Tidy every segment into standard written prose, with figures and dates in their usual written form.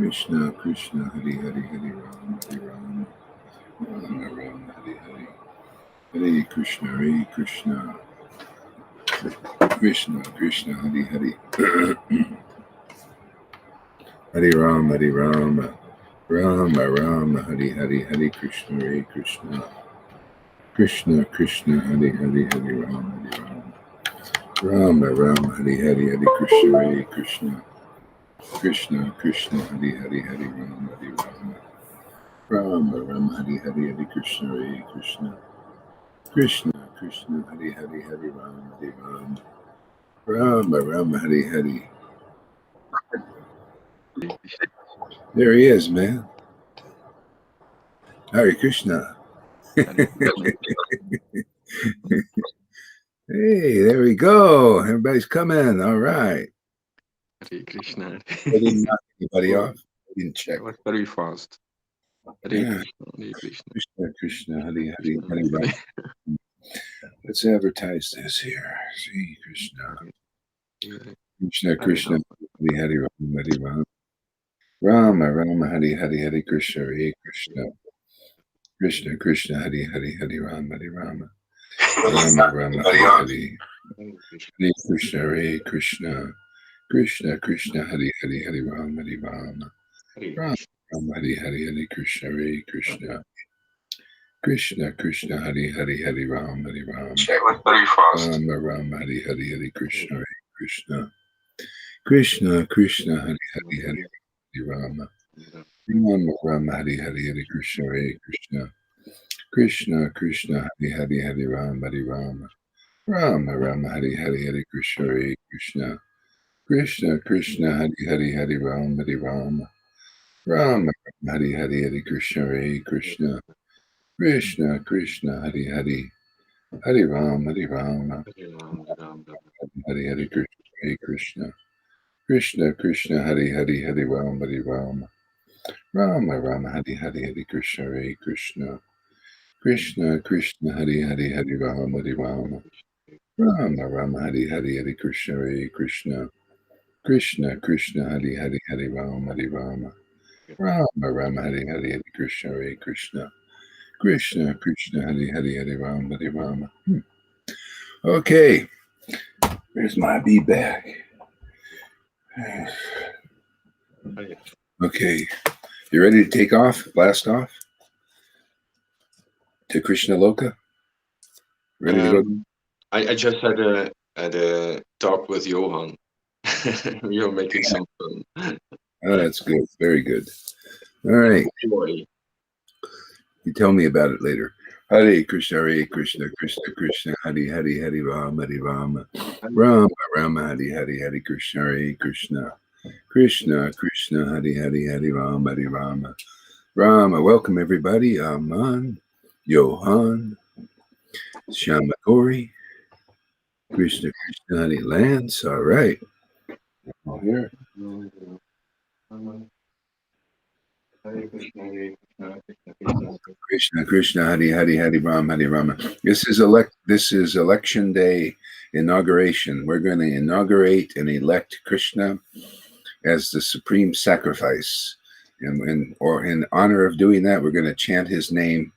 Krishna, Krishna, Hari Hari, Hari Ram, Hari Ram, Ram Ram, Hari Hari, Hare Krishna, Hare Krishna, Krishna, Krishna, Hari Hari, Hari Ram, Hari Ram, Ram Ram, Hari Hari, Hare Krishna, Hare Krishna, Krishna, Krishna, Hari Hari, Hari Ram, Hari Ram, Ram Ram, Hari Hari, Hare Krishna, Hare Krishna, Krishna, Krishna, Hari Hari, Hari Ram, Hari Ram, Ram Ram, Hari Hari, Hare Krishna, Hare Krishna, Krishna, Krishna, Hari Hari, Hari Ram, Hari Ram, Ram Ram, Hari Hari. There he is, man. Hare Krishna. Hey, there we go. Everybody's coming. All right. Hare Krishna. I didn't knock anybody off. I didn't check. That was very fast. Hare Yeah. Krishna, Hare Krishna. Krishna, Krishna, Hari Hari, Hari Ram. Let's advertise this here. See, Krishna. Krishna, Krishna, Hari Hari, Ram, Hari Ram. Rama, Rama, Hari Hari, Hari Krishna, Hare Krishna. Krishna, Krishna, Hari Hari, Hari Ram, Hari Rama. Rama, Rama, Hari Hari. Hare Krishna, Hare Krishna. Krishna, Krishna, Hari Hari, Hari Ram, Hari Rama. Rama, Rama, Hari Hari, Hare Krishna, Hare Krishna. Krishna, Krishna, Hari Hari, Hari Ram, Hari Rama. Rama, Rama, Hari Hari, Hare Krishna, Hare Krishna. Krishna, Krishna, Hari Hari, Hari Rama. Rama, Rama, Hari Hari, Hare Krishna, Hare Krishna. Krishna, Krishna, Hari Hari, Hari Ram, Hari Rama. Rama, Rama, Hari Hari, Hare Krishna, Hare Krishna. Krishna, Krishna, Hari Hari, Hari Ram, Hari Rama. Rama, Rama, Hari Hari, Hare Krishna, Hare Krishna. Krishna, Krishna, Hari Hari, Hari Ram, Hari Rama. Hari Hari, Krishna, Hare Krishna. Krishna, Krishna, Hari Hari, Hari Ram, Hari Rama. Rama, Rama, Hari Hari, Hare Krishna, Hare Krishna. Krishna, Krishna, Hari Hari, Hari Ram, Hari Rama. Rama, Rama, Hari Hari, Hare Krishna, Hare Krishna. Krishna, Krishna, Hari Hari, Hari Ram, Hari Rama. Rama, Rama, Hari Hari, Hare Krishna, Hare Krishna. Krishna, Krishna, Hari Hari, Hari Ram, Hari Rama. Okay, there's my bee bag. Okay, you ready to take off, blast off to Krishna Loka? Ready to go? I just had a talk with Johan. We are making some fun. Oh, that's good. Very good. All right. You tell me about it later. Hare Krishna, Hare Krishna, Krishna Krishna, Hare Hare, Hare Rama, Hare Rama, Rama Rama, Hare Hare, Hare Krishna, Hare Krishna, Krishna Krishna, Hare Hare, Hare Rama, Hare Rama, Rama. Welcome everybody. Aman, Johan, Shamakori, Krishna Krishna, Hare Lance. All right. All here. Krishna Krishna, Hare Hare, Hare Rama, Hare Rama. This is election day inauguration. We're going to inaugurate and elect Krishna as the supreme sacrifice. And in honor of doing that, we're going to chant his name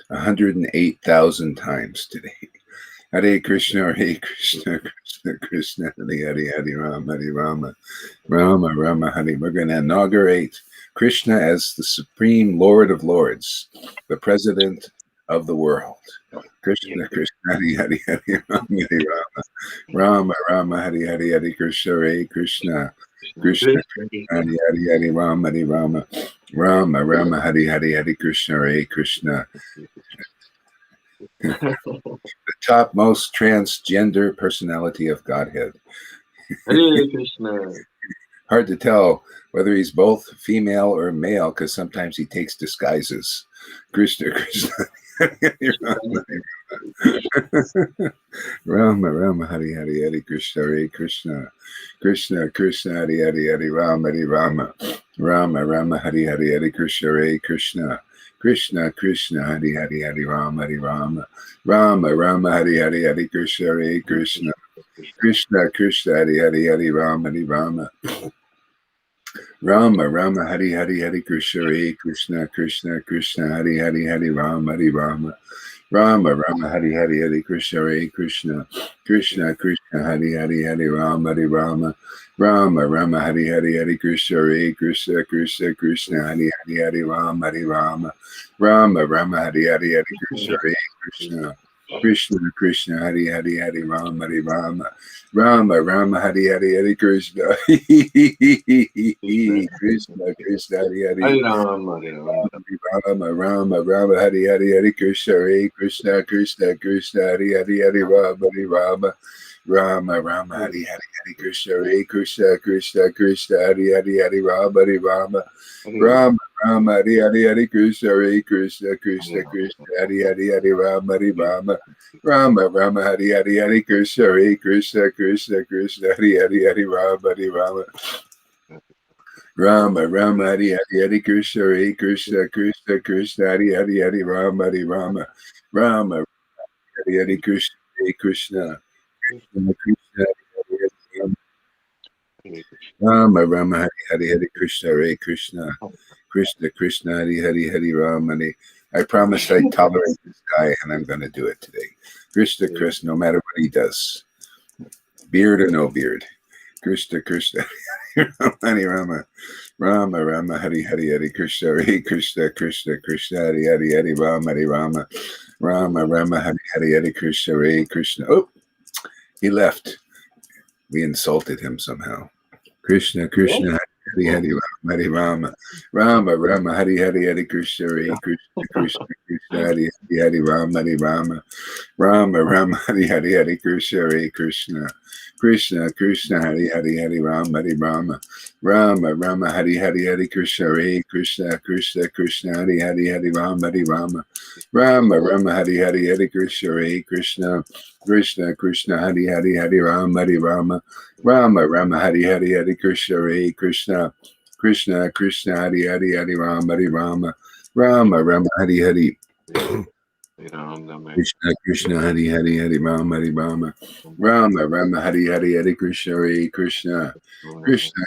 108,000 times today. Hare Krishna, Hare Krishna, Krishna Krishna, Hare Hare, Hare Rama, Hare Rama, Rama Rama, Hare. We're going to inaugurate Krishna as the supreme Lord of Lords, the president of the world. Krishna, Krishna, Hare Hare, Hare Rama, Hare Rama, Rama Rama, Hare Hare, Hare Krishna, Hare Krishna, Krishna, Krishna, Hare Hare, Rama, Hare Rama, Rama Rama, Hare Hare, Hare Krishna, Hare Krishna. The topmost transgender personality of Godhead. Hare Krishna. Hard to tell whether he's both female or male because sometimes he takes disguises. Krishna, Krishna, Rama, Rama, Hare Hare, Hare Krishna, Hare Krishna, Krishna, Krishna, Hare Hare, Hare Rama, Hare Rama, Rama, Rama, Hare Hare, Hare Krishna, Hare Krishna, Krishna, Krishna, Hare Hare, Hare Rama, Hare Rama, Rama, Rama, Hare Hare, Hare Krishna, Hare Krishna, Krishna, Krishna, Hare Hare, Hare Rama, Hare Rama. Rama Rama Hari Hari Hari Krishna Hare Krishna Krishna Krishna Hari Hari Hari Rama Hari Rama Rama Rama Hari Hari Hari Krishna Hare Krishna Krishna Krishna Hari Hari Hari Rama Hari Rama Rama Rama Hari Hari Hari Krishna Hare Krishna Krishna Krishna Hari Hari Hari Rama Hari Rama Rama Rama Hari Hari Hari Krishna Hare Krishna Krishna Krishna Hari Hari Hari Rama Hari Rama Rama Rama Hari Hari Hari Krishna Krishna Krishna Hari Hari Hare Rama, Hare Rama. Rama Rama Rama Hari Hari Hari Krishna Hare Krishna Krishna Krishna Hari Hari Hari Rama Hari Rama Rama Rama Hari Hari Hari Krishna Hare Krishna Krishna Krishna Hari Hari Hari Rama Hari Rama Rama Rama Hari Hari Hari Krishna Hare Krishna Krishna Krishna Hari Hari Hari Rama Hari Rama Rama Rama Hari Hari Hari Krishna Hare Krishna Krishna Krishna Hari Hari Hari Rama Hari Rama Rama Rama Hari Hari Hari Krishna Hare Krishna Krishna Krishna Hari Hari Hari Rama Hari Rama Rama Hari Hari Krishna Hare Krishna Krishna Krishna Hari Hari Rama Rama Rama Hari Hari Hari Krishna Hare Krishna Krishna Krishna Hari Hari Hari Rama Hari. I promised I'd tolerate this guy, and I'm going to do it today. Krishna Krishna, no matter what he does, beard or no beard. Krishna Krishna Hari Rama Rama Rama Hari Hari Hari Krishna Hare Krishna Krishna Krishna Hari Hari Hari Rama Hari Rama Rama Rama Hari Hari Hari Krishna Hare Krishna. Oh, he left. We insulted him somehow. Krishna Krishna Hari Hari Rama Hari Rama Rama Rama Hari Hari Hari Krishna Hare Krishna Krishna Krishna Hari Hari Hari Rama Hari Rama Rama Rama Hari Hari Hari Krishna Hare Krishna Krishna Krishna Hari Hari Hari Rama Hari Rama Rama Rama Hari Hari Hari Krishna Hare Krishna Krishna Krishna Hari Hari Hari Rama Hari Rama Rama Rama Hari Hari Hari Krishna Hare Krishna Krishna Krishna Hari Hari Hari Rama Hari Rama Rama Rama Hari Hari Hari Krishna Hare Krishna Krishna Krishna Hari Hari Hari Rama Hari Rama Rama Rama Hari Hari Krishna Krishna Hari Hari Hari Rama Hari Rama Rama Rama Hari Hari Hari Krishna Hare Krishna Krishna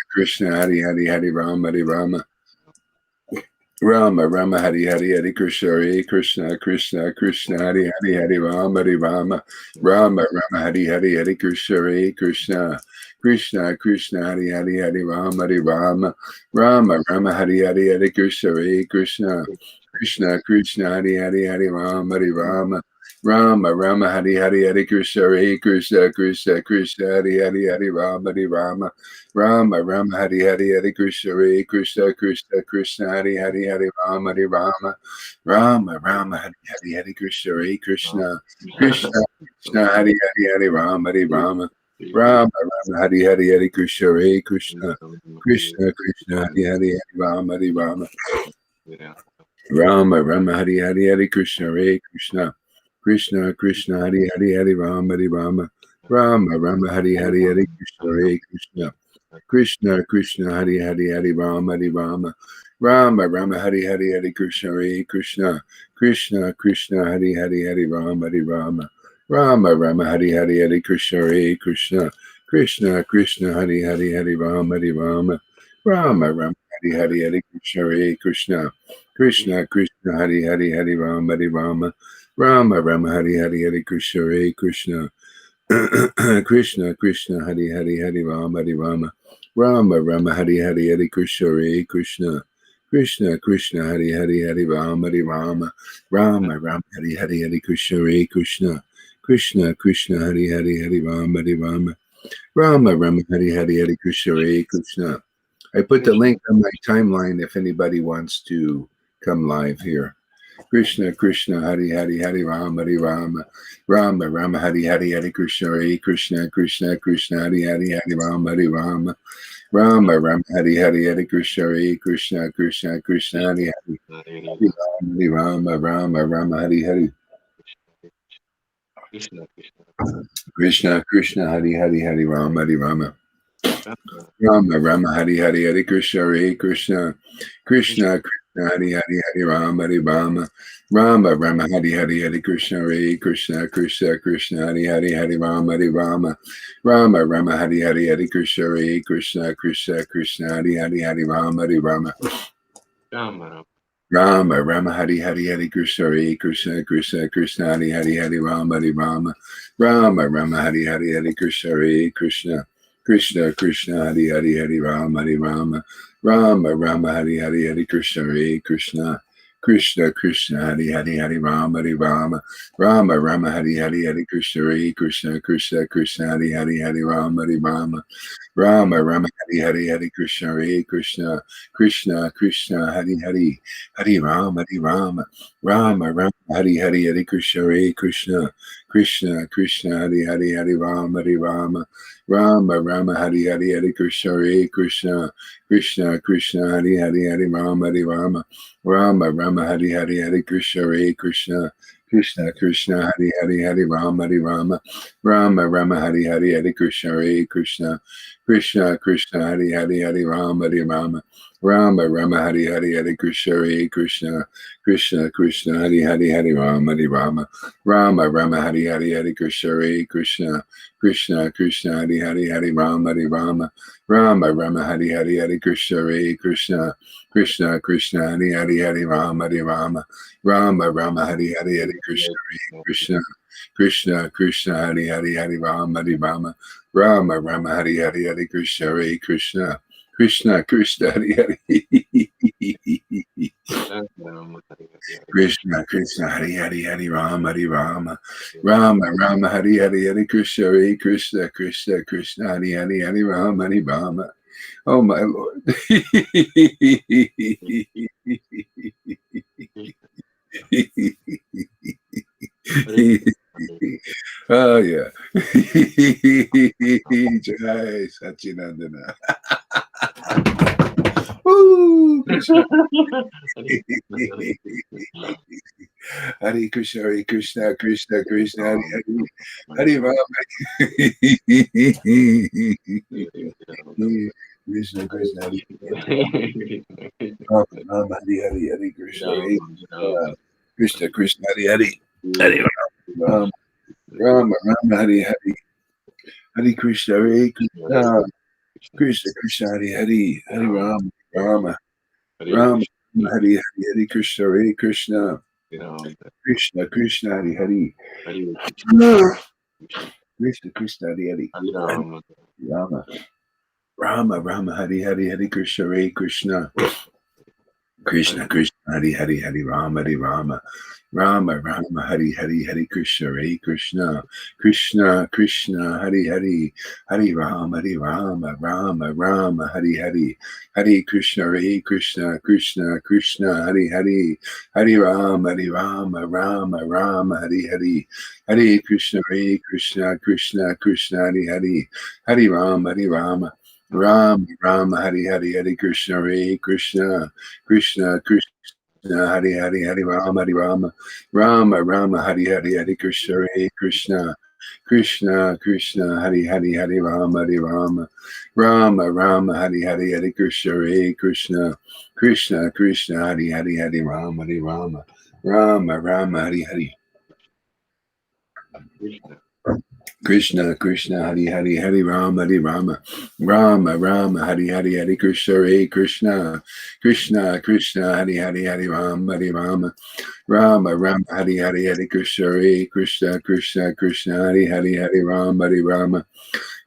Krishna Hari Hari Hari Rama Hari Rama Rama Rama Hari Hari Hari Krishna Hare Krishna Krishna Krishna Hari Hari Hari Rama Hari Rama Rama Rama Hari Hari Hari Krishna Hare Krishna Krishna Krishna Hari Hari Hari Rama Hari Rama Rama Rama Hari Hari Hari Krishna Hare Krishna Krishna Krishna Hari Hari Hari Rama Hari Rama Rama Rama Hari Hari Hari Krishna Hare Krishna Krishna Krishna Hari Hari Hari Rama Hari Rama Rama Rama Hari Hari Hari Krishna Hare Krishna Krishna Krishna Hari Hari Hari Rama Hari Rama Rama Rama Hari Hari Hari Krishna Hare Krishna Krishna Krishna Hari Hari Hari Rama Hari Rama Rama Rama Hari Hari Hari Krishna Hare Krishna Krishna Krishna Hari Hari Hari Rama Hari Rama Rama Rama Hari Hari Hari Krishna Hare Krishna Krishna Krishna Hari Hari Hari Rama Hari Rama Rama Rama Hari Hari Hari Krishna Hare Krishna Krishna Krishna Hari Hari Hari Rama Hari Rama Rama Rama Hari Hari Hari Krishna Hare Krishna Krishna Krishna Hari Hari Hari Rama Hari Rama Rama Rama Hari Hari Hari Krishna Hare Krishna Krishna Krishna Hari Hari Hari Rama Hari Rama Rama Rama Hari Hari Hari Krishna Hare Krishna Krishna Krishna Hari Hari Hari Rama Hari Rama Rama Rama Hari Hari Hari Krishna Hare Krishna Krishna Krishna Hari Hari Hari Rama Hari Rama Rama Rama Hari Hari Hari Krishna Hare Krishna Krishna Krishna Hari Hari Hari Rama Hari Rama Rama Rama Hari Hari Hari Krishna Hare Krishna Krishna Krishna Hari Hari Hari Rama Hari Rama Rama Rama Hari Hari Hari Krishna Hare Krishna. I put the link on my timeline if anybody wants to come live here. Krishna Krishna Hari Hari Hari Rama Hari Rama Rama Rama Hari Hari Hari Krishna Hare Krishna Krishna Krishna Hari Hari Hari Rama Hari Rama Rama Rama Hari Hari Hari Krishna Hare Krishna Krishna Krishna Hari Hari Rama Rama Rama Hari Hari Krishna Krishna Hari Hari Hari Rama Hari Rama Rama Rama Hari Hari Hari Krishna Hare Krishna Krishna Krishna Hari Hari Hari Rama Hari Rama Rama Rama Hari Hari Hari Krishna Hare Krishna Krishna Krishna Hari Hari Hari Rama Hari Rama Rama Rama Hari Hari Hari Krishna Hare Krishna Krishna Krishna Hari Hari Hari Rama Hari Rama Rama Rama Hari Hari Hari Krishna Hare Krishna Krishna Krishna Hari Hari Hari Rama Hari Rama Rama Rama Hari Hari Hari Krishna Hare Krishna Krishna Krishna Hari Hari Hari Rama Hari Rama Rama Rama Hari Hari Hari Krishna Hare Krishna Krishna Krishna Hari Hari Hari Rama Hari Rama Rama Rama Hari Hari Hari Krishna Hare Krishna Krishna Krishna Hari Hari Hari Rama Hari Rama Rama Rama Hari Hari Hari Krishna Hare Krishna Krishna Krishna Hari Hari Hari Rama Hari Rama Rama Rama Hari Hari Hari Krishna Hare Krishna Krishna Krishna Hari Hari Hari Rama Hari Rama Rama Rama Hari Hari Hari Krishna Hare Krishna Krishna Krishna Hari Hari Hari Rama Hari Rama Rama Rama Hari Hari Hari Krishna Hare Krishna Krishna Krishna Hari Hari Hari Rama Hari Rama Rama Rama Hari Hari Hari Krishna Hare Krishna Krishna Krishna Hari Hari Hari Rama Hari Rama Rama Rama Hari Hari Hari Krishna Hare Krishna Krishna Krishna Hari Hari Hari Rama Hari Rama Rama Rama Hari Hari Hari Krishna Hare Krishna Krishna Krishna Hari Hari Hari Rama Hari Rama Rama Rama Hari Hari Hari Krishna Hare Krishna Krishna Krishna Hari Hari Hari Rama Hari Rama Rama Rama Hari Hari Hari Krishna Hare Krishna Krishna Krishna Hari Hari Hari Rama Hari Rama Rama Rama Hari Hari Hari Krishna Hare Krishna Krishna Krishna Hari Hari Krishna Krishna Hari Hari Hari Rama Hari Rama Rama Rama Hari Hari Hari Krishna Hare Krishna Krishna Krishna Hari Hari Hari Rama Hari Rama. Oh my Lord. Oh yeah. Jai Sachinandana. Woo! Hare Krishna, Hare Krishna, Krishna Krishna, Hare Hare, Hare Rama, Krishna Krishna, Hare Rama, Hare Hare, Hare Krishna, Hare Krishna Krishna, Hare Hare, Hare Rama, Rama Rama, Hare Hare, Hare Krishna, Hare Krishna, Krishna Krishna, Hare Hare, Hare Rama, Rama, Rama, Hare Hare, Hare Krishna, Hare Krishna, Krishna Krishna, Hare Hare, Krishna Krishna, Hare Hare, Rama, Rama Rama, Hare Hare, Hare Krishna, Hare Krishna, Krishna Krishna, Hare Hare, Hare Rama, Hare Rama, Rama Rama, Hare Hare, Hare Krishna, Hare Krishna, Krishna Krishna, Hare Hare, Hare Rama, Hare Rama, Rama Rama, Hare Hare, Hare Krishna, Hare Krishna, Krishna Krishna, Hare Hare, Hare Rama, Hare Rama, Rama Rama, Hare Hare, Hare Krishna, Hare Krishna, Krishna Krishna, Hare Hare, Hare Rama, Hare Rama, Rama Rama, Hare Hare, Hare Krishna, Hare Krishna, Krishna Krishna, Hare Hare, Hare Rama, Hare Rama, Rama Rama, Hare Hare, Hare Krishna, Hare Krishna, Krishna Krishna, Hare Hare, Hare Rama, Hare Rama, Rama Rama, Hare Hare, Hare Krishna, Hare Krishna, Krishna Krishna, Hare Hare, Hare Rama, Hare Rama, Rama Rama, Hare Hare, Krishna Krishna, Hare Hare, Hare Rama, Hare Rama, Rama Rama, Hare Hare, Hare Krishna, Hare Krishna, Krishna Krishna, Hare Hare, Hare Rama, Hare Rama, Rama Rama, Hare Hare, Hare Krishna, Hare Krishna, Krishna Krishna, Hare Hare, Hare Rama, Hare Rama,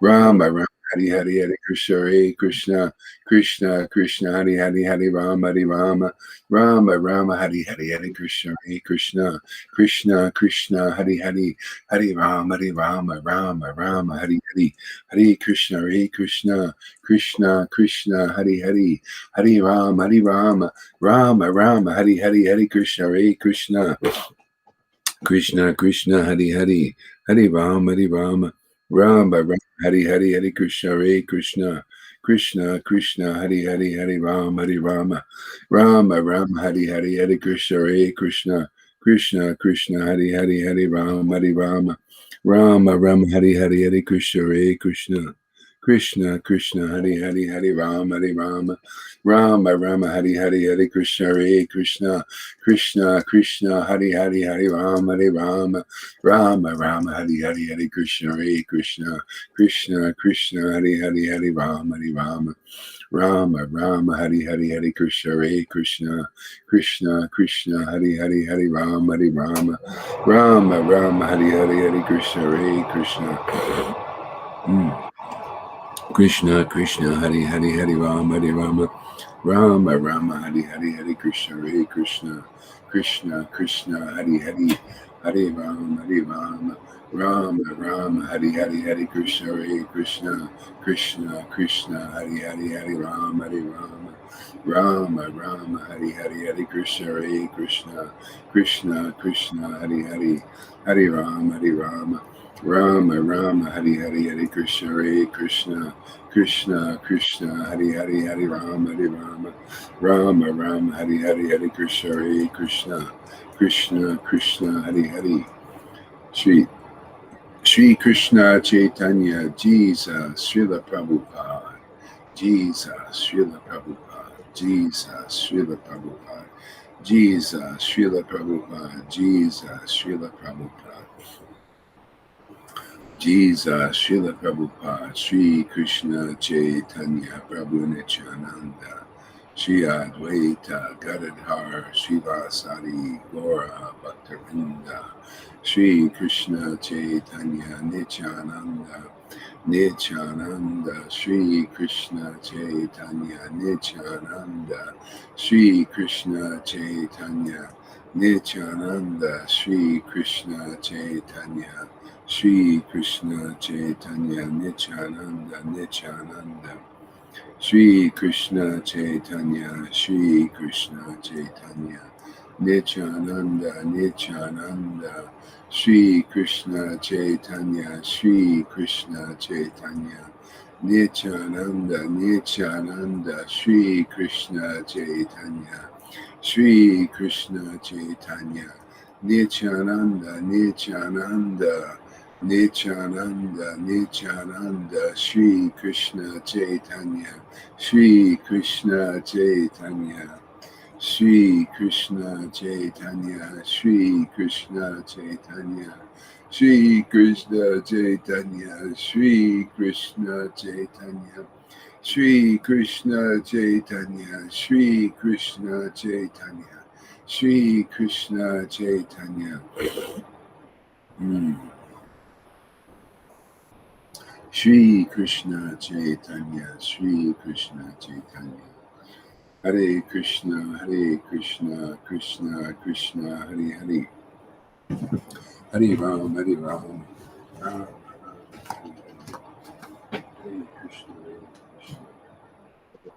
Rama Rama, Hare Hare, Hare Krishna, Hare Krishna, Krishna Krishna, Hare Hare, Hare Rama, Hare Rama, Rama Rama, Hare Hare, Hare Krishna, Hare Krishna, Krishna Krishna, Hare Hare, Hare Rama, Hare Rama, Rama Rama, Hare Hare, Hare Krishna, Hare Krishna, Krishna Krishna, Hare Hare, Hare Rama, Hare Rama, Rama Rama, Hare Hare, Hare Krishna, Hare Krishna, Krishna Krishna, Hare Hare, Hare Rama, Hare Rama, Rama Rama, Hare Hare, Hare Krishna, Hare Krishna, Krishna Krishna, Hare Hare, Hare Rama, Hare Rama, Rama Rama, Hare Hare, Hare Krishna, Hare Krishna, Krishna Krishna, Hare Hare, Hare Rama, Hare Rama, Rama Rama, Hare Hare, Hare Krishna, Hare Krishna, Krishna Krishna Hare Hare Hare Rama Rama Rama Hare Hare Hare Krishna Krishna Krishna Hare Hare Hare Rama Rama Hare Hare Hare Krishna Krishna Hare Hare Hare Rama Hare Hare Hare Krishna Krishna Hare Hare Hare Rama Rama Hare Hare Hare Krishna Krishna Hare Hare Hare Rama Hare Hare Hare Krishna Krishna Hare Hare Rama Hare Hare Hare Krishna Krishna Hare Hare Hare Rama Hare Hare Hare Krishna Hare Hare Rama Hare Hare Hare Krishna Krishna Hare Hare Hare Rama Rama Hare Hare Hare Krishna Krishna Hare Hare Shri Krishna Chaitanya Jesus Srila Prabhupada Jesus Srila Prabhupada Jesus Srila Prabhupada Jesus Srila Prabhupada Jesus Srila Prabhupada Jesus Srila Prabhupada Shri Krishna Chaitanya Prabhu Nityananda Shri Advaita Gadadhar Srivasadi Gora Bhaktavinda Shri Krishna Chaitanya Nityananda Shri Krishna Chaitanya Nityananda Shri Krishna Chaitanya Nityananda Shri Krishna Chaitanya Shri Krishna Chaitanya Nityananda Shri Krishna Chaitanya Shri Krishna Chaitanya Nityananda Shri Krishna Chaitanya Shri Krishna Chaitanya Nityananda Shri Krishna Chaitanya Shri Krishna Chaitanya Nityananda Shri Krishna Chaitanya Shri Krishna Chaitanya Shri Krishna Chaitanya Shri Krishna Chaitanya Shri Krishna Chaitanya Shri Krishna Chaitanya Shri Krishna Chaitanya Shri Krishna Chaitanya Shri Krishna Chaitanya Shri Krishna Chaitanya Shri Krishna Chaitanya Hare Krishna Krishna Krishna Hare Hare Hare Ram Ram Ram Hare Krishna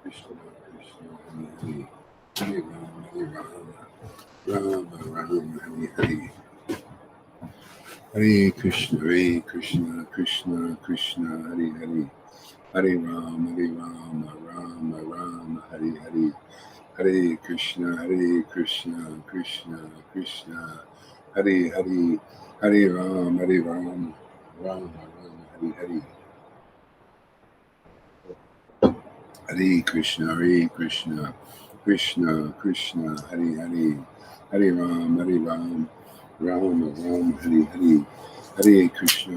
Krishna Hare Hare Ram Hare Hare Hare Krishna Krishna Hare Hare Hare Ram Ram Hare Hare Hare Krishna Krishna Hare Hare Hare Ram Ram Hare Hare Hare Krishna Krishna Hare Hare Hare Ram Ram Hare Hare Hare Krishna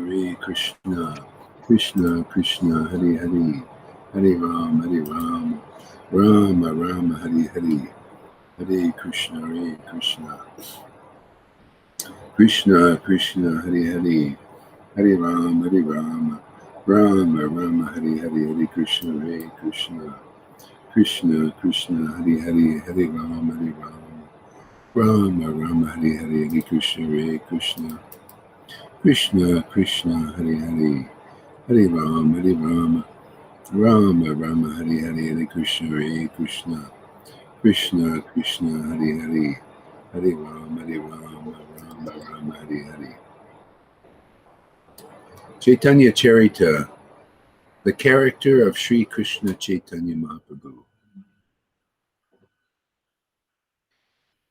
Krishna Hare Hare Hare Ram Ram Hare Hare Hare Krishna Krishna Hare Hare Hare Ram Rama Hare Hare Hare Krishna Krishna Hare Hare Hare Rama Hare Hare Hare Krishna Krishna Hare Hare Hare Rama Hare Hare Hare Krishna Hare Hare Hare Rama Hare Hare Chaitanya Charita, the character of Sri Krishna Chaitanya Mahaprabhu.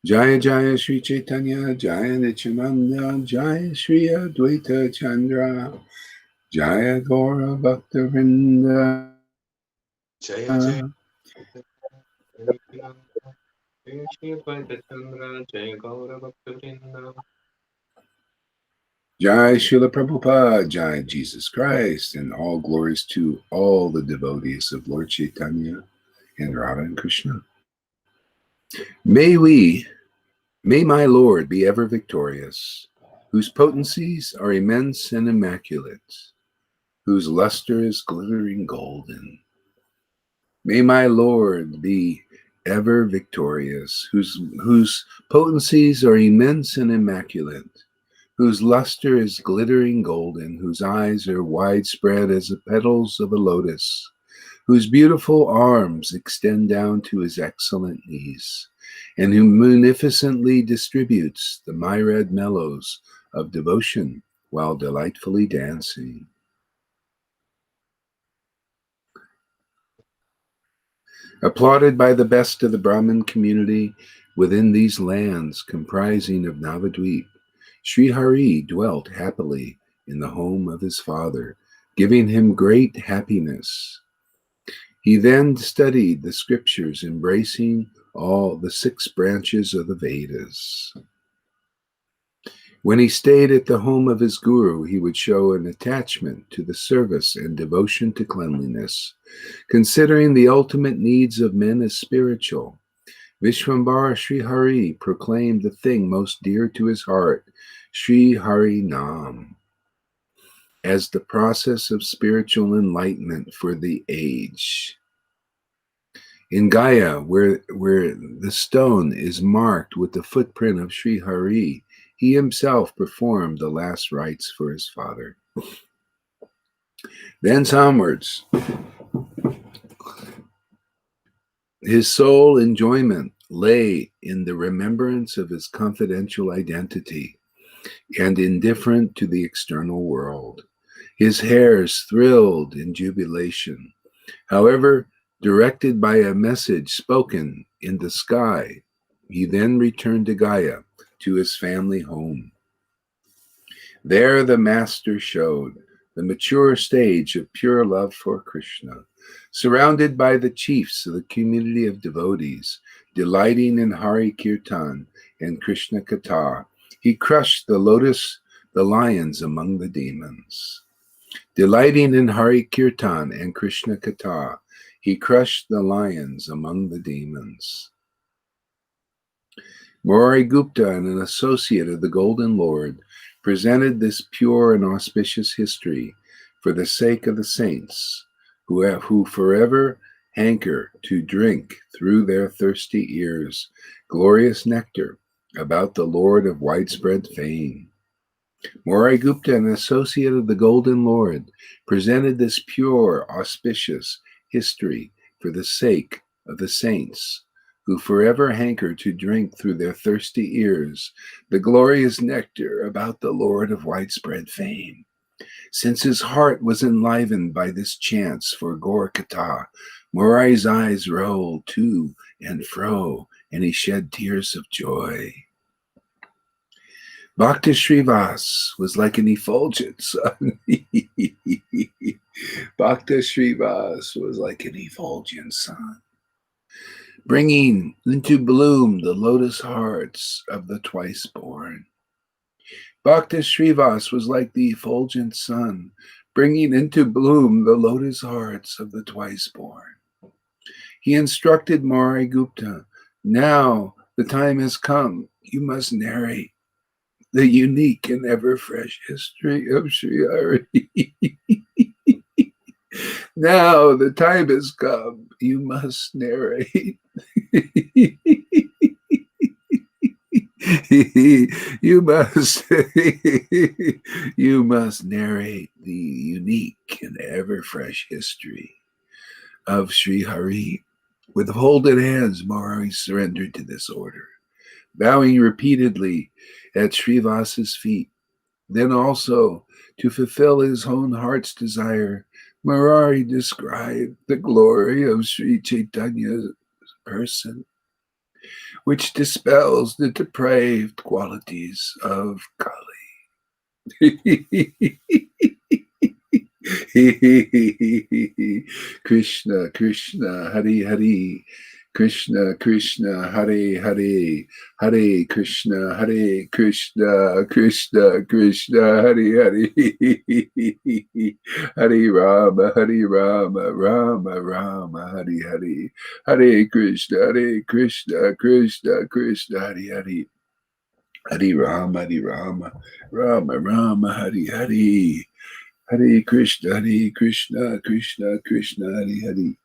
Jaya Jaya Sri Chaitanya, Jaya Nityananda, Jaya Sri Advaita Chandra, Jaya Gora Bhaktavinda. Jaya Jaya Nityananda, Jaya Shri Advaita Chandra, Jaya Gaura Bhaktivinoda. Jai Srila Prabhupada, Jai Jesus Christ, and all glories to all the devotees of Lord Chaitanya and Radha and Krishna. May my Lord be ever victorious, whose potencies are immense and immaculate, whose luster is glittering golden. May my Lord be ever victorious, whose potencies are immense and immaculate, whose luster is glittering golden, whose eyes are widespread as the petals of a lotus, whose beautiful arms extend down to his excellent knees, and who munificently distributes the myriad mellows of devotion while delightfully dancing. Applauded by the best of the Brahmin community within these lands comprising of Navadvip, Sri Hari dwelt happily in the home of his father, giving him great happiness. He then studied the scriptures, embracing all the 6 branches of the Vedas. When he stayed at the home of his guru, he would show an attachment to the service and devotion to cleanliness, considering the ultimate needs of men as spiritual. Vishwambara Sri Hari proclaimed the thing most dear to his heart, Sri Hari Nam, as the process of spiritual enlightenment for the age. In Gaya, where the stone is marked with the footprint of Sri Hari, he himself performed the last rites for his father. Thence onwards, his sole enjoyment lay in the remembrance of his confidential identity and indifferent to the external world. His hairs thrilled in jubilation. However, directed by a message spoken in the sky, he then returned to Gaya, to his family home. There the master showed the mature stage of pure love for Krishna, surrounded by the chiefs of the community of devotees, delighting in Hari Kirtan and Krishna Katha. He crushed the lions among the demons. Delighting in Hari Kirtan and Krishna Katha, he crushed the lions among the demons. Murari Gupta, an associate of the Golden Lord, presented this pure and auspicious history for the sake of the saints who forever hanker to drink through their thirsty ears glorious nectar about the Lord of widespread fame. Murari Gupta, an associate of the Golden Lord, presented this pure, auspicious history for the sake of the saints who forever hanker to drink through their thirsty ears the glorious nectar about the Lord of widespread fame. Since his heart was enlivened by this chance for Gaur Katha, Murari's eyes rolled to and fro, and he shed tears of joy. Bhakta Srivas was like an effulgent sun. Bhakta Srivas was like an effulgent sun, bringing into bloom the lotus hearts of the twice born. Bhakta Srivas was like the effulgent sun, bringing into bloom the lotus hearts of the twice born. He instructed Murari Gupta, now the time has come, you must narrate the unique and ever fresh history of Sri Hari. Now the time has come, you must narrate. you must you must narrate the unique and ever fresh history of Sri Hari. With folded hands, Murari surrendered to this order, bowing repeatedly at Srivas's feet. Then also, to fulfill his own heart's desire, Murari described the glory of Sri Chaitanya's person, which dispels the depraved qualities of Kali. Krishna, Krishna, Hari Hari. Krishna, Krishna, Hare Hare, Hare Krishna, Hare Krishna, Krishna, Krishna, Hare Hare, Hare Rama, Hare Rama, Rama Rama, Hare Hare, Hare Krishna, Krishna, Krishna, Hare Hare, Hare Rama, Hare Rama, Rama Rama, Hare Hare, Hare Krishna, Krishna, Krishna, Hare Hare.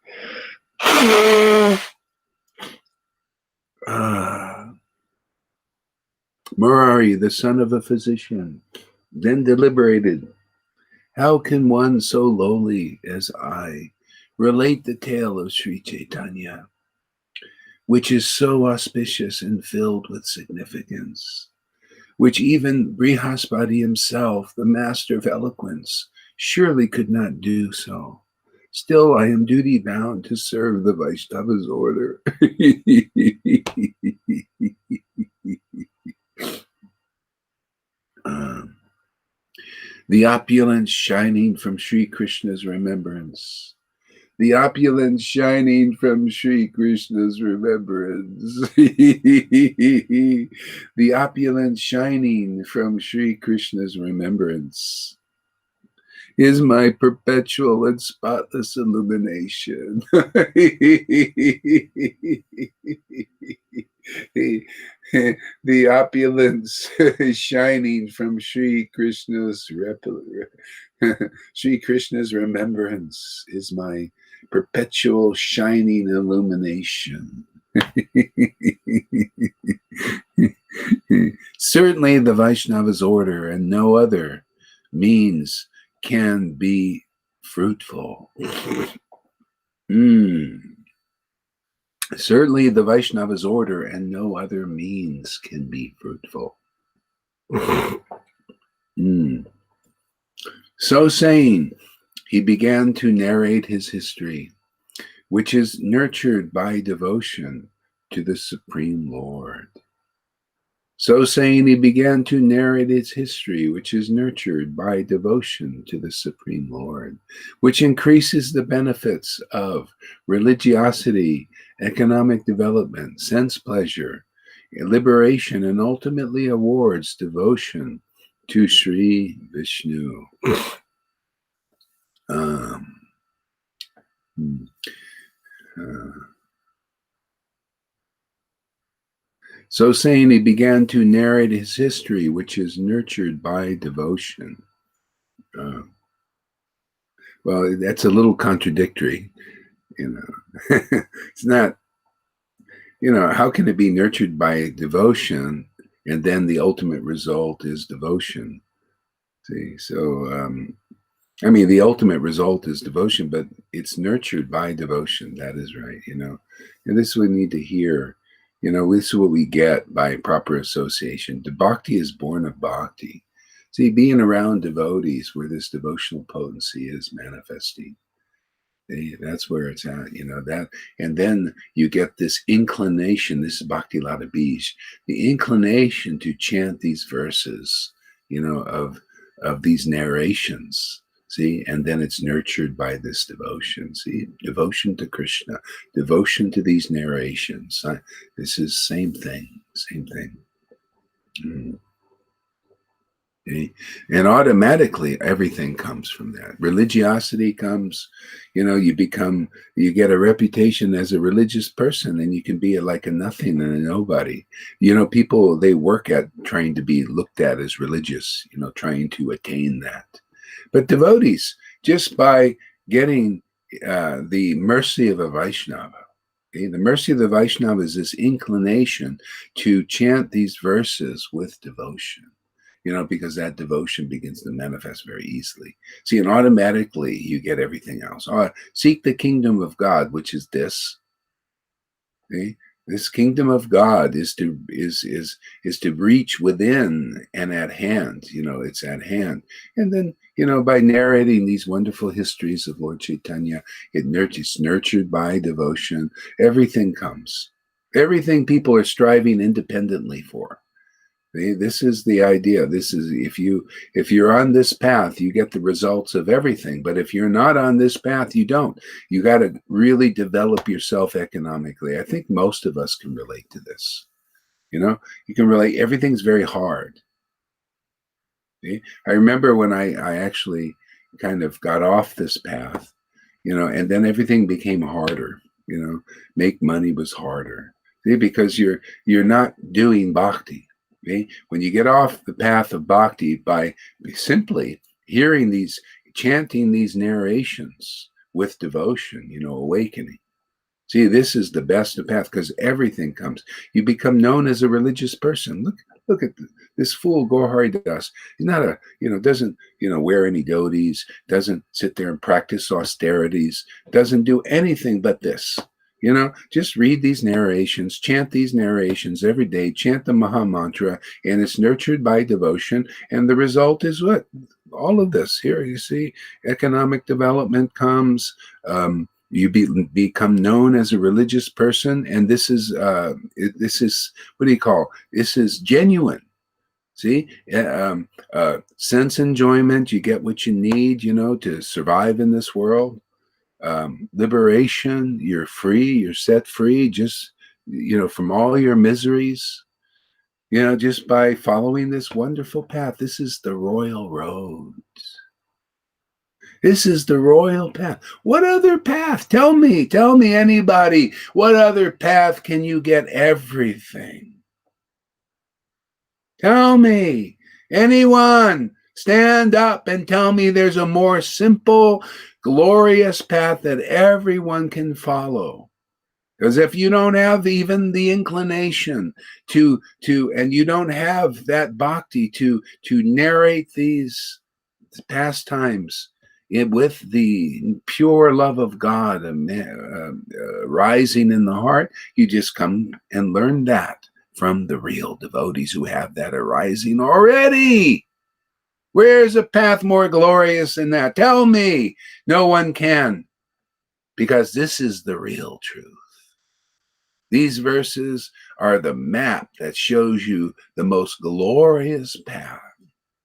Murari, the son of a physician, then deliberated, how can one so lowly as I relate the tale of Sri Chaitanya, which is so auspicious and filled with significance, which even Brihaspati himself, the master of eloquence, surely could not do so. Still, I am duty bound to serve the Vaishnava's order. The opulence shining from Sri Krishna's remembrance. The opulence shining from Sri Krishna's remembrance. The opulence shining from Sri Krishna's remembrance is my perpetual and spotless illumination. The opulence shining from Sri Krishna's Sri Krishna's remembrance is my perpetual shining illumination. Certainly the Vaishnava's order and no other means can be fruitful. Certainly the Vaishnava's order and no other means can be fruitful. So saying, he began to narrate his history, which is nurtured by devotion to the Supreme Lord. So saying, he began to narrate his history, which is nurtured by devotion to the Supreme Lord, which increases the benefits of religiosity, economic development, sense pleasure, liberation, and ultimately awards devotion to Sri Vishnu. So saying, he began to narrate his history, which is nurtured by devotion. Well, that's a little contradictory, It's not, how can it be nurtured by devotion and then the ultimate result is devotion? See, so, the ultimate result is devotion, but it's nurtured by devotion. That is right, and this we need to hear. This is what we get by proper association. The bhakti is born of bhakti. See, being around devotees where this devotional potency is manifesting. That's where it's at, that. And then you get this inclination, this is Bhakti Lata Bij, the inclination to chant these verses, of these narrations. See, and then it's nurtured by this devotion. See, devotion to Krishna, devotion to these narrations. This is same thing. Okay? And automatically everything comes from that. Religiosity comes, you get a reputation as a religious person, and you can be like a nothing and a nobody. People, they work at trying to be looked at as religious, trying to attain that. But devotees, just by getting the mercy of a Vaishnava, okay? The mercy of the Vaishnava is this inclination to chant these verses with devotion, because that devotion begins to manifest very easily. See, and automatically you get everything else. Seek the kingdom of God, which is this. Okay? This kingdom of God is to reach within and at hand. It's at hand. And then, by narrating these wonderful histories of Lord Chaitanya, it's nurtured by devotion. Everything comes. Everything people are striving independently for. See, this is the idea. This is if you're on this path, you get the results of everything. But if you're not on this path, you don't. You got to really develop yourself economically. I think most of us can relate to this. You can relate. Everything's very hard. See? I remember when I actually kind of got off this path, and then everything became harder. Make money was harder. See, because you're not doing bhakti. Okay? When you get off the path of bhakti by simply chanting these narrations with devotion, awakening. See, this is the best of path because everything comes. You become known as a religious person. Look at this fool Gohari Das. He's not doesn't wear any dhotis, doesn't sit there and practice austerities, doesn't do anything but this. Just read these narrations, chant these narrations every day, chant the Maha Mantra, and it's nurtured by devotion. And the result is what? All of this. Here, you see, economic development comes. You become known as a religious person, and this is what do you call? This is genuine. See, sense enjoyment. You get what you need, to survive in this world. Liberation. You're free. You're set free. Just from all your miseries. Just by following this wonderful path. This is the royal road. This is the royal path. What other path? Tell me, anybody, what other path can you get everything? Tell me, anyone, stand up and tell me there's a more simple, glorious path that everyone can follow. Because if you don't have even the inclination to and you don't have that bhakti to narrate these pastimes with the pure love of God rising in the heart, you just come and learn that from the real devotees who have that arising already. Where's a path more glorious than that? Tell me. No one can, because this is the real truth. These verses are the map that shows you the most glorious path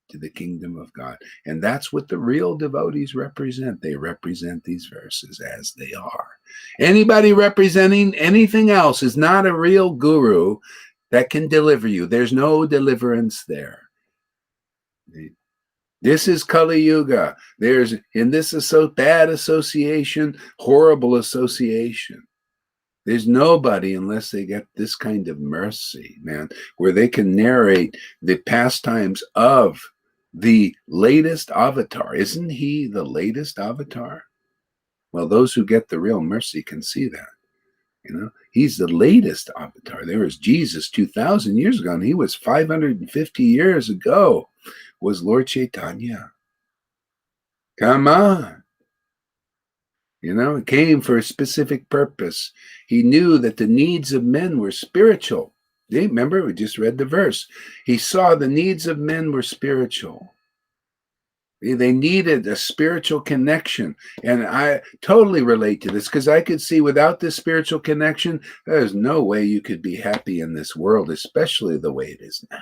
to the kingdom of God. And that's what the real devotees represent. They represent these verses as they are. Anybody representing anything else is not a real guru that can deliver you. There's no deliverance there. This is Kali Yuga. There's in this bad association, horrible association. There's nobody unless they get this kind of mercy, man, where they can narrate the pastimes of the latest avatar. Isn't he the latest avatar? Well, those who get the real mercy can see that. He's the latest avatar. There was Jesus 2,000 years ago, and he was 550 years ago, was Lord Chaitanya. Come on. It came for a specific purpose. He knew that the needs of men were spiritual. Remember, we just read the verse. He saw the needs of men were spiritual. They needed a spiritual connection. And I totally relate to this because I could see without this spiritual connection, there's no way you could be happy in this world, especially the way it is now.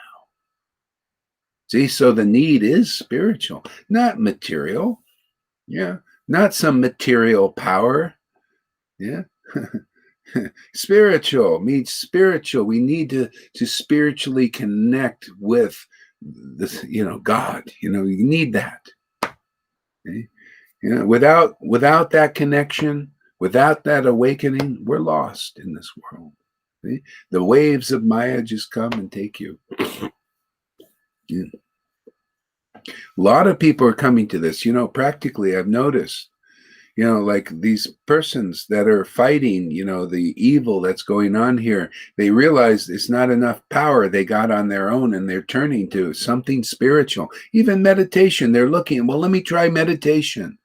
See, so the need is spiritual, not material. Yeah. Not some material power. Yeah. Spiritual means spiritual. We need to spiritually connect with this, God. You need that. Okay? Without that connection, without that awakening, we're lost in this world. Okay? The waves of Maya just come and take you. Yeah. A lot of people are coming to this. Practically, I've noticed, like these persons that are fighting, the evil that's going on here, they realize it's not enough power they got on their own, and they're turning to something spiritual. Even meditation, they're looking, well, let me try meditation.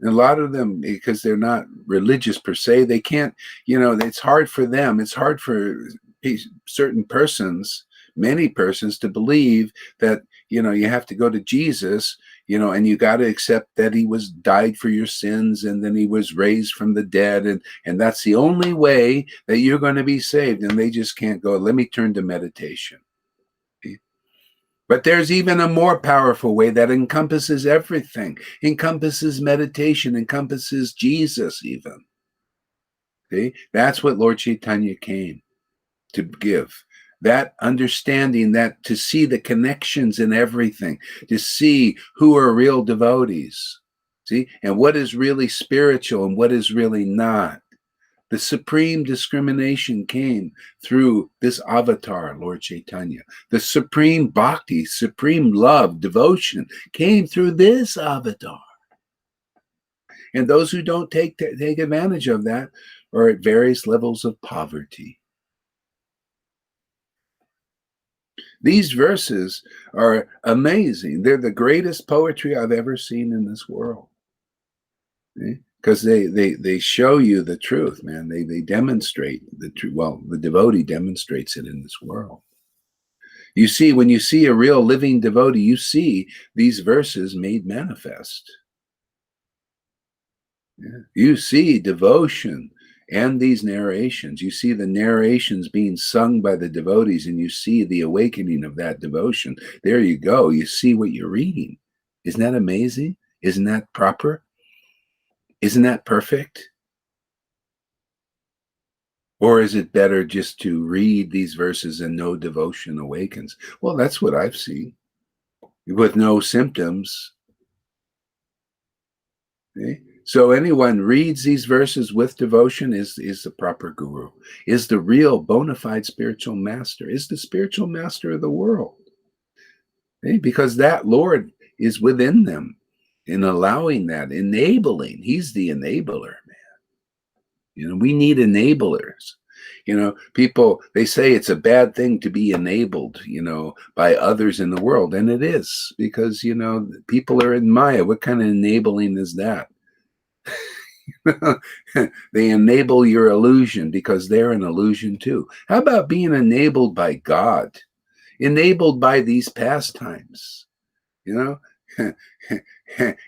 And a lot of them, because they're not religious per se, they can't, it's hard for them. It's hard for certain persons, many persons, to believe that, you have to go to Jesus, and you got to accept that he died for your sins, and then he was raised from the dead. And that's the only way that you're going to be saved. And they just can't go, let me turn to meditation. But there's even a more powerful way that encompasses everything, encompasses meditation, encompasses Jesus even. See? That's what Lord Chaitanya came to give. That understanding, that to see the connections in everything, to see who are real devotees, see, and what is really spiritual and what is really not. The supreme discrimination came through this avatar, Lord Chaitanya. The supreme bhakti, supreme love, devotion came through this avatar. And those who don't take advantage of that are at various levels of poverty. These verses are amazing. They're the greatest poetry I've ever seen in this world. Because they show you the truth, man. They demonstrate the truth. Well, the devotee demonstrates it in this world. You see, when you see a real living devotee, you see these verses made manifest. Yeah. You see devotion and these narrations. You see the narrations being sung by the devotees, and you see the awakening of that devotion. There you go. You see what you're reading. Isn't that amazing? Isn't that proper? Isn't that perfect? Or is it better just to read these verses and no devotion awakens? Well, that's what I've seen. With no symptoms. Okay? So anyone reads these verses with devotion is the proper guru, is the real bona fide spiritual master, is the spiritual master of the world. Okay? Because that Lord is within them in allowing that, enabling. He's the enabler, man. We need enablers. People, they say it's a bad thing to be enabled, by others in the world. And it is, because, people are in Maya. What kind of enabling is that? They enable your illusion because they're an illusion too. How about being enabled by God? Enabled by these pastimes,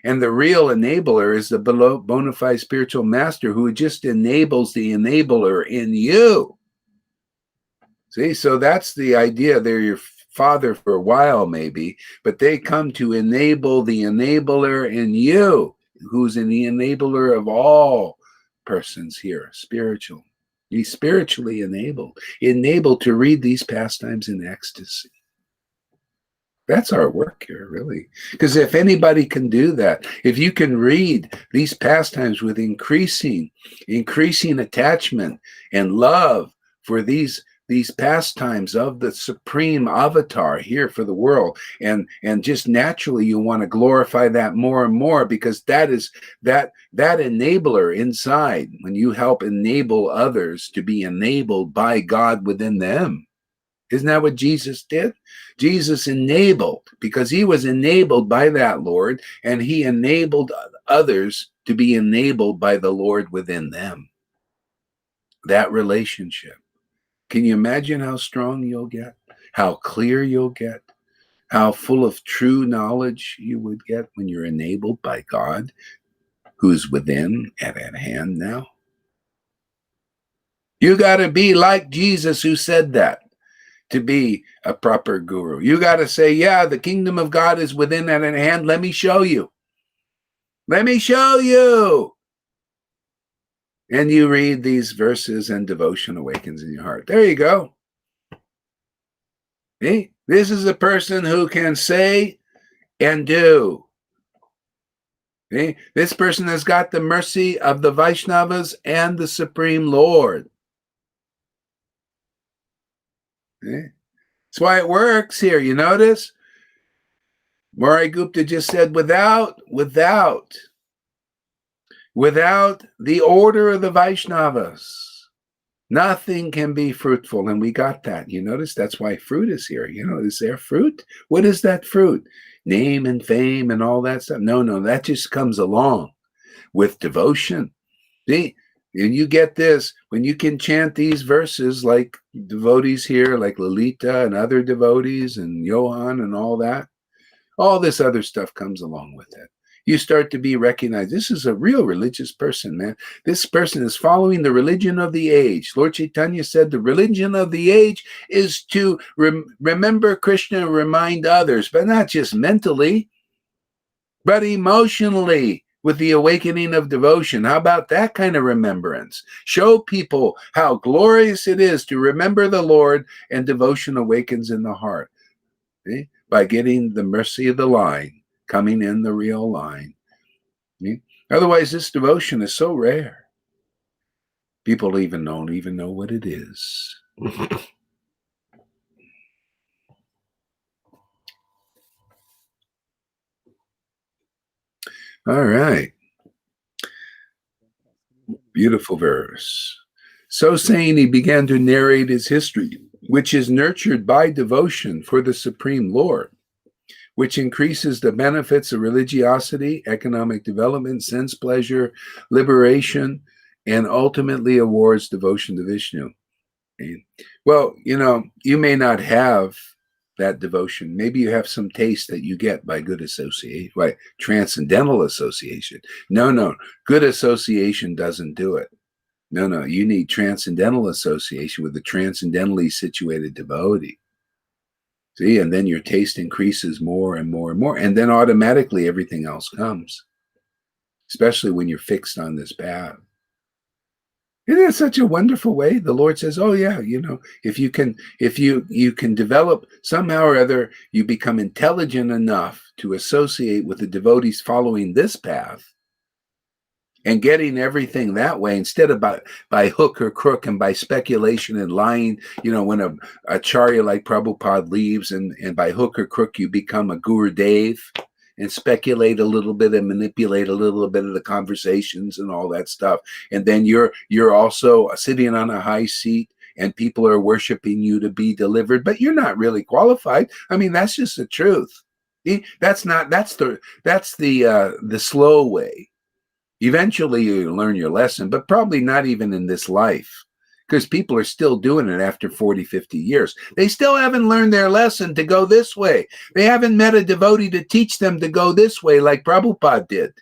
And the real enabler is the bona fide spiritual master who just enables the enabler in you. See, so that's the idea. They're your father for a while, maybe, but they come to enable the enabler in you, who's in the enabler of all persons here, spiritual. He's spiritually enabled to read these pastimes in ecstasy. That's our work here, really. Because if anybody can do that, if you can read these pastimes with increasing attachment and love for these pastimes of the supreme avatar here for the world, and just naturally you want to glorify that more and more, because that is that enabler inside, when you help enable others to be enabled by God within them. Isn't that what Jesus did? Jesus enabled, because he was enabled by that Lord, and he enabled others to be enabled by the Lord within them. That relationship. Can you imagine how strong you'll get? How clear you'll get? How full of true knowledge you would get when you're enabled by God, who's within and at hand now? You got to be like Jesus, who said that, to be a proper guru. You got to say, yeah, the kingdom of God is within and at hand. Let me show you. Let me show you. And you read these verses and devotion awakens in your heart. There you go. See? This is a person who can say and do. See? This person has got the mercy of the Vaishnavas and the Supreme Lord. See? That's why it works here. You notice? Maury Gupta just said, without the order of the Vaishnavas, nothing can be fruitful. And we got that. You notice that's why fruit is here. Is there fruit? What is that fruit? Name and fame and all that stuff? No, that just comes along with devotion. See? And you get this when you can chant these verses like devotees here, like Lalita and other devotees and Johan and all that. All this other stuff comes along with it. you start to be recognized. This is a real religious person, man. This person is following the religion of the age. Lord Chaitanya said the religion of the age is to remember Krishna and remind others, but not just mentally, but emotionally, with the awakening of devotion. How about that kind of remembrance? Show people how glorious it is to remember the Lord, and devotion awakens in the heart. See? By getting the mercy of the line, coming in the real line. See? Otherwise, this devotion is so rare. People don't even know what it is. All right. Beautiful verse. So saying, he began to narrate his history, which is nurtured by devotion for the Supreme Lord, which increases the benefits of religiosity, economic development, sense pleasure, liberation, and ultimately awards devotion to Vishnu. Well, you may not have that devotion. Maybe you have some taste that you get by good association, by transcendental association. No, good association doesn't do it. No, you need transcendental association with a transcendentally situated devotee. See, and then your taste increases more and more and more, and then automatically everything else comes, especially when you're fixed on this path. It is such a wonderful way. The Lord says, oh yeah, if you can develop somehow or other, you become intelligent enough to associate with the devotees following this path and getting everything that way, instead of by hook or crook and by speculation and lying, when a acharya like Prabhupada leaves, and by hook or crook you become a Gurudev and speculate a little bit and manipulate a little bit of the conversations and all that stuff. And then you're also sitting on a high seat and people are worshiping you to be delivered, but you're not really qualified. I mean, that's just the truth. That's the slow way. Eventually you learn your lesson, but probably not even in this life, because people are still doing it after 40, 50 years. They still haven't learned their lesson to go this way. They haven't met a devotee to teach them to go this way like Prabhupada did.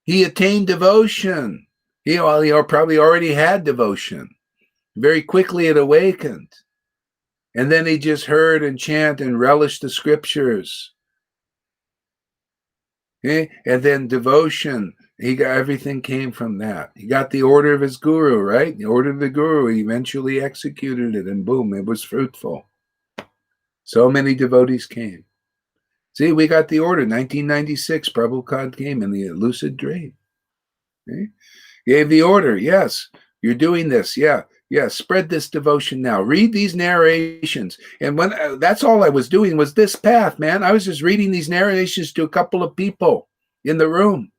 He attained devotion. He probably already had devotion. Very quickly it awakened. And then he just heard and chant and relished the scriptures. Okay? And then devotion, everything came from that. He got the order of his guru, right? The order of the guru, he eventually executed it, and boom, it was fruitful. So many devotees came. See, we got the order. 1996, Prabhupada came in the lucid dream. Okay? Gave the order. Yes, you're doing this. Yeah. Spread this devotion now. Read these narrations. And when that's all I was doing was this path, man. I was just reading these narrations to a couple of people in the room.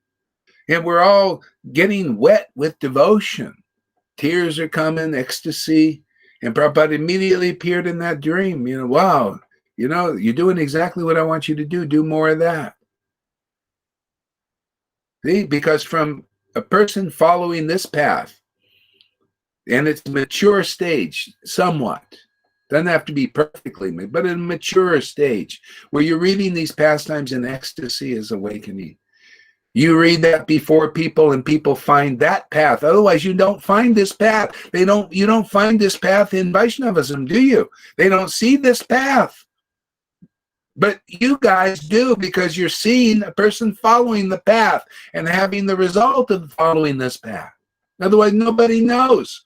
And we're all getting wet with devotion. Tears are coming, ecstasy. And Prabhupada immediately appeared in that dream. Wow, you're doing exactly what I want you to do. Do more of that. See, because from a person following this path, and it's a mature stage, somewhat. Doesn't have to be perfectly, but in a mature stage, where you're reading these pastimes in ecstasy is awakening. You read that before people, and people find that path. Otherwise, you don't find this path. You don't find this path in Vaishnavism, do you? They don't see this path. But you guys do, because you're seeing a person following the path and having the result of following this path. Otherwise, nobody knows.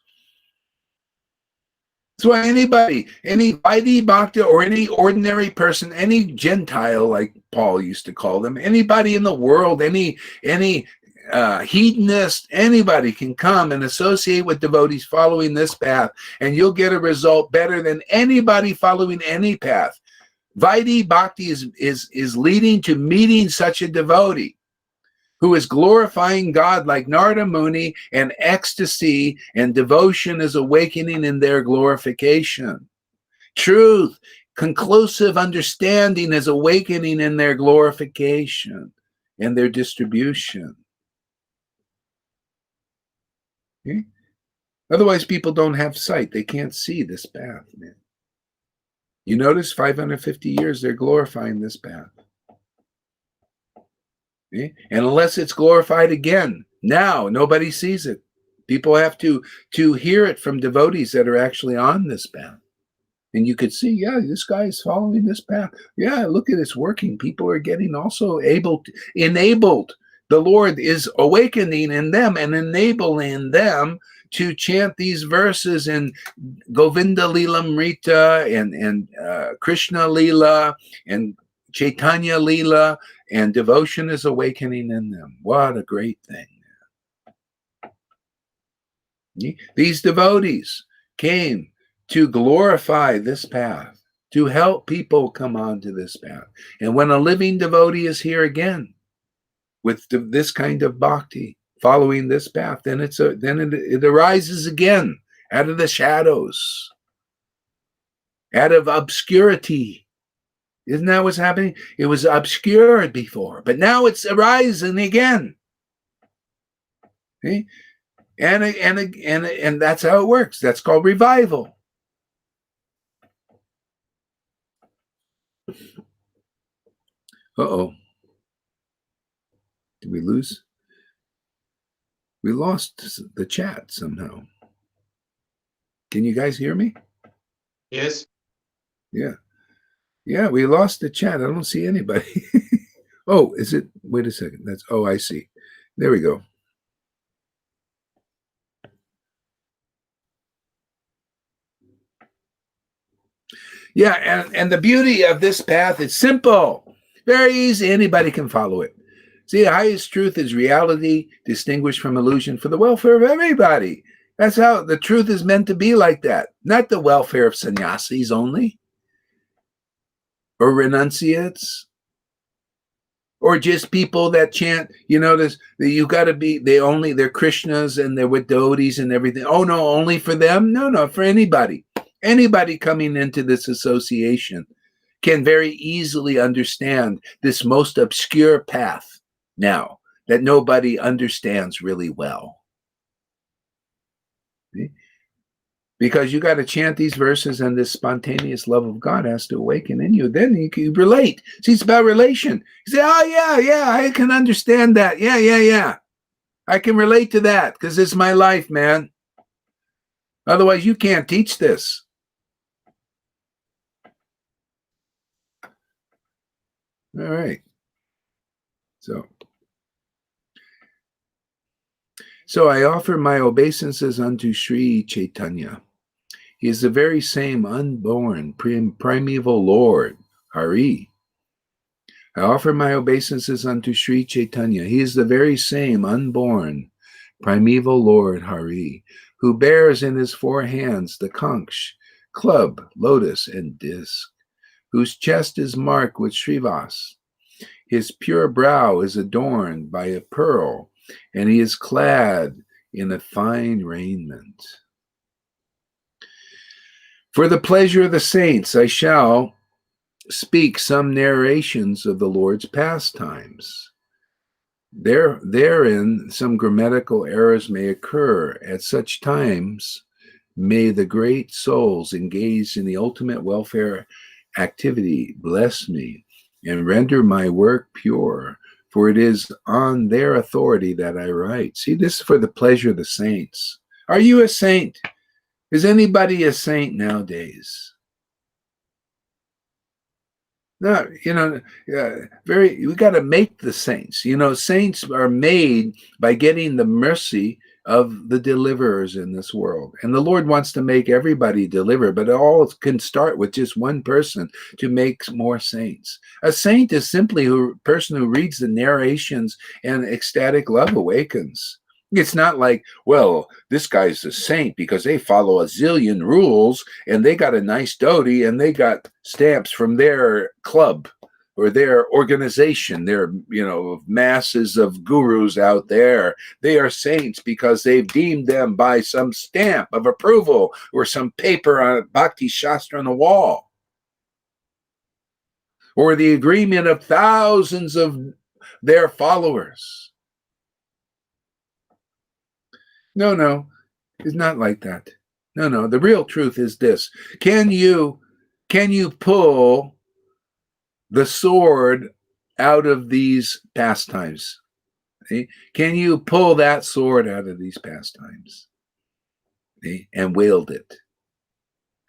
That's why any Vaidhi Bhakta or any ordinary person, any Gentile, like Paul used to call them, anybody in the world, any hedonist, anybody can come and associate with devotees following this path, and you'll get a result better than anybody following any path. Vaidhi Bhakti is leading to meeting such a devotee who is glorifying God like Narada Muni, and ecstasy and devotion is awakening in their glorification. Truth, conclusive understanding is awakening in their glorification and their distribution. Okay? Otherwise, people don't have sight. They can't see this path, man. You notice 550 years, they're glorifying this path. And unless it's glorified again, now nobody sees it. People have to hear it from devotees that are actually on this path. And you could see, yeah, this guy is following this path. Yeah, look at it's working. People are getting also enabled. The Lord is awakening in them and enabling them to chant these verses in Govinda Lila Mrita and Krishna Lila and Chaitanya Lila, and devotion is awakening in them. What a great thing. These devotees came to glorify this path, to help people come onto this path. And when a living devotee is here again with this kind of bhakti, following this path, then it arises again out of the shadows, out of obscurity. Isn't that what's happening? It was obscured before, but now it's arising again. See? And that's how it works. That's called revival. Uh-oh. Did we lose? We lost the chat somehow. Can you guys hear me? Yes. Yeah. Yeah, we lost the chat. I don't see anybody. Oh, is it? Wait a second. Oh, I see. There we go. Yeah, and the beauty of this path is simple. Very easy. Anybody can follow it. See, the highest truth is reality distinguished from illusion for the welfare of everybody. That's how the truth is meant to be, like that. Not the welfare of sannyasis only, or renunciates, or just people that chant, that you got to be, they're Krishnas and they're with devotees and everything. Oh no, only for them? No, for anybody. Anybody coming into this association can very easily understand this most obscure path now that nobody understands really well. See? Because you got to chant these verses and this spontaneous love of God has to awaken in you. Then you can relate. See, it's about relation. You say, oh, yeah, I can understand that. Yeah. I can relate to that because it's my life, man. Otherwise, you can't teach this. All right. So I offer my obeisances unto Sri Chaitanya. He is the very same unborn, primeval Lord, Hari. I offer my obeisances unto Sri Chaitanya. He is the very same unborn, primeval Lord, Hari, who bears in his four hands the conch, club, lotus, and disc, whose chest is marked with Srivas. His pure brow is adorned by a pearl, and he is clad in a fine raiment. For the pleasure of the saints, I shall speak some narrations of the Lord's pastimes. Therein, some grammatical errors may occur. At such times, may the great souls engaged in the ultimate welfare activity bless me and render my work pure, for it is on their authority that I write. See, this is for the pleasure of the saints. Are you a saint? Is anybody a saint nowadays? No, we got to make the saints. Saints are made by getting the mercy of the deliverers in this world. And the Lord wants to make everybody deliver, but it all can start with just one person to make more saints. A saint is simply a person who reads the narrations and ecstatic love awakens. It's not like, well, this guy's a saint because they follow a zillion rules and they got a nice dhoti and they got stamps from their club or their organization. They're, masses of gurus out there. They are saints because they've deemed them by some stamp of approval or some paper on Bhakti Shastra on the wall, or the agreement of thousands of their followers. No, it's not like that. No, the real truth is this. Can you pull the sword out of these pastimes? See? Can you pull that sword out of these pastimes? See? And wield it?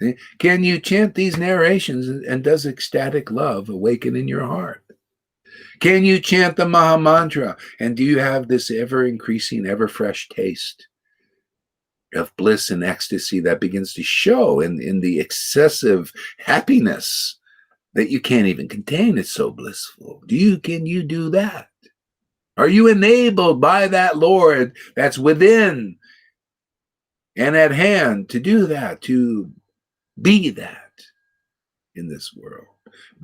See? Can you chant these narrations, and does ecstatic love awaken in your heart? Can you chant the Maha Mantra, and do you have this ever-increasing, ever-fresh taste of bliss and ecstasy that begins to show in the excessive happiness that you can't even contain? It's so blissful. Can you do that? Are you enabled by that Lord that's within and at hand to do that, to be that in this world?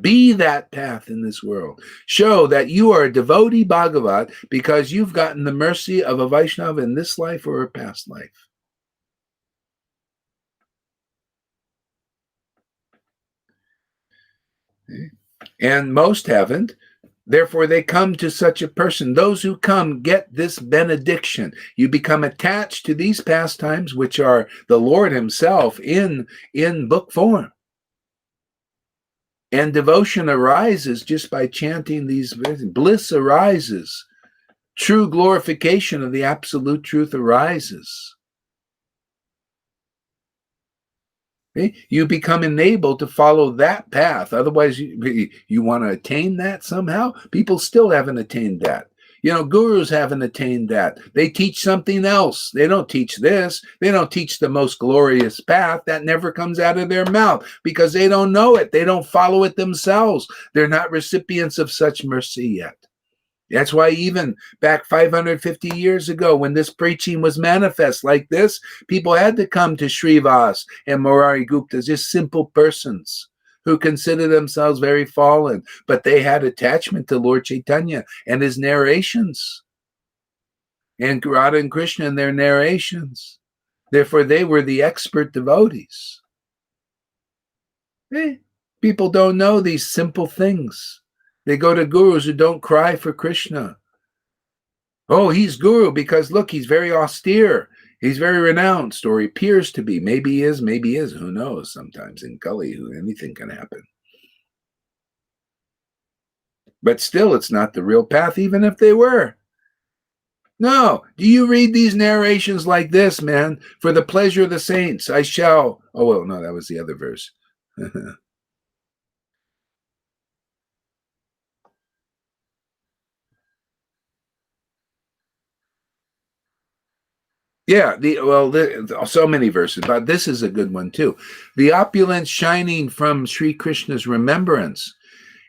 Be that path in this world. Show that you are a devotee Bhagavat because you've gotten the mercy of a Vaishnava in this life or a past life. Okay. And most haven't. Therefore, they come to such a person. Those who come get this benediction. You become attached to these pastimes, which are the Lord himself in book form. And devotion arises just by chanting these verses. Bliss arises. True glorification of the absolute truth arises. Okay? You become enabled to follow that path. Otherwise, you want to attain that somehow? People still haven't attained that. Gurus haven't attained that. They teach something else. They don't teach this. They don't teach the most glorious path. That never comes out of their mouth because they don't know it. They don't follow it themselves. They're not recipients of such mercy yet. That's why even back 550 years ago, when this preaching was manifest like this, people had to come to Srivas and Murari Gupta, just simple persons who consider themselves very fallen, but they had attachment to Lord Chaitanya and his narrations, and Radha and Krishna and their narrations. Therefore, they were the expert devotees. People don't know these simple things. They go to gurus who don't cry for Krishna. Oh, he's guru because, look, he's very austere. He's very renounced, or he appears to be. Maybe he is, maybe he is. Who knows? Sometimes in Kali, anything can happen. But still, it's not the real path, even if they were. No. Do you read these narrations like this, man? For the pleasure of the saints, I shall. Oh, well, no, that was the other verse. Yeah, so many verses, but this is a good one too. The opulence shining from Sri Krishna's remembrance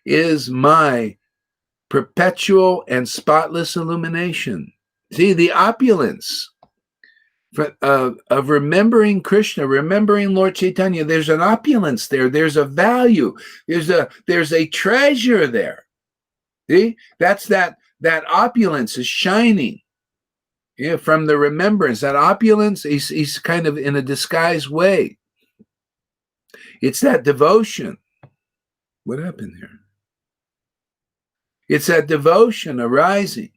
is my perpetual and spotless illumination. See, the opulence of remembering Krishna, remembering Lord Chaitanya, there's an opulence there. There's a value. There's a treasure there. See, that's that opulence is shining. Yeah, from the remembrance, that opulence, he's kind of in a disguised way. It's that devotion. What happened here? It's that devotion arising.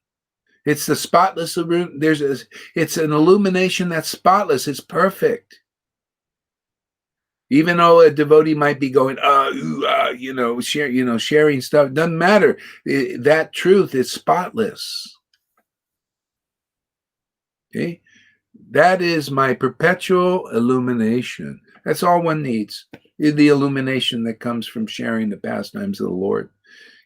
It's the spotless. It's an illumination that's spotless. It's perfect. Even though a devotee might be going, sharing stuff, doesn't matter. That truth is spotless. Okay. That is my perpetual illumination. That's all one needs. The illumination that comes from sharing the pastimes of the Lord,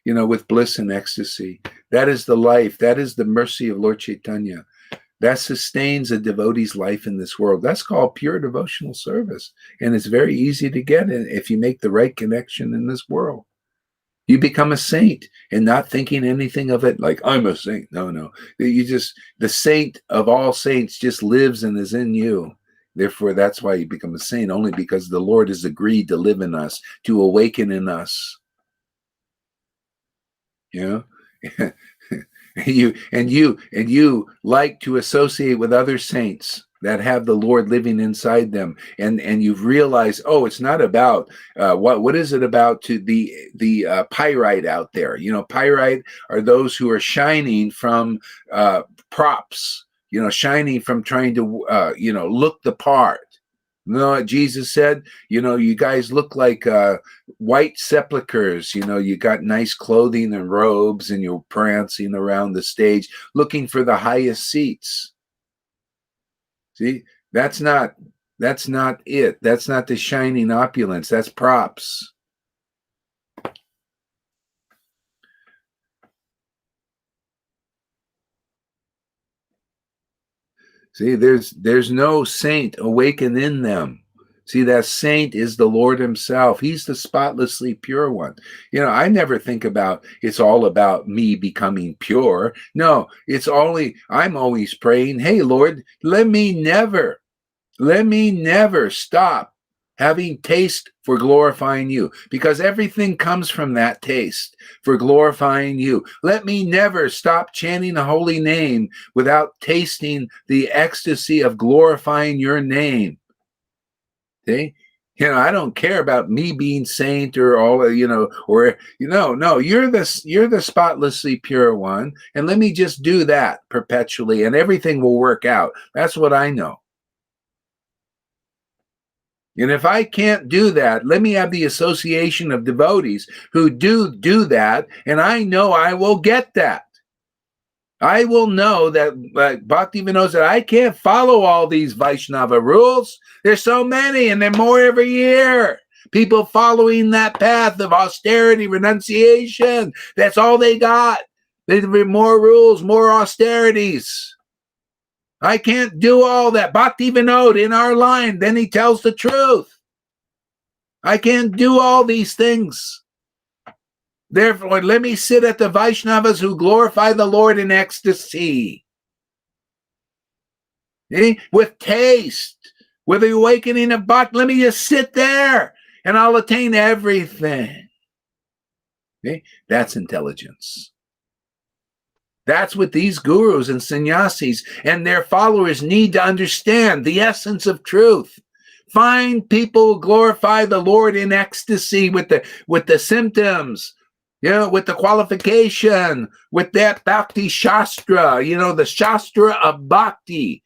with bliss and ecstasy. That is the life. That is the mercy of Lord Chaitanya. That sustains a devotee's life in this world. That's called pure devotional service. And it's very easy to get if you make the right connection in this world. You become a saint and not thinking anything of it like, I'm a saint. No. The saint of all saints just lives and is in you. Therefore, that's why you become a saint, only because the Lord has agreed to live in us, to awaken in us. You like to associate with other saints that have the Lord living inside them, and you've realized, it's not about what is it about to the pyrite out there? Pyrite are those who are shining from props, shining from trying to look the part. You know what Jesus said? You guys look like white sepulchres. You got nice clothing and robes, and you're prancing around the stage looking for the highest seats. See, that's not it. That's not the shining opulence. That's props. See, there's no saint awakened in them. See, that saint is the Lord himself. He's the spotlessly pure one. I never think about it's all about me becoming pure. No, I'm always praying, hey, Lord, let me never stop having taste for glorifying you, because everything comes from that taste for glorifying you. Let me never stop chanting the holy name without tasting the ecstasy of glorifying your name. See? I don't care about me being saint or all, no, you're the spotlessly pure one. And let me just do that perpetually and everything will work out. That's what I know. And if I can't do that, let me have the association of devotees who do that, and I know I will get that. I will know that, like Bhakti even knows, that I can't follow all these Vaishnava rules. There's so many, and there are more every year. People following that path of austerity, renunciation. That's all they got. There'll be more rules, more austerities. I can't do all that. Bhakti Vinod in our line, then he tells the truth. I can't do all these things. Therefore, let me sit at the Vaishnavas who glorify the Lord in ecstasy. With taste, with the awakening of Bhakti. Let me just sit there and I'll attain everything. That's intelligence. That's what these gurus and sannyasis and their followers need to understand, the essence of truth. Find people who glorify the Lord in ecstasy with the symptoms, with the qualification, with that Bhakti Shastra, the Shastra of Bhakti,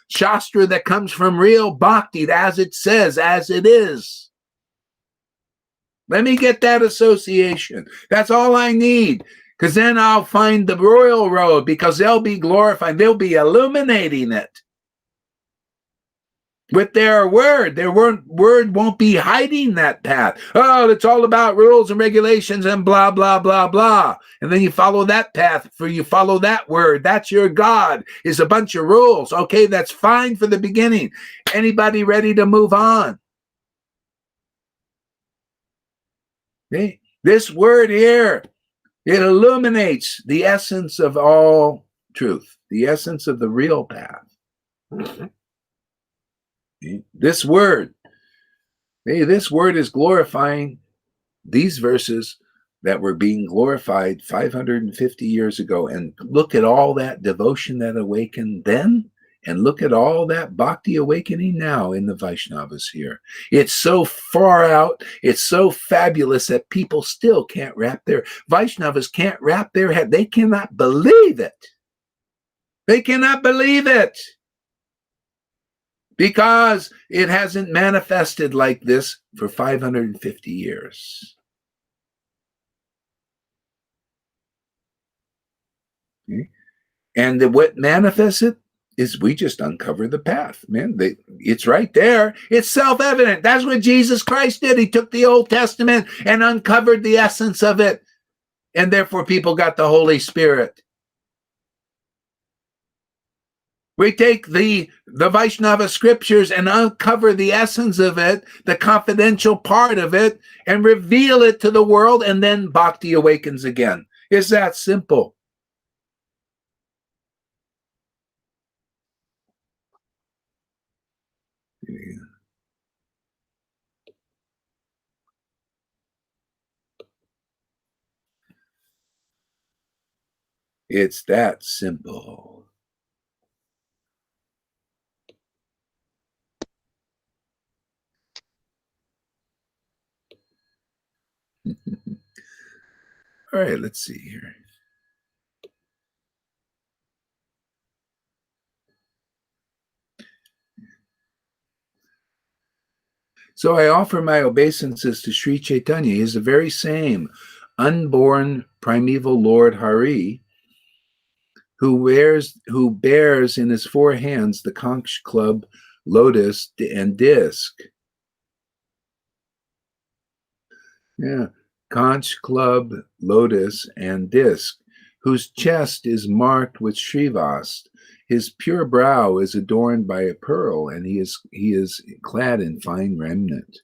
Shastra that comes from real Bhakti, as it says, as it is. Let me get that association. That's all I need. Because then I'll find the royal road, because they'll be glorifying, they'll be illuminating it with their word. Their word won't be hiding that path. Oh, it's all about rules and regulations and blah, blah, blah, blah. And then you follow that path, you follow that word. That's your God, is a bunch of rules. Okay, that's fine for the beginning. Anybody ready to move on? Okay? This word here, it illuminates the essence of all truth, the essence of the real path. This word is glorifying these verses that were being glorified 550 years ago. And look at all that devotion that awakened then, and look at all that bhakti awakening now in the Vaishnavas here. It's so far out, it's so fabulous that people still can't Vaishnavas can't wrap their head. They cannot believe it. They cannot believe it. Because it hasn't manifested like this for 550 years. Okay? And what manifests it is we just uncover the path, man. It's right there. It's self-evident. That's what Jesus Christ did. He took the Old Testament and uncovered the essence of it. And therefore people got the Holy Spirit. We take the Vaishnava scriptures and uncover the essence of it, the confidential part of it, and reveal it to the world, and then bhakti awakens again. It's that simple. It's that simple. All right, let's see here. So I offer my obeisances to Sri Chaitanya. He is the very same unborn primeval Lord Hari who bears in his four hands the conch club, lotus, and disc. Yeah, conch club, lotus, and disc, whose chest is marked with Srivast. His pure brow is adorned by a pearl, and he is clad in fine remnant.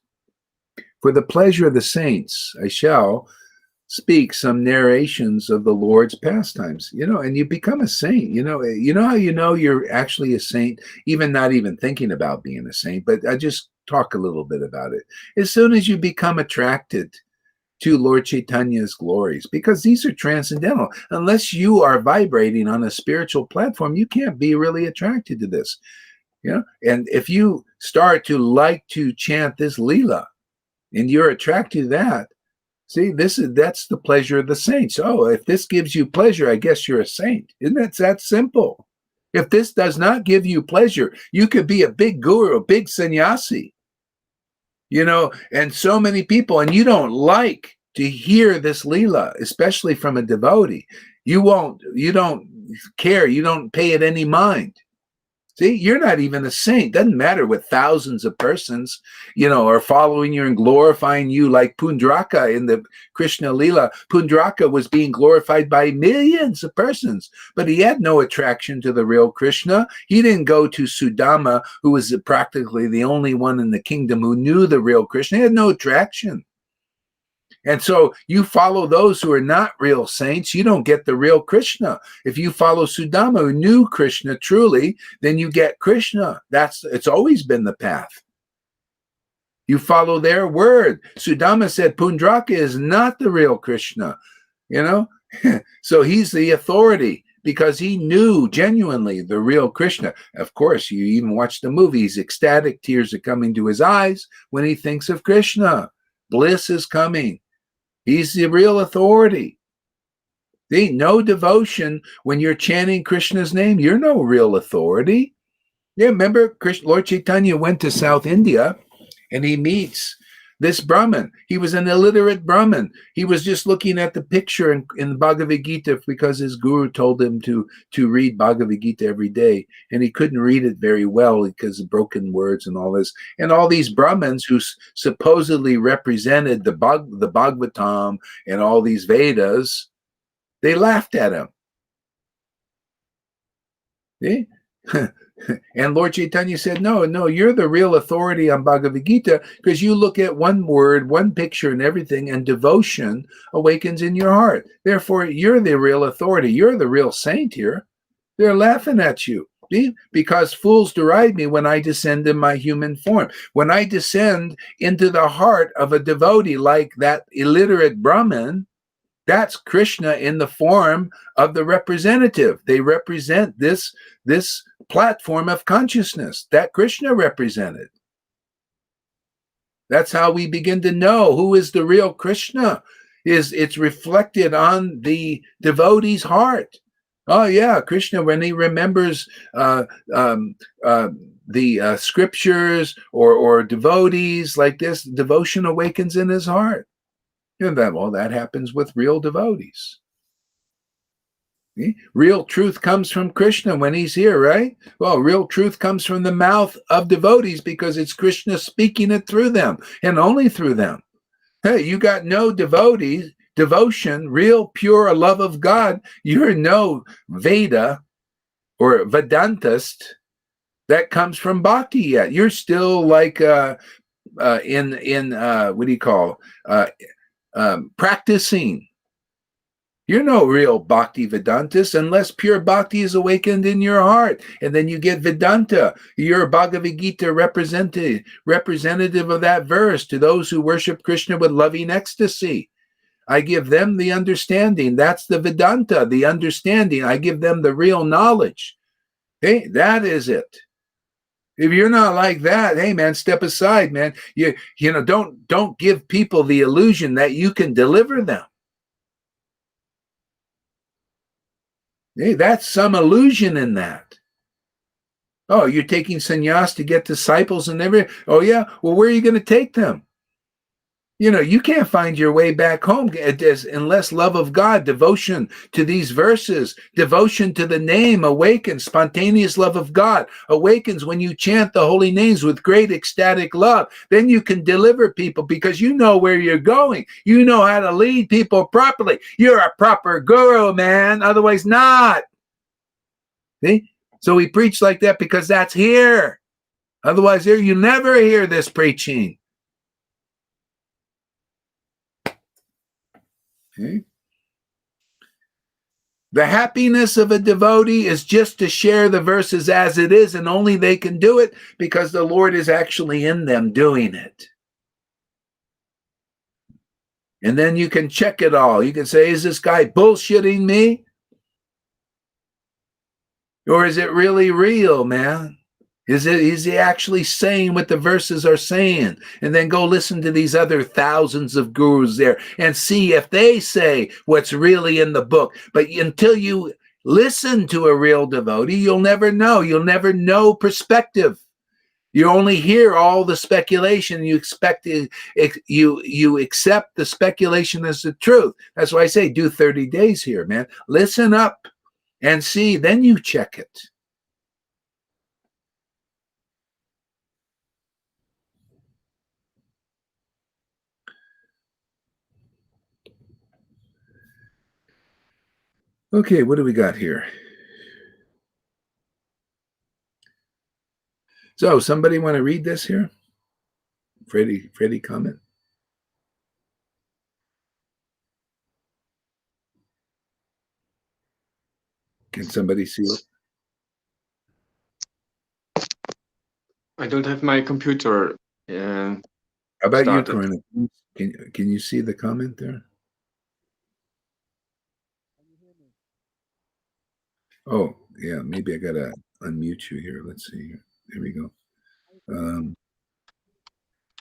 For the pleasure of the saints, I shall speak some narrations of the Lord's pastimes. And you become a saint. How you're actually a saint, even not even thinking about being a saint, but I just talk a little bit about it. As soon as you become attracted to Lord Chaitanya's glories, because these are transcendental. Unless you are vibrating on a spiritual platform, you can't be really attracted to this. And if you start to like to chant this Leela, and you're attracted to that, see, that's the pleasure of the saints. Oh, if this gives you pleasure, I guess you're a saint. Isn't it that simple? If this does not give you pleasure, you could be a big guru, a big sannyasi, and so many people, and you don't like to hear this Leela, especially from a devotee. You don't care, you don't pay it any mind. See, you're not even a saint. Doesn't matter what thousands of persons, are following you and glorifying you, like Pundraka in the Krishna Leela. Pundraka was being glorified by millions of persons, but he had no attraction to the real Krishna. He didn't go to Sudama, who was practically the only one in the kingdom who knew the real Krishna. He had no attraction. And so you follow those who are not real saints, you don't get the real Krishna. If you follow Sudama, who knew Krishna truly, then you get Krishna. It's always been the path. You follow their word. Sudama said Pundraka is not the real Krishna, So he's the authority because he knew genuinely the real Krishna. Of course, you even watch the movie, he's ecstatic, tears are coming to his eyes when he thinks of Krishna. Bliss is coming. He's the real authority. See, no devotion when you're chanting Krishna's name. You're no real authority. Yeah, remember Lord Chaitanya went to South India and he meets this Brahmin. He was an illiterate Brahmin. He was just looking at the picture in the Bhagavad Gita because his guru told him to read Bhagavad Gita every day. And he couldn't read it very well because of broken words and all this. And all these Brahmins who supposedly represented the Bhagavatam and all these Vedas, they laughed at him. See? And Lord Chaitanya said, no, you're the real authority on Bhagavad Gita because you look at one word, one picture and everything, and devotion awakens in your heart. Therefore, you're the real authority. You're the real saint here. They're laughing at you. See? Because fools deride me when I descend in my human form. When I descend into the heart of a devotee like that illiterate Brahmin, that's Krishna in the form of the representative. They represent this platform of consciousness that Krishna represented. That's how we begin to know who is the real Krishna. It's reflected on the devotee's heart. Oh yeah, Krishna, when he remembers the scriptures or devotees like this, devotion awakens in his heart. And that happens with real devotees. See? Real truth comes from Krishna when he's here, right? Well, real truth comes from the mouth of devotees because it's Krishna speaking it through them and only through them. Hey, you got no devotion, real pure love of God. You're no Veda or Vedantist that comes from bhakti yet. You're still like in what do you call practicing. You're no real bhakti Vedantist unless pure bhakti is awakened in your heart. And then you get Vedanta. You're a Bhagavad Gita representative of that verse to those who worship Krishna with loving ecstasy. I give them the understanding. That's the Vedanta, the understanding. I give them the real knowledge. Hey, that is it. If you're not like that, hey man, step aside, man. Don't give people the illusion that you can deliver them. Hey, that's some illusion in that. Oh, you're taking sannyas to get disciples and everything. Oh, yeah. Well, where are you going to take them? You can't find your way back home unless love of God, devotion to these verses, devotion to the name awakens, spontaneous love of God awakens when you chant the holy names with great ecstatic love. Then you can deliver people because you know where you're going. You know how to lead people properly. You're a proper guru, man. Otherwise not. See? So we preach like that because that's here. Otherwise, there you never hear this preaching. Okay. The happiness of a devotee is just to share the verses as it is, and only they can do it because the Lord is actually in them doing it. And then you can check it all. You can say, is this guy bullshitting me? Or is it really real, man? Is he actually saying what the verses are saying? And then go listen to these other thousands of gurus there and see if they say what's really in the book. But until you listen to a real devotee, you'll never know. You'll never know perspective. You only hear all the speculation. You accept the speculation as the truth. That's why I say do 30 days here, man. Listen up and see. Then you check it. Okay, what do we got here? So, somebody want to read this here? Freddie, comment. Can somebody see it? I don't have my computer. How about started. you, Corinna? Can you see the comment there? Oh, yeah, maybe I gotta unmute you here. Let's see. There we go.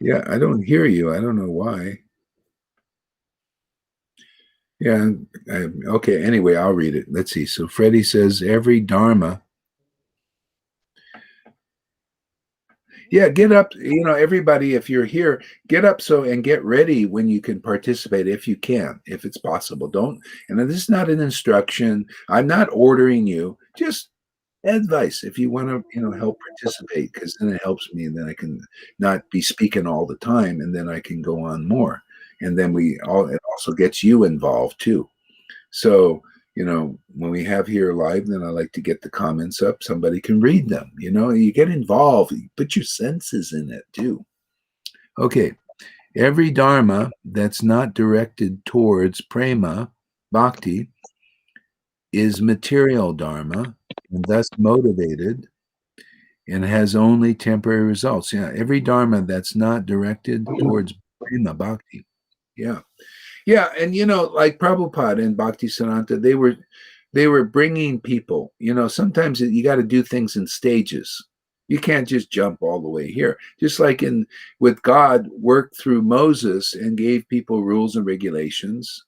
Yeah, I don't hear you. I don't know why. Yeah, okay. Anyway, I'll read it. Let's see. So Freddie says every Dharma. Yeah, get up. Everybody, if you're here, get up and get ready when you can participate, if you can, if it's possible. Don't. And this is not an instruction. I'm not ordering you. Just advice if you want to help participate, because then it helps me, and then I can not be speaking all the time, and then I can go on more, and then it also gets you involved too. So when we have here live, then I like to get the comments up. Somebody can read them. You get involved, you put your senses in it too. Okay. Every dharma that's not directed towards prema bhakti is material dharma, and thus motivated, and has only temporary results. Yeah, every dharma that's not directed towards prema bhakti. Yeah, yeah, and like Prabhupada and Bhaktisiddhanta, they were bringing people. Sometimes you got to do things in stages. You can't just jump all the way here. Just like with God, worked through Moses and gave people rules and regulations,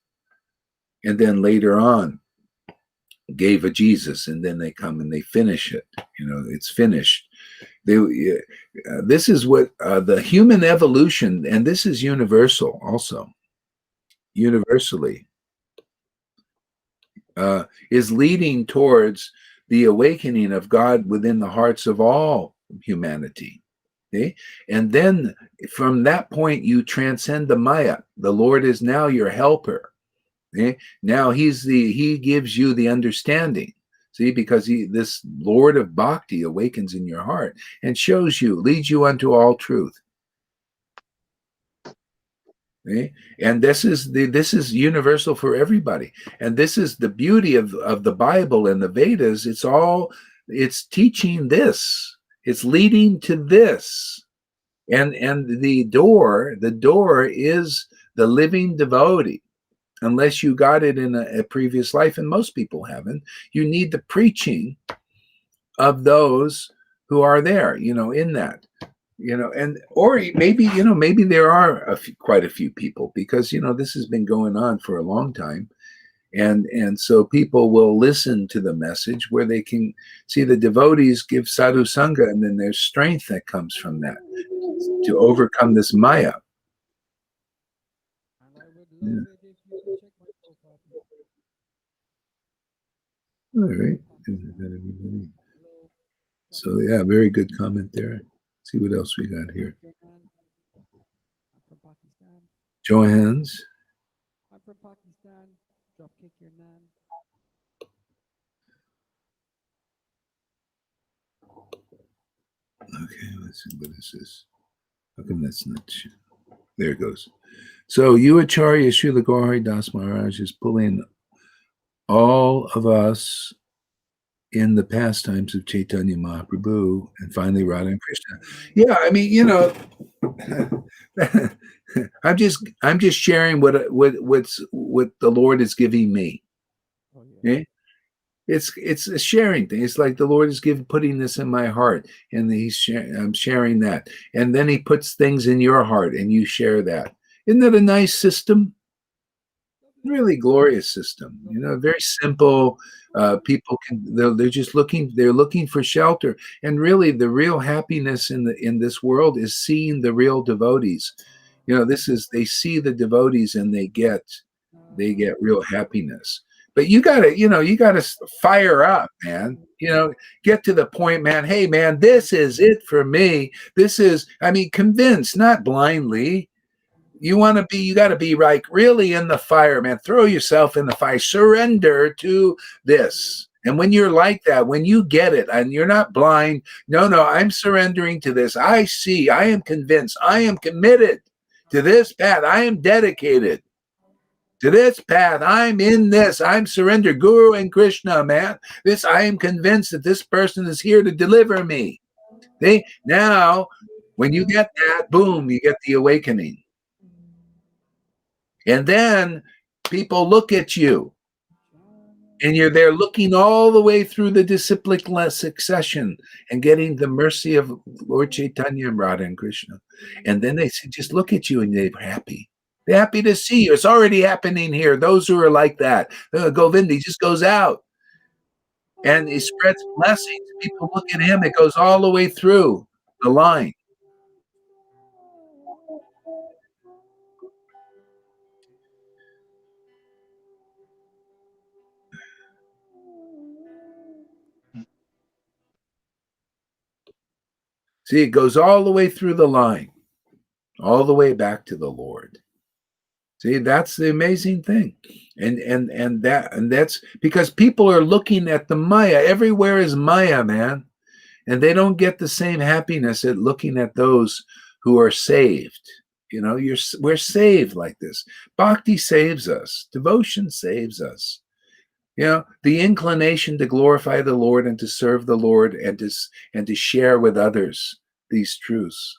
and then later on gave a Jesus, and then they come and they finish it. It's finished. This is what the human evolution, and this is universal also, universally, is leading towards the awakening of God within the hearts of all humanity. Okay? And then from that point, you transcend the Maya. The Lord is now your helper. Okay? Now he gives you the understanding. See, because this Lord of Bhakti awakens in your heart and shows you, leads you unto all truth. Okay? And this is universal for everybody. And this is the beauty of the Bible and the Vedas. It's teaching this. It's leading to this. And the door is the living devotee. Unless you got it in a previous life, and most people haven't, you need the preaching of those who are there, in that, and or maybe there are quite a few people, because this has been going on for a long time, And so people will listen to the message where they can see the devotees give sadhu sangha, and then there's strength that comes from that to overcome this maya. And I would Yeah. love it if you could check my profile pic. All right. Hello. So yeah, very good comment there. See what else we got here. Kick your man. I'm from Pakistan. Show of hands. I'm from Pakistan. Drop kick your man. Okay, let's see. What is this? How come that's not? There it goes. So you Acharya Srila Gauri Das Maharaj is pulling all of us in the pastimes of Chaitanya Mahaprabhu and finally Radha and Krishna. Yeah, I mean, I'm just sharing what the Lord is giving me. Oh, yeah. Okay? It's a sharing thing. It's like the Lord is putting this in my heart, and I'm sharing that, and then He puts things in your heart, and you share that. Isn't that a nice system? Really glorious system. Very simple. People they're just looking for shelter, and really the real happiness in this world is seeing the real devotees. They see the devotees and they get real happiness. But you gotta fire up, man. Get to the point, man. Hey, man, this is it for me. Convinced, not blindly. You got to be like really in the fire, man. Throw yourself in the fire. Surrender to this. And when you're like that, when you get it and you're not blind, no, I'm surrendering to this. I see, I am convinced, I am committed to this path. I am dedicated to this path. I'm in this. I'm surrendered. Guru and Krishna, man. I am convinced that this person is here to deliver me. Now, when you get that, boom, you get the awakening. And then people look at you, and you're there looking all the way through the disciplic succession and getting the mercy of Lord Chaitanya and Radha and Krishna. And then they just look at you and they're happy. They're happy to see you. It's already happening here. Those who are like that, Govinda just goes out and he spreads blessings. People look at him. It goes all the way through the line. See, it goes all the way through the line, all the way back to the Lord. See, that's the amazing thing. And that's because people are looking at the Maya. Everywhere is Maya, man. And they don't get the same happiness at looking at those who are saved. We're saved like this. Bhakti saves us. Devotion saves us. The inclination to glorify the Lord and to serve the Lord and to share with others these truths.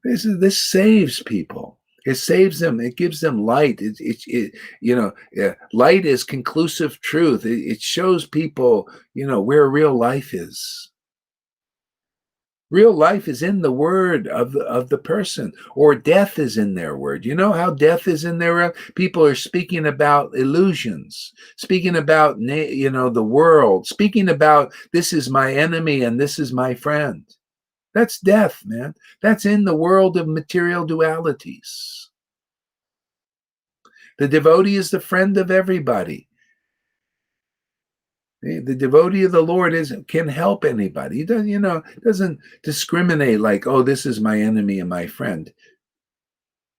This saves people. It saves them. It gives them light. Light is conclusive truth. It shows people, where real life is. Real life is in the word of the person, or death is in their word. You know how death is in their word? People are speaking about illusions, speaking about the world, speaking about this is my enemy and this is my friend. That's death, man. That's in the world of material dualities. The devotee is the friend of everybody. The devotee of the Lord can help anybody. He doesn't discriminate like, oh, this is my enemy and my friend.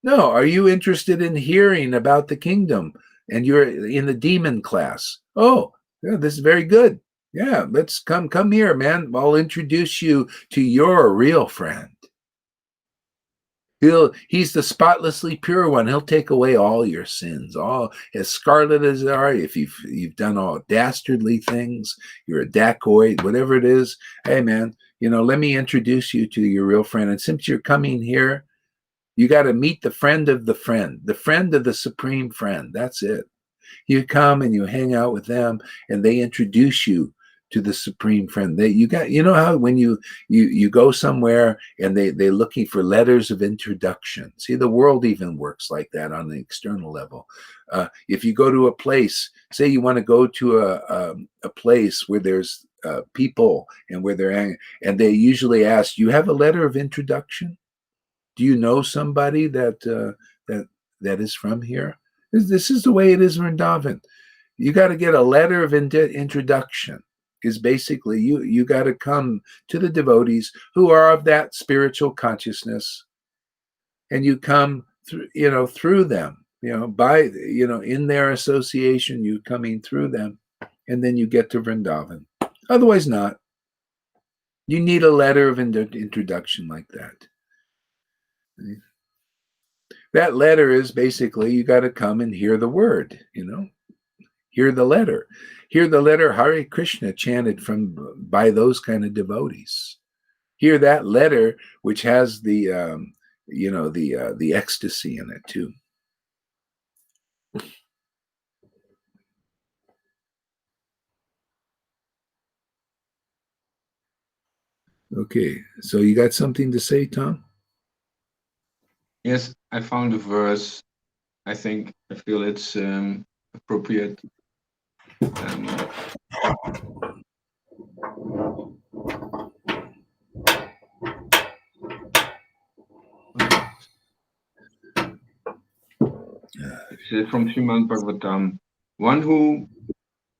No, are you interested in hearing about the kingdom and you're in the demon class? Oh, yeah, this is very good. Yeah, let's come here, man. I'll introduce you to your real friend. He's the spotlessly pure one. He'll take away all your sins, all as scarlet as they are. If you've done all dastardly things, you're a dacoit, whatever it is. Hey, man, let me introduce you to your real friend. And since you're coming here, you got to meet the friend of the friend of the supreme friend. That's it. You come and you hang out with them, and they introduce you to the supreme friend. You know how when you go somewhere and they're looking for letters of introduction. See, the world even works like that on the external level. If you go to a place, say you want to go to a place where there's people and where and they usually ask, you have a letter of introduction? Do you know somebody that is from here? This is the way it is in Vrindavan. You got to get a letter of introduction. Is basically you got to come to the devotees who are of that spiritual consciousness, and you come through them, by in their association, you coming through them, and then you get to Vrindavan. Otherwise not. You need a letter of introduction like that. That letter is basically you got to come and hear the word, hear the letter. Hear the letter Hare Krishna chanted by those kind of devotees. Hear that letter, which has the the ecstasy in it too. Okay, so you got something to say, Tom? Yes, I found a verse. I feel it's appropriate. It's from Srimad Bhagavatam. One who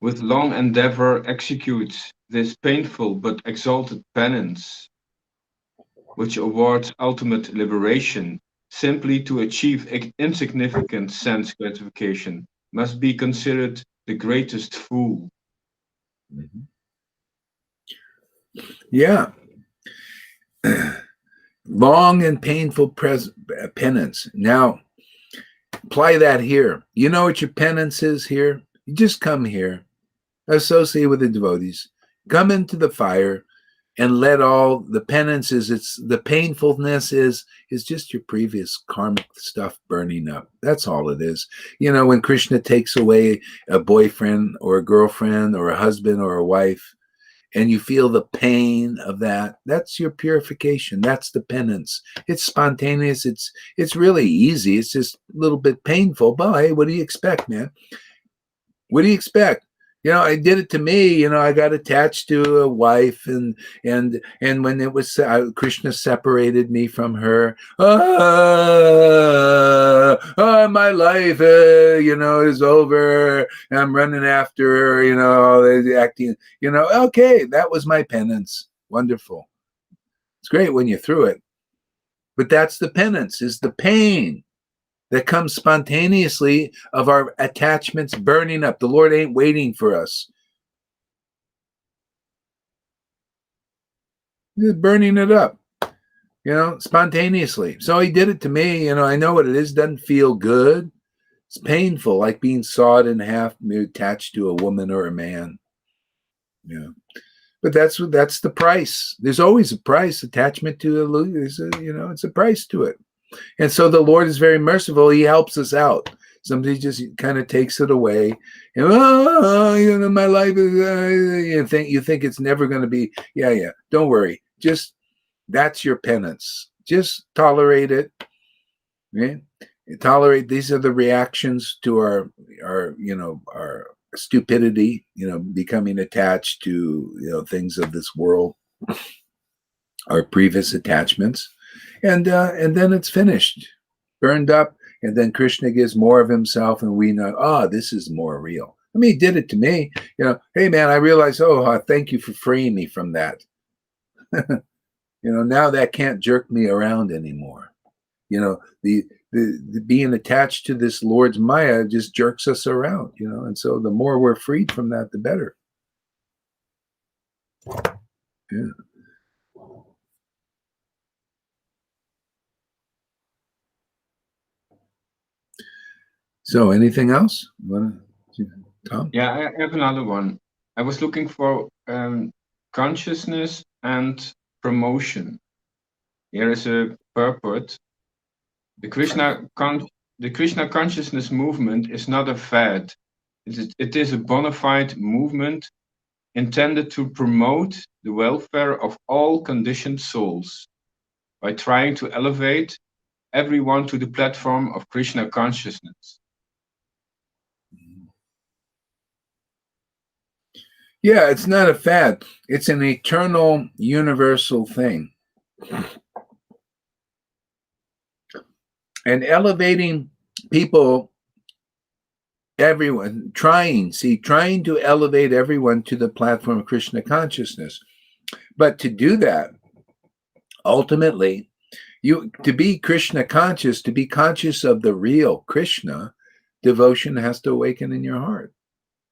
with long endeavor executes this painful but exalted penance, which awards ultimate liberation, simply to achieve insignificant sense gratification, must be considered the greatest fool. Mm-hmm. Yeah. Long and painful penance. Now, apply that here. You know what your penance is here? You just come here, associate with the devotees, come into the fire, and let all the penances, it's the painfulness is just your previous karmic stuff burning up. That's all it is. When Krishna takes away a boyfriend or a girlfriend or a husband or a wife, and you feel the pain of that, that's your purification. That's the penance. It's spontaneous. It's really easy. It's just a little bit painful. But hey, what do you expect, man? What do you expect? I did it to me. I got attached to a wife, and when it was Krishna separated me from her. My life, is over. I'm running after her. Acting. Okay, that was my penance. Wonderful. It's great when you're through it, but that's the penance. Is the pain that comes spontaneously of our attachments burning up. The Lord ain't waiting for us. He's burning it up, spontaneously. So he did it to me. I know what it is. Doesn't feel good. It's painful, like being sawed in half, attached to a woman or a man. But that's the price. There's always a price. Attachment to it's a price to it. And so the Lord is very merciful. He helps us out. Somebody just kind of takes it away, and my life is. You think it's never going to be. Yeah. Don't worry. Just that's your penance. Just tolerate it. Right? Tolerate. These are the reactions to our stupidity. Becoming attached to things of this world, our previous attachments. And then it's finished, burned up, and then Krishna gives more of himself, and we know, this is more real. He did it to me. Hey man, I realized, thank you for freeing me from that. Now that can't jerk me around anymore. The being attached to this Lord's Maya just jerks us around, and so the more we're freed from that, the better. Yeah. So anything else? Tom? Yeah, I have another one. I was looking for consciousness and promotion. Here is a purport. The Krishna consciousness movement is not a fad. It is a bona fide movement intended to promote the welfare of all conditioned souls by trying to elevate everyone to the platform of Krishna consciousness. Yeah, it's not a fad. It's an eternal, universal thing. And elevating people, everyone, trying to elevate everyone to the platform of Krishna consciousness. But to do that, ultimately, to be Krishna conscious, to be conscious of the real Krishna, devotion has to awaken in your heart.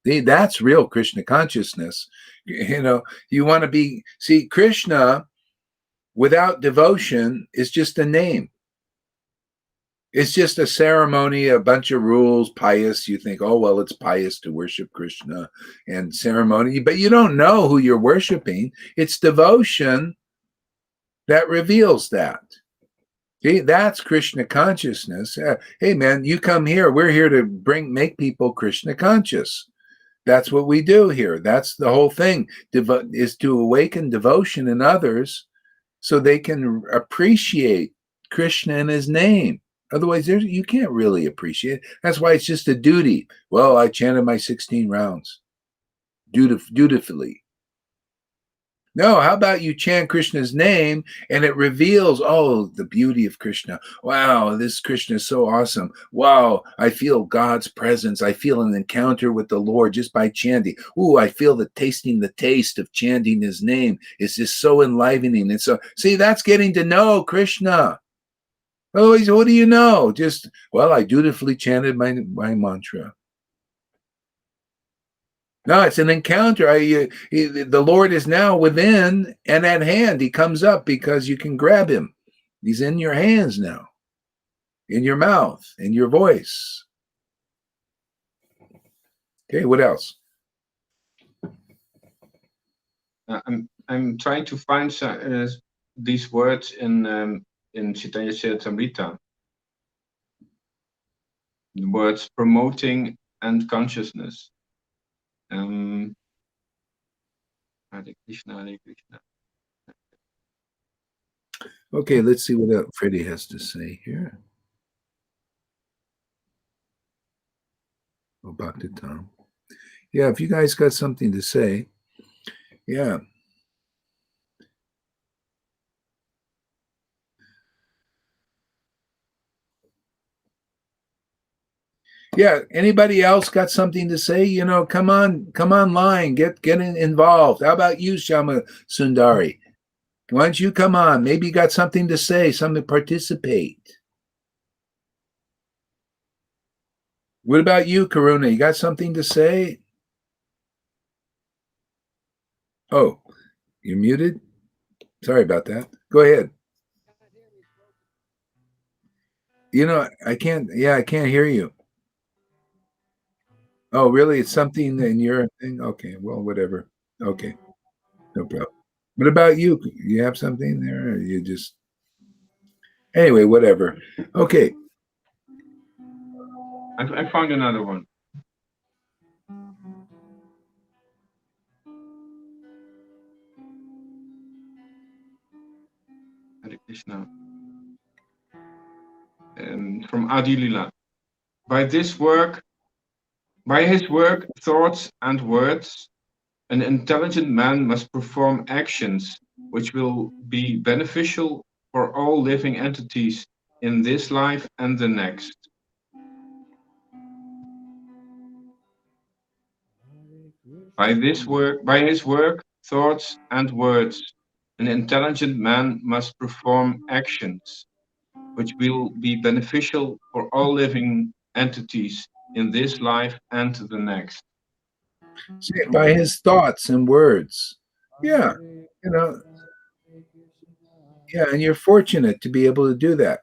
That's real Krishna consciousness. You want to see Krishna without devotion is just a name. It's just a ceremony, a bunch of rules, pious. You think, oh, well, it's pious to worship Krishna and ceremony, but you don't know who you're worshiping. It's devotion that reveals that. See, that's Krishna consciousness. Hey, man, you come here. We're here to make people Krishna conscious. That's what we do here. That's the whole thing, is to awaken devotion in others so they can appreciate Krishna and his name. Otherwise, you can't really appreciate it. That's why it's just a duty. Well, I chanted my 16 rounds dutifully. No, how about you chant Krishna's name and it reveals, oh, the beauty of Krishna. Wow, this Krishna is so awesome. Wow, I feel God's presence. I feel an encounter with the Lord just by chanting. Ooh, I feel the taste of chanting his name. It's just so enlivening. And so, see, that's getting to know Krishna. Otherwise, what do you know? Just, well, I dutifully chanted my mantra. No, it's an encounter. The Lord is now within and at hand. He comes up because you can grab him. He's in your hands now, in your mouth, in your voice. Okay, what else? I'm trying to find these words in Chaitanya Charitamrita. The words promoting and consciousness. Hare Krishna, Hare Krishna. Okay, let's see what Freddie has to say here. Oh, back to Tom. Yeah, if you guys got something to say, yeah. Yeah, anybody else got something to say? Come online, get involved. How about you, Shama Sundari? Why don't you come on? Maybe you got something to say, something to participate. What about you, Karuna? You got something to say? Oh, you're muted? Sorry about that. Go ahead. I can't hear you. Oh, really? It's something in your thing? Okay, well, whatever. Okay, no problem. What about you? You have something there? Or you just... Anyway, whatever. Okay. I found another one. Hare Krishna. From Adilila. By his work, thoughts, and words, an intelligent man must perform actions which will be beneficial for all living entities in this life and the next. By his work, thoughts, and words, an intelligent man must perform actions which will be beneficial for all living entities in this life and the next. By his thoughts and words. Yeah, yeah, and you're fortunate to be able to do that.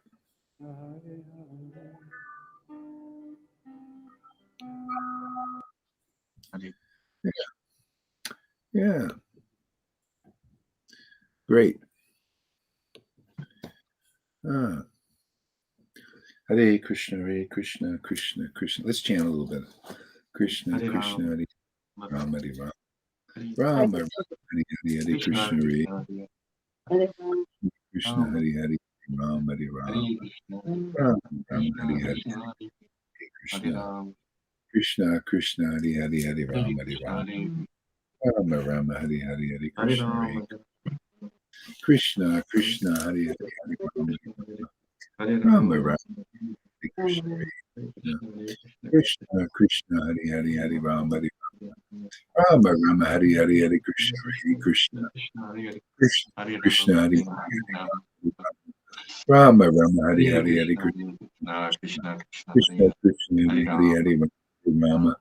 Yeah. Great. Hare Krishna, Hare Krishna, Krishna Krishna. Let's chant a little bit. Krishna, Hare Krishna, Ram. Hare Ram, Hare Ram. Rama Rama Hari Hari Hare Krishna Hare Krishna Hari Hari Rama Hare Rama Rama Rama Hari Hari Hare Krishna Krishna Krishna Hari Hari Hare Rama Hare Rama Rama Rama Hari Hari Hare Krishna Hare Krishna Krishna Hari Hari Hare Rama Rama Rama Hare Krishna Hare Krishna Krishna Hari Hari Hare Rama Hare Rama Rama Hari Hari Hare Krishna Hare Krishna Krishna Krishna Hari Hari Hare Rama Rama Hari Hari Hare Krishna Krishna Krishna Hari Hari Hare Rama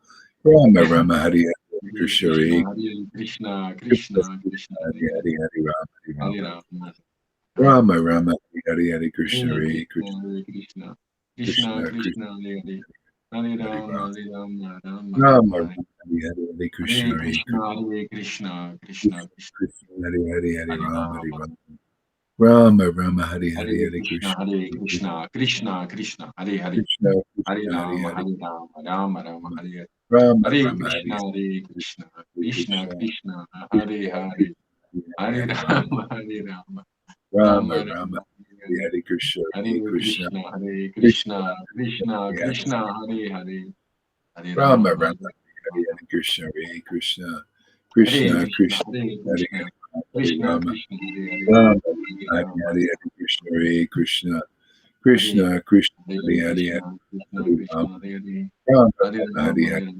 Rama Rama Hari Hari Hare Krishna Hare Krishna Krishna Krishna Hari Hari Hare Rama Hare Rama Hare Rama Rama Hari Hari Hare Krishna Hare Krishna Krishna Krishna Krishna Krishna Hare Hare Hare Rama Rama Hare Rama Rama Rama Rama Rama Hari Hari Hare Krishna Hare Hare Krishna Hare Krishna Krishna Krishna Krishna Hari Hari Hare Hare Rama Hare Rama Rama Rama Rama Hari Hare Hari Hare Krishna Krishna Hare Krishna Krishna Krishna Hare Hare Krishna Hare Krishna Hari Rama Hari Hare Rama Rama Rama Hare Hare Rama Hare Rama Hari Krishna Hari Krishna Krishna Krishna Krishna Hare Krishna Hare Hari Hare Hari Rama Rama Hare Rama Rama Rama Rama Rama Hari Hari Krishna Hare Hare Krishna Krishna Hare Krishna Krishna Krishna Hari Hari Krishna Hare Hare Hare Rama Rama Rama Hari Hari Krishna Hare Krishna Hare Krishna Krishna Krishna Hare Hari Krishna Hari Krishna Rama Krishna Hare Hare Rama Hare Hari Rama Hari Hari Krishna Hare Krishna Hare Krishna Krishna Hari Hare Hari Krishna Krishna Hari Krishna Rama Hare Hare Rama Hare Rama Hari Rama Hari Hare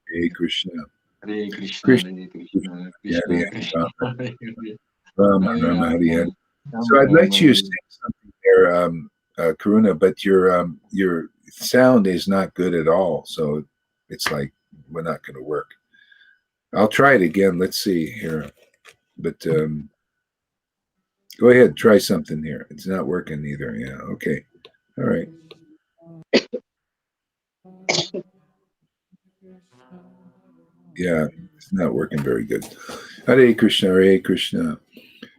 Hare Krishna Hare Krishna Krishna Hare Krishna Krishna Krishna Hari Hari Krishna Rama Hare Hare Rama Hare Rama Hari Rama Hari. So Rama I'd Rama let you Hare say something there, Karuna, but your sound is not good at all. So it's like we're not going to work. I'll try it again. Let's see here. But go ahead, try something here. It's not working either. Yeah. Okay. All right. Yeah, it's not working very good. Hare Krishna, Hare Krishna,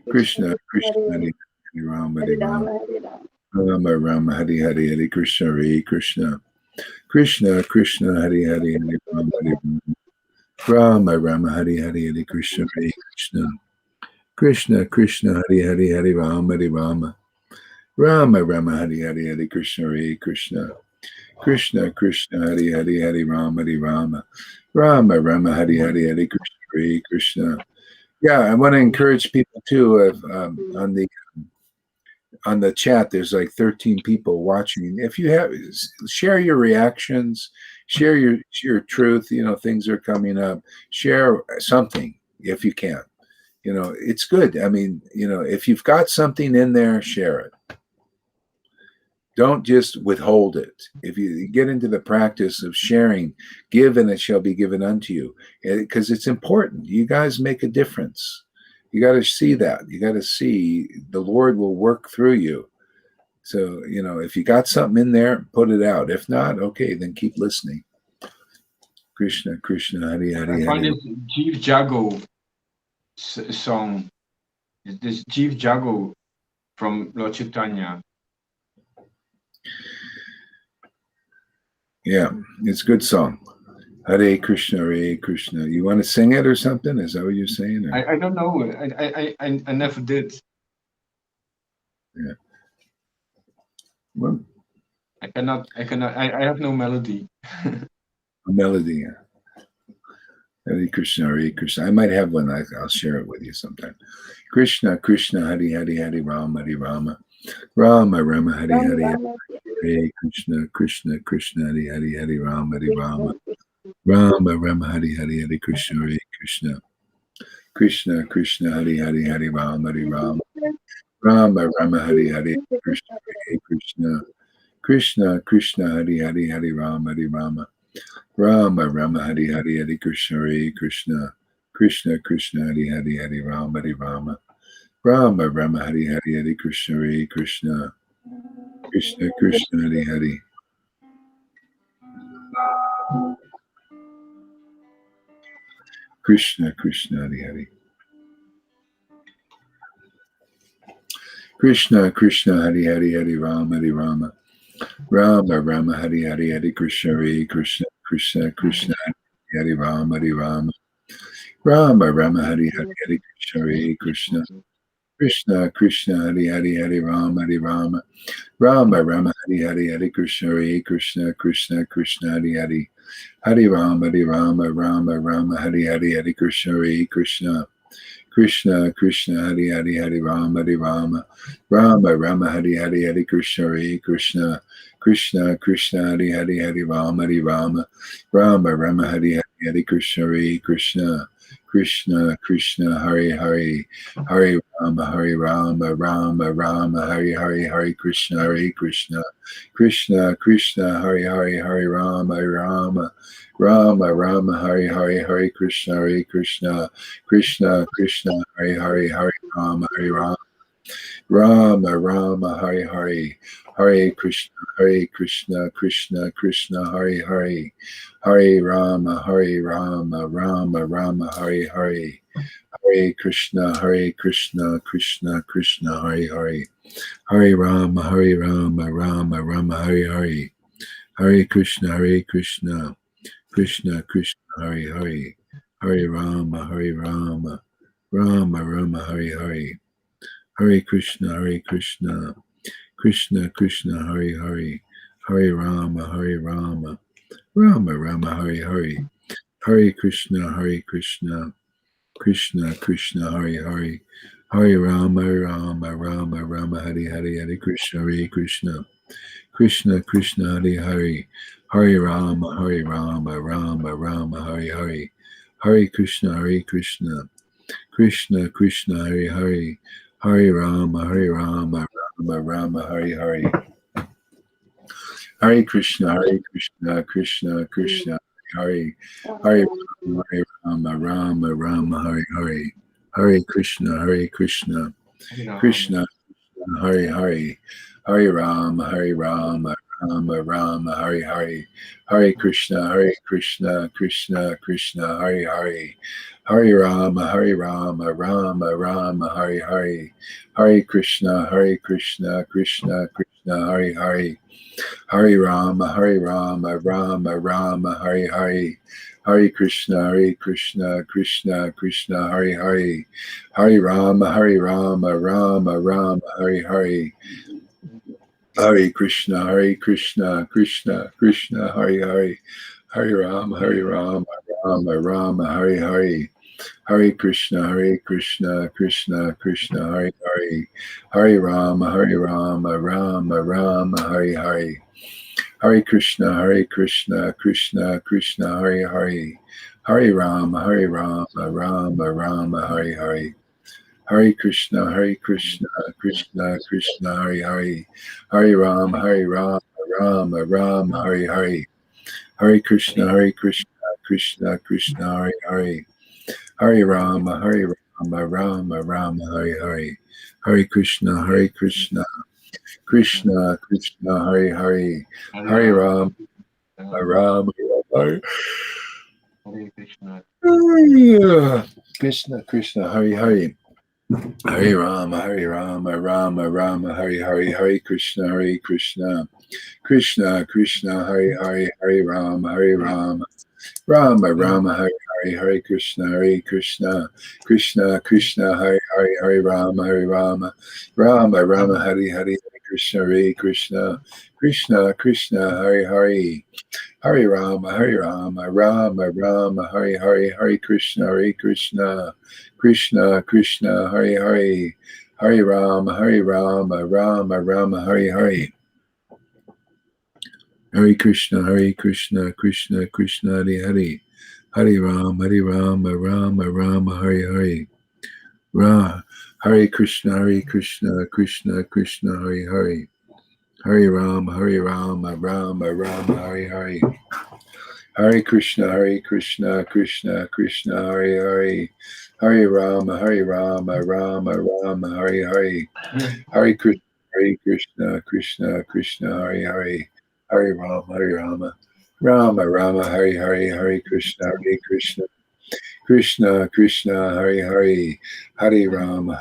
Krishna Krishna, Hare Hare Rama, Hare Rama, Rama Rama, Hare Hare, Hare Krishna, Hare Krishna, Krishna Krishna, Hare Hare, Hare Rama, Hare Rama, Rama Rama, Hare Hare, Hare Krishna, Hare Krishna, Krishna Krishna, Hare Hare, Hare Rama, Hare Rama, Rama Rama, Hare Hare, Hare Krishna, Hare Krishna, Krishna Krishna, Hare Hare, Hare Rama, Hare Rama, Rama Rama, Hare Hare, Hare Krishna, Hare Krishna. Yeah, I want to encourage people too. On the chat, there's like 13 people watching. If you have, share your reactions, share your truth. You know, things are coming up. Share something if you can. You know, it's good. I mean, you know, if you've got something in there, share it. Don't just withhold it. If you get into the practice of sharing, give and it shall be given unto you, because it's important. You guys make a difference. You got to see that. You got to see the Lord will work through you. So, you know, if you got something in there, put it out. If not, okay, then keep listening. Krishna, Krishna, Hari, Hari, I find Hari. this Jeev Jago song. This Jeev Jago from Lord Chaitanya. Yeah, it's a good song. Hare Krishna, Hare Krishna. You want to sing it or something? Is that what you're saying? Or? I don't know. I never did. Yeah. Well, I cannot. I have no melody. a melody. Hare Krishna, Hare Krishna. I might have one. I'll share it with you sometime. Krishna, Krishna, Hare Hare, Hare Rama, Hare Rama, Rama Rama, Hare Hare, Hare Krishna, Krishna, Krishna, Hare Hare, Hare Rama, Hare Rama, Rama Rama, Hare Hare, Hare Krishna, Hare Krishna, Krishna, Krishna, Hare Hare, Hare Rama, Hare Rama, Rama Rama, Hare Hare, Krishna, Hare Krishna, Krishna, Krishna, Hare Hare, Hare Rama, Hare Rama, Rama Rama, Hare Hare, Hare Krishna, Hare Krishna, Krishna, Krishna, Hare Hare, Hare Rama, Hare Rama, Rama Rama, Hare Hare, Hare Krishna, Hare Krishna, Krishna, Krishna, Hare Hare. Krishna, Krishna, Hare Hare. Krishna, Krishna, Hare Hare, Hare Rama, Hare Rama, Rama Rama, Hare Hare, Hare Krishna, Hare Krishna, Krishna, Krishna, Hare Rama, Hare Rama, Rama Rama Hari Hari Hari Krishna Hare Krishna Krishna Krishna Hari Hari Hari Rama Rama Rama Hari Hari Hari Krishna Hare Krishna Krishna Krishna Hari Hari Hari Rama Rama Hari Hari Hari Krishna Hare Krishna Krishna Krishna Hari Hari Hari Rama Rama Hari Hari Hari Krishna Hare Krishna Krishna Krishna Hari Hari Hari Rama Rama Hari Hari Hari Krishna Hare Krishna Krishna Krishna Hari Hari Rama Rama Hari Hari Hari Krishna Hare Krishna Krishna Krishna Hari Hari Rama Rama Hari Hari Krishna Hare Krishna Krishna Krishna Hari Rama Rama Hari Krishna Krishna Krishna Hari Rama Rama Hari Krishna Krishna Krishna Hari Rama Rama Hari Krishna Krishna Krishna Hari Rama Rama Hari Krishna Krishna Krishna Hari Rama Rama Hari Krishna Krishna Krishna Hari Rama Hari Krishna Krishna Krishna Hari Rama Hari Krishna Krishna Krishna Hari Rama Hari Krishna Krishna Krishna Hari Rama Hari Krishna Krishna Hari Rama Hari Krishna Krishna Krishna Hari Rama Hari Krishna Krishna Krishna Hari Rama Hari Krishna Krishna Krishna Hari Rama Hari Krishna Krishna Krishna Hari Rama Hari Krishna Krishna Krishna Hari Rama Hari Krishna Krishna Krishna Hari Rama Hari Krishna Krishna Krishna Hari Rama Hari Krishna Krishna Krishna Hari Rama Hari Krishna Krishna Krishna Hari Rama Krishna Hari Rama Hari Krishna Krishna Hari Rama Rama Hari Krishna Krishna Hari Rama Hari Krishna Krishna Hari Rama Hari Krishna Krishna Hari Rama Hari Krishna Krishna Krishna Hari Rama Hari Krishna Krishna Krishna Hari Rama Hari Krishna Krishna Krishna Hari Rama Hari Krishna Krishna Hari Rama Hari Krishna Krishna Krishna Hari Rama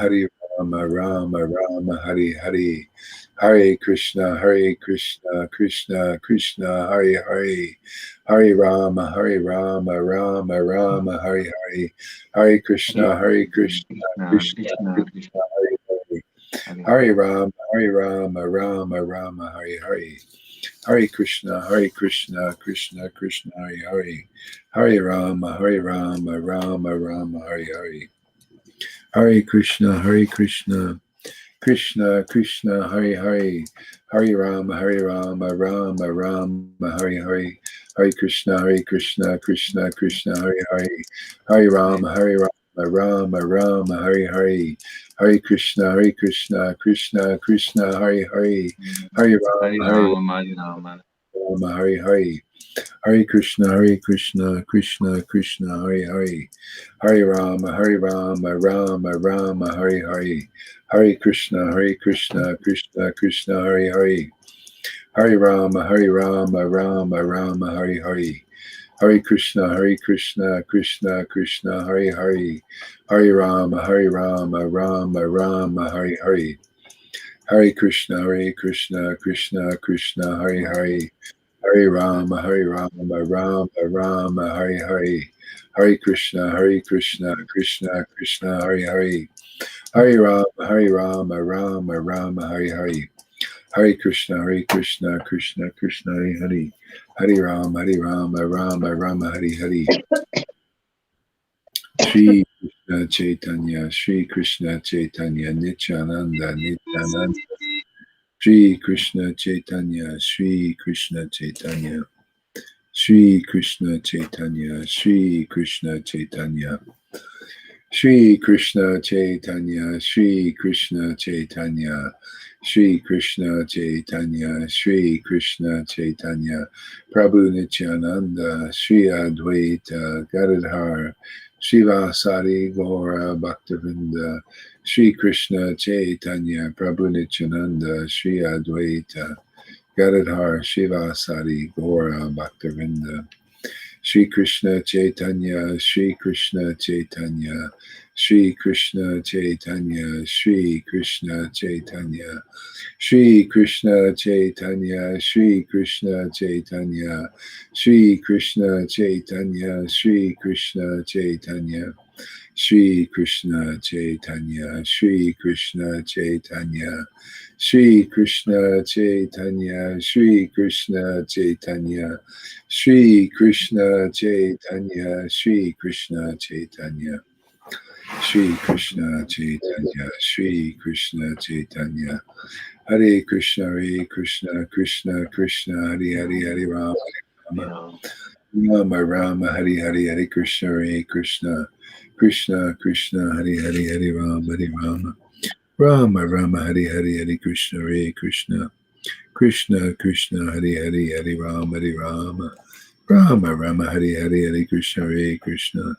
Rama Rama Rama Hari Hari. Hare Krishna, Hare Krishna, Krishna Krishna, Hare Hare, Hare Rama, Hare Rama, Rama Rama, Hare Hare, Hare Krishna, Hare Krishna, Krishna Krishna, Hare Hare, Hare Rama, Hare Rama, Rama Rama, Hare Hare, Hare Krishna, Hare Krishna, Krishna Krishna, Hare Hare, Hare Rama, Hare Rama, Rama Rama, Hare Hare, Hare Krishna, Hare Krishna. Krishna, Krishna, Hare Hare, Hare Rama, Hare Rama, Rama Rama, Hare Hare, Hare Krishna, Krishna Krishna, Hare Hare, Hare Rama, Rama Rama, Hare Hare, Hare Krishna, Krishna Krishna, Hare Hare, Hare Rama, Hare Hare. Hare Krishna, Krishna Krishna, Hare Hare, Hare Rama, Rama Rama, Hare Hare, Hare Krishna, Krishna Krishna, Hare Hare, Hare Rama, Rama Rama, Hare Hare, Hare Krishna, Krishna Krishna, Hare Hare, Hare Rama, Rama Rama, Hare Hare, Hare Krishna, Krishna Krishna, Hare Hare, Hare Rama, Rama Rama, Hare Hare, Hare Krishna, Krishna Krishna, Hare Hare, Hare Rama, Rama Rama, Hare Hare, Hare Krishna, Krishna Krishna, Hare Hare, Hare Rama, Rama Rama, Hare Hare, Shri Krishna Chaitanya, Shri Krishna Chaitanya, Nityananda, Nityananda, Shri Krishna Chaitanya, Shri Krishna Chaitanya, Shri Krishna Chaitanya, Shri Krishna Chaitanya, Shri Krishna Chaitanya, Shri Krishna Chaitanya, Shri Krishna Chaitanya, Shri Krishna Chaitanya, Prabhu Nityananda, Shri Advaita Gadadhar, Shivasari Gaura Bhaktavinda, Shri Krishna Chaitanya, Prabhu Nityananda, Shri Advaita Gadadhar, Shivasari Gaura Bhaktavinda, Shri Krishna Chaitanya, Shri Krishna Chaitanya, Shri Krishna Chaitanya, Shri Krishna Chaitanya, Shri Krishna Chaitanya, Shri Krishna Chaitanya, Shri Krishna Chaitanya, Shri Krishna Chaitanya, Shri Krishna Chaitanya, Shri Krishna Chaitanya, Shri Krishna Chaitanya, Shri Krishna Chaitanya, Shri Krishna Chaitanya, Shri Krishna Chaitanya, Shri Krishna Chaitanya, Shri Krishna Chaitanya, Hare Krishna, Krishna Krishna, Hare Hare, Hare Rama, Rama, Rama Rama, Hare Hare, Hare Krishna, Krishna, Krishna Krishna, Hare Hare, Hare Rama, Hare Rama, Rama Rama, Hare Hare, Hare Krishna, Krishna, Krishna Krishna, Hare Hare, Hare Rama, Hare Rama, Rama Rama, Hare Hare, Hare Krishna, Krishna,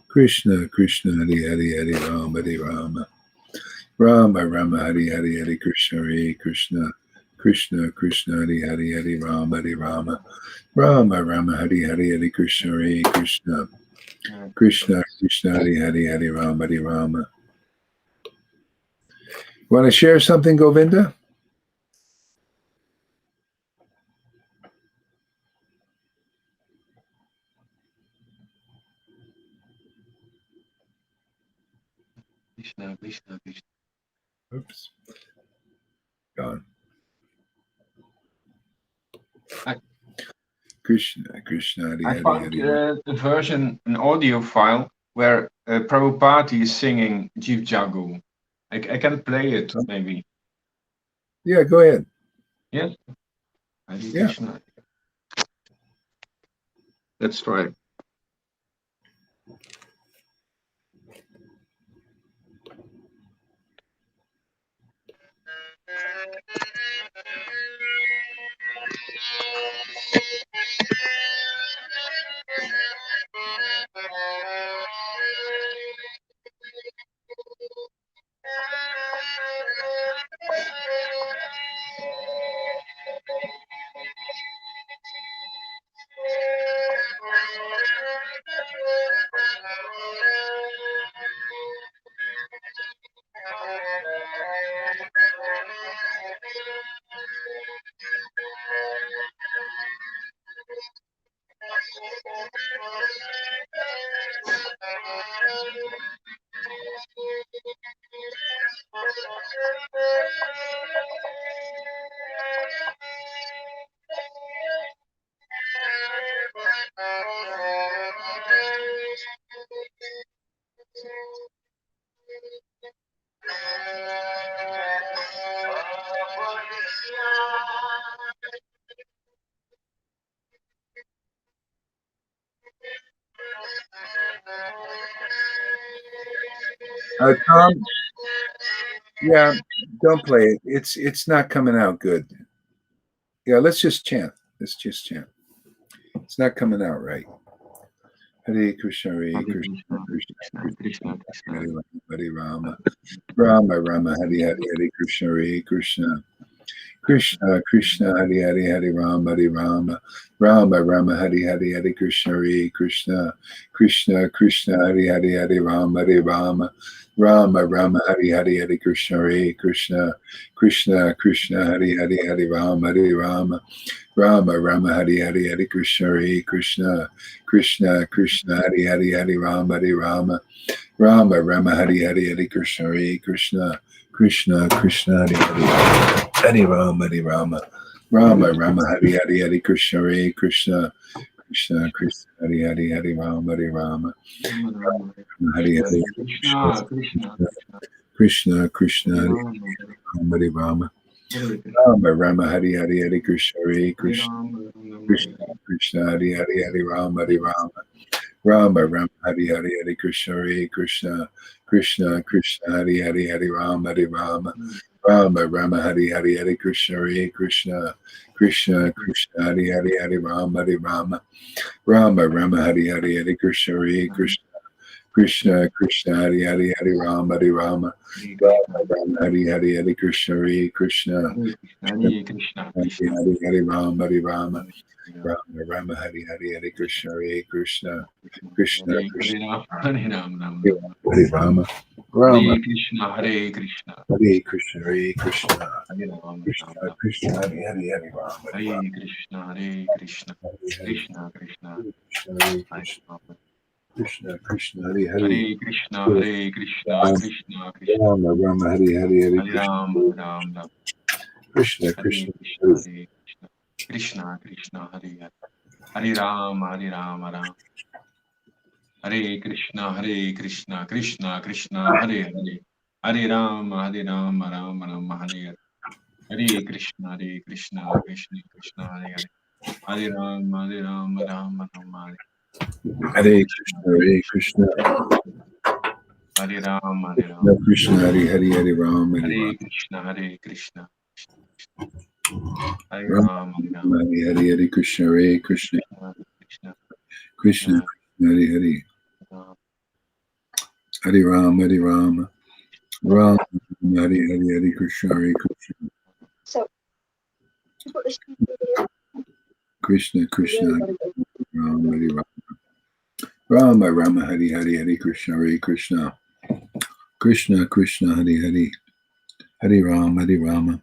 Krishna Krishna, Hare Hare, Hare Rama, Hare Rama, Rama Rama, Hare Hare, Hare Krishna, Krishna, Krishna Krishna, Hare Hare, Hare Rama, Hare Rama, Rama Rama, Hare Hare, Hare Krishna, Krishna, Krishna Krishna, Hare Hare, Hare Rama, Hare Rama. Want to share something, Govinda? Krishna, Krishna, Krishna. Oops. Gone. Krishna, Krishna, Hare I Hare, found Hare. the version, an audio file, where Prabhupada is singing Jeev Jagu. I can play it, maybe. Yeah, go ahead. Yes? Hare Yeah. Krishna. Let's try. Tom, yeah, don't play it. It's not coming out good. Yeah, let's just chant. Let's just chant. It's not coming out right. Hare Krishna, Hare Krishna, Krishna Krishna, Hare Rama, Hare Rama, Rama Rama, Hare Hare, Hare Krishna, Hare Krishna. Krishna Krishna Hare Hare Hare Rama Hare Rama Rama Rama Hare Hare Hare Krishna Hare Krishna Krishna Krishna Hare Hare Hare Rama Hare Rama Rama Rama Hare Hare Hare Krishna Hare Krishna Krishna Krishna Hare Hare Hare Rama Hare Rama Rama Rama Hare Hare Hare Krishna Hare Krishna Krishna Krishna Hare Hare Hare Rama Hare Rama Rama Rama Hare Hare Hare Krishna Hare Krishna Krishna Krishna Hare Hare Hare Rama Hare Rama Rama Rama Hare Hare Hare Krishna Hare Krishna Krishna Krishna Hare Hare Hare Rama Hare Rama Hare Hare Krishna Krishna Hare Rama Hare Rama Rama Rama Hare Hare Hare Krishna Hare Krishna Krishna Krishna Hare Hare Hare Rama Hare Rama Rama Rama Hare Hare Hare Krishna Hare Krishna Krishna Krishna Hare Hare Hare Rama Hare Rama Rama Rama Hare Hare Hare Krishna Hare Krishna Krishna Krishna Hare Hare Hare Rama Hare Rama Rama Rama Hare Hare Hare Krishna Hare Krishna Krishna Krishna Hare Hare Hare Rama Hare Rama Rama Rama Hare Hare Hare Krishna Hare Krishna Hare Hare Rama Hare Rama Rama Rama Hare Hare Hare Krishna Hare Krishna Krishna Krishna Hare Rama Rama Krishna, Hare Krishna, Hare Krishna Hare Krishna Hare Rama, Krishna Krishna Hare Hare Hare Rama Hare Krishna, Hare Krishna, Krishna Krishna, Hare Hare Krishna Rama, Krishna Krishna Hare Hare Hare Krishna, Hare Krishna, Krishna Krishna, Rama Rama Hare Hare Hare Hare Krishna Rama, Hare Rama, Krishna Hare Krishna Krishna, Hare Krishna, Krishna Krishna, Hare Hare, Hare Rama, Hare Rama, Rama. Hare Krishna, Krishna Krishna, Hare Hare, Hare Rama, Rama Rama, Hare Hare, Hare Krishna, Krishna Krishna, Hare Hare, Hare Rama, Rama Rama, Hare Krishna Hare Rama, Hare Rama, Krishna Hare Hare Hare Rama Hare Krishna, Hare Rama, Rama, Hare Hare Krishna Hare Krishna Krishna, Krishna Hare Hare Hare Rama Hare Rama Rama Hare Hare Hare Krishna Hare Krishna So, Krishna Krishna Hare Rama Hare Rama Rama Rama Hare Hare Hare Krishna Hare Krishna Krishna Krishna Hare Hare Hare Rama Hare Rama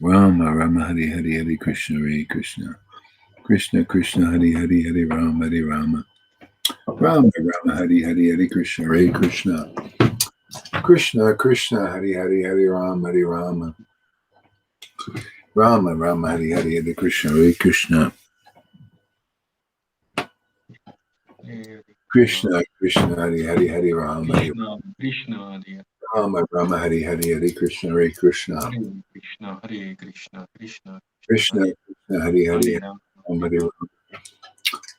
Rama Rama Hare Hare Hare Krishna Hare Krishna Krishna Krishna Hare Hare Hare Rama Hare Rama Rama Rama Hare Hare Hare Krishna Hare Krishna Krishna Krishna Hare Hare Hare Rama Hare Rama Rama Rama Hare Hare Hare Krishna Hare Krishna Krishna Krishna Hare Hare Hare Rama Hare Krishna, Hare Rama Rama Hare Hare Hare Krishna Hare Krishna Krishna, Hare Krishna, Krishna Krishna Krishna Hare Hare Hare Rama Hare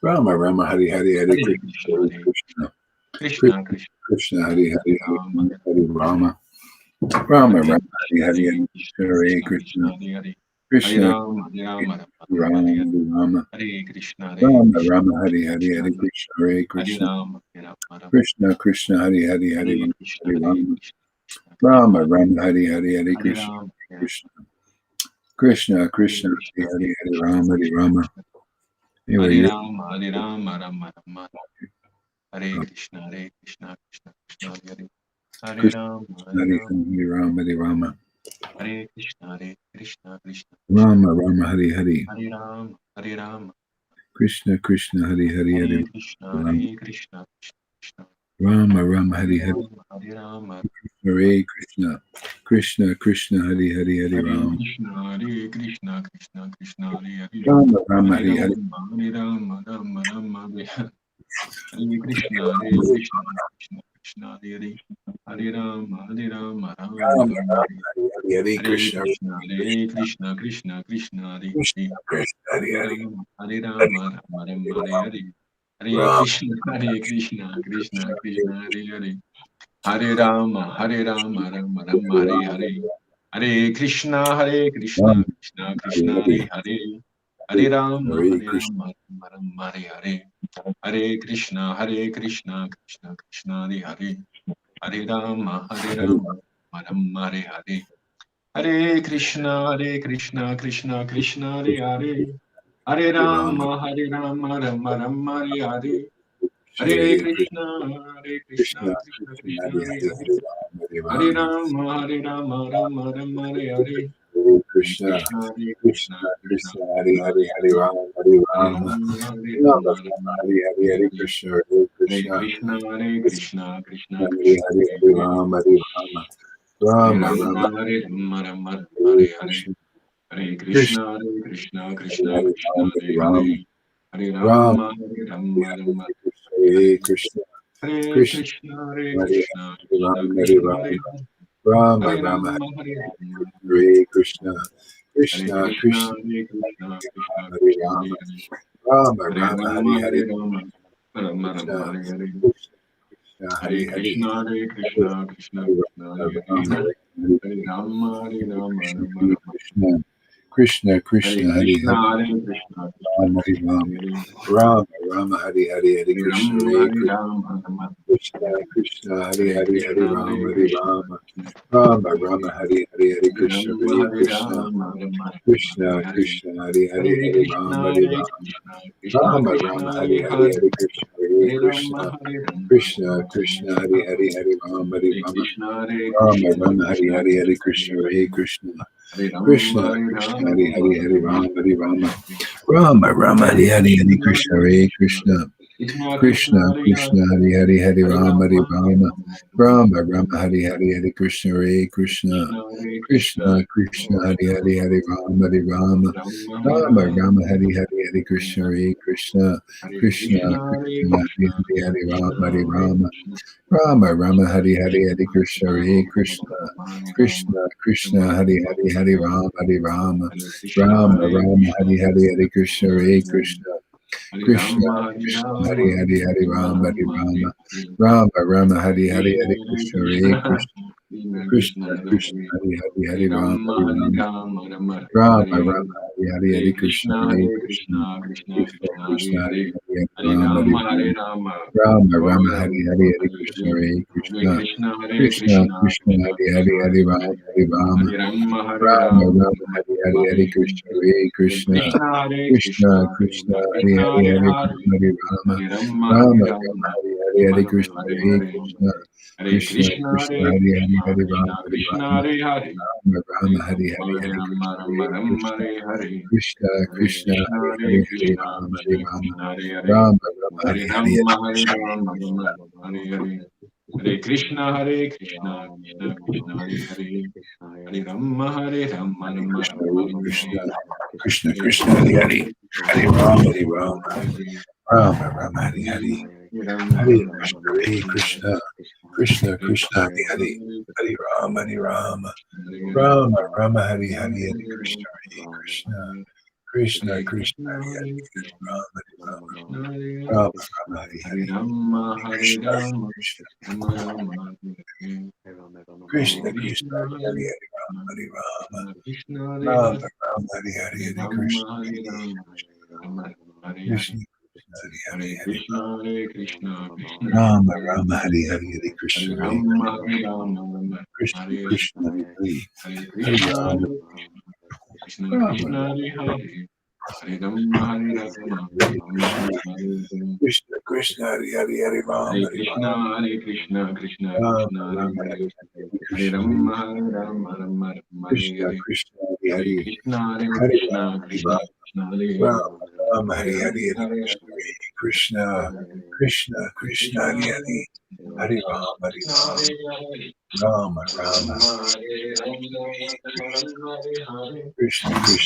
Rama Rama Hare Hare Hare Krishna Krishna, Krishna, Krishna Hare Hare Hare Rama Rama Rama Hare Hare Hare Krishna Krishna Rama, Rama Hare Krishna, Rama Rama Hare Hare Hare Krishna Hare Krishna Rama, Krishna Krishna Hare Hare Hare Hare Rama Krishna, Rama Rama Hare Hare Hare Krishna Rama, Krishna Krishna Krishna Hare Hare Hare Rama Hare Rama Hare Rama, Rama Rama, Hare Krishna, Krishna Krishna, Hare Hare Rama, Hare Hare Rama Hare Rama Hare Krishna, Krishna Krishna, Rama Rama Hare Hare Hare Rama, Krishna Krishna Hare Hare Hare Hare Krishna, Krishna Krishna, Rama Rama Hare Hare Hare Rama, Hare Krishna Krishna Krishna Hare Hare Hare Rama Hare Krishna, Krishna Krishna, Hare Hare, Rama Rama Hare Hare Hare Rama, Rama Rama, Hare Krishna, Krishna Krishna, Hare Hare, Hare Rama, Rama Rama, Hare Hare Krishna Hare Krishna, Krishna Krishna, Hare Krishna Hare, Krishna Hare Hare Hare Rama, Rama Rama, Hare Hare, Hare Krishna, Krishna Krishna, Hare Hare. Hare Rama, Rama Rama, Hare Hare. Hare Krishna, Krishna Krishna, Hare Hare. Hare Rama, Rama Rama, Hare Hare. Hare Krishna, Krishna Krishna, Hare Hare. Hare Rama, Rama Rama, Hare Hare. Hare Krishna, Krishna Krishna, Hare Hare. Hare Rama, Rama Rama, Hare Hare. Hare Krishna, Krishna Krishna, Hare Hare. Hare Rama, Rama Rama, Hare Hare. Hare Krishna, Krishna, Krishna, Krishna Krishna, Hari Krishna, Hari Hare Hari Hare. Ram, Hari Hare Ram, Rama, Rama Rama, Hari Hari Hare Hari Hare. Krishna, Hare Hare Krishna, Krishna, Krishna Krishna, Hari Hari Hari Hare Ram, Hare. Hari Rama, Hare Rama Rama, Rama, Rama Rama, Hari Hare Hare. Krishna, Hare Krishna, Krishna, Krishna Hari Krishna, Hari Ram, Hari Hare Rama, Hare. Hare Rama Rama, Hari Rama Hari Rama, Krishna, Hare Hare Krishna, Hare Krishna, Krishna, Hari Hari Krishna Ram, Hari Krishna, Hare Rama, Hare. Rama Hare Rama, Rama, Hari Rama Rama, Hare Krishna, Hare Krishna, Krishna, Krishna, Krishna Krishna, Hari Hare Rama, Hare. Rama Hare Rama, Hari Rama, Hari Rama Rama Krishna, Rama, Hare Hare. Krishna, Krishna, Hare Hari Hari, Krishna, Hari Krishna Krishna, Hare Hare. Rama, Hari Hare Rama, Rama Krishna, Rama Hare Rama. Krishna, Krishna, Hare Krishna, Hari Krishna, Hari, Krishna Krishna, Rama, Hari Ram, Hare Hare. Rama, Rama, Hari Hari, Hari Hare Krishna, Rama, Hare Rama Rama. Krishna, Krishna, Hari Hare Hari, Hari Krishna, Ram, Hari Krishna Rama, Krishna, Rama, Hare Rama, Hare. Hari Hari, Hari Hare Krishna, Rama, Hare Hare Krishna, Rama, Rama Rama, Krishna, Hare Hare. Krishna, Hari Hari, Hare Hari Ram, Krishna, Hari Ram, Krishna Rama, Krishna, Rama, Hari Hare Hari, Hare. Hari Krishna, Hare Hare Krishna, Rama, Hare Rama, Krishna, Rama Krishna, Rama, Hari Hare Hari, Hare. Hari Ram, Hari Hare Rama, Krishna, Rama, Krishna Rama, Hari Krishna, Hari, Hari Hare Krishna, Hare Hare. Krishna, Hare Rama, Krishna, Hare Krishna, Hari Rama, Hari, Hari Rama Ram, Hari Rama, Hare. Rama, Rama, Hare Hari Hari, Hari Krishna, Krishna, Hare Krishna, Krishna Krishna, Krishna, Hare Krishna, Hare. Hari Hari, Hari Hare Ram, Hari Rama, Hare Rama, Rama, Rama, Rama Rama, Hari Hare. Hari, Hari Krishna, Hare Krishna, Krishna, Hare Krishna, Krishna, Krishna, Krishna Hari Hari, Hari Ram, Hari Rama, Rama, Hare Rama, Rama, Rama, Hari Hari, Hari Krishna, Hare Krishna, Hare Krishna, Krishna, Hare Krishna, Hari Krishna, Hari, Hari Ram, Krishna, Hari Hare Rama, Krishna, Rama, Rama, Krishna, Hari Hari, Krishna, Hari Krishna, Krishna, Hare Krishna, Rama, Hare Rama, Krishna, Krishna, Rama, Hari Rama, Hari, Hari Ram, Hari Rama, Hare Krishna, Rama, Hare Rama, Krishna, Hari Hari, Hari Krishna, Krishna, Hare Hare Krishna, Hare Krishna, Rama, Hare Krishna, Rama, Hari Hari, Hari Rama, Ram, Hari Rama, Hare Rama, Hare Rama, Rama, Hare Hari Hari, Krishna, Hari Hare Krishna, Hare Krishna, Krishna, Krishna, Krishna, Krishna, Hare Krishna, Hare Hari Hari, Hare Hari Ram, Rama, Hari Hare Rama, Rama, Rama, Rama, Hare Rama, Hare Hari Hari, Hare Hari Krishna, Krishna, Hare Hare Krishna, Krishna, Krishna Krishna, Krishna, Krishna, Hare Hari Hare Hari, Hari Hare Ram, Hari Rama, Hare Rama, Rama, Rama, Rama, Rama, Hari Hari, Hari Hare Krishna, Hare Hare Hare Krishna, Krishna, Hare Krishna, Krishna, Krishna, Krishna Hari Hari, Krishna, Hari Hare Ram, Hare Hari Rama, Hare Rama, Hare Rama, Rama, Rama, Rama, Hari Hari, Rama, Hari Hare Krishna, Hare Hare Krishna, Krishna, Hare Krishna, Krishna, Krishna, Krishna Hari Krishna, Hari, Hare Hari Hare Ram, Hari Rama, Hare Rama, Hare Rama, Rama, Rama, Hari Hari, Rama Hari Rama, Krishna, Hare Hare Hare Krishna, Hare Krishna, Krishna, Krishna, Hare Hari Hari, Krishna, Hari Ram, Krishna Hari Krishna, Rama, Hare Hare Rama, Hare Rama, Hari Rama, Hari, Hare Hari Rama, Krishna, Rama Hare Rama, Krishna, Hare Hare Krishna, Hare Krishna, Krishna, Hari Hare Hari, Hari Krishna, Ram, Hari Krishna Rama, Krishna, Hare Hare Rama, Rama, Hare Hari Hari, Rama, Hari Hare Krishna, Hare Rama, Krishna, Rama Hare Hare Hare Krishna, Krishna Krishna, Hare Hare Hare Rama, Rama Hare Rama, Krishna, Rama Hare Hare Krishna, Hare Krishna, Hare Krishna, Krishna, Hari Hari, Hari Ram, Hari Ram, Hare Rama, Rama, Hari Hare Hari, Rama, Hare Rama Krishna, Hare Hare Krishna, Krishna, Hare Krishna, Hari Krishna, Hari, Hari Ram, Hari Ram, Hare Rama, Rama, Hari Hare Hari, Hari Hare Krishna, Hare Krishna, Hare Krishna, Hare Krishna, Krishna, Hari Hari, Hare Hari Krishna, Ram, Hari Ram, Krishna Hare Hare, Rama, Rama, Hari Hare Hari, Rama, Hare Krishna, Rama, Krishna, Rama Rama, Hare Hare Krishna, Krishna, Krishna, Hari Hari, Hare Hari Ram, Hari Ram, Krishna, Krishna Hare Rama, Hare, Rama, Hari Hari, Hare Hari Rama, Krishna, Hare Hari Rama, Rama Hare Hare, Krishna, Krishna, Hari Hari, Hare Hari Krishna, Hare Krishna, Krishna Rama, Krishna, Rama, Hare Hari Hari, Hari Hare Krishna, Hari Rama, Hare Rama, Rama Krishna, Hare Hare, Krishna, Hari Hari, Hare Hari Krishna, Ram, Hare Krishna, Rama, Krishna Hare Hare, Hare Rama, Hare Rama, Rama Hare Hare. Krishna, Krishna, Hari Hari, Hari Ram, Hare Hari Krishna, Ram, Hare Krishna, Krishna Rama, Krishna, Hare Rama, Hari Hare, Hari, Hare Krishna, Hari Rama, Hare Rama, Rama Rama, Hare Krishna, Hare, Krishna, Hari Hare Hari, Krishna, Hare Hari Krishna, Ram, Hari Krishna Ram, Krishna, Hare Hare, Rama, Rama, Hare Hari Hari, Rama, Hari Hare Krishna, Rama, Hari Krishna, Hare Krishna, Krishna, Krishna, Hari Hare Hari, Hari Krishna, Ram, Hari Krishna Ram, Hare Hare, Rama, Hare Rama, Rama, Hare Rama, Krishna, Rama Hare Hare, Krishna, Hare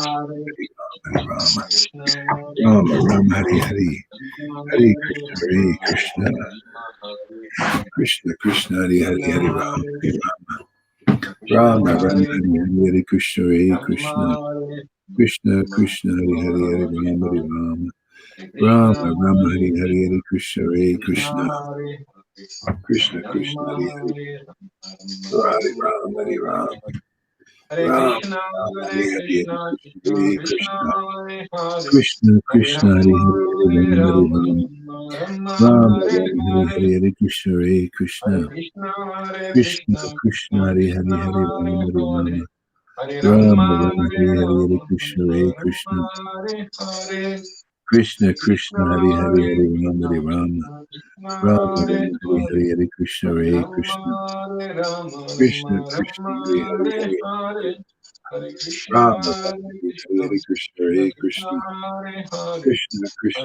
Krishna, Hari Krishna, Hari, Hare Hari Ram, Hari Ram, Krishna, Hare Rama, Krishna, Rama, Hari Hari, Rama Hare Hare Krishna, Hare Rama, Krishna, Rama Hare Hare. Krishna, Krishna, Hari Hari, Krishna Hari Ram, Hare Hari Ram, Krishna Rama, Rama, Hare Hari Hari, Hare Krishna, Hare Rama Krishna, Hare Krishna, Rama Krishna, Hari Hari, Hari Hare Ram, Hari Hare Ram, Rama Rama Hari Hari Hari Krishna Hare Krishna Hare Krishna Krishna Hari Hari Hari Ram Hari Ram Hare Ram Krishna, Ram Hare Hari Hari Krishna, Hari Krishna Krishna Hare Krishna, Krishna Hare Hare, Krishna Hare Krishna Hari Rama, Hari Hari Hare Ram Hari Rama, Ram Rama Rama Hare Rama Hari Hare, Hari Hari Krishna Hare Hare Krishna Krishna, Hare Krishna Krishna, Krishna Krishna Hari Hari Krishna, Hari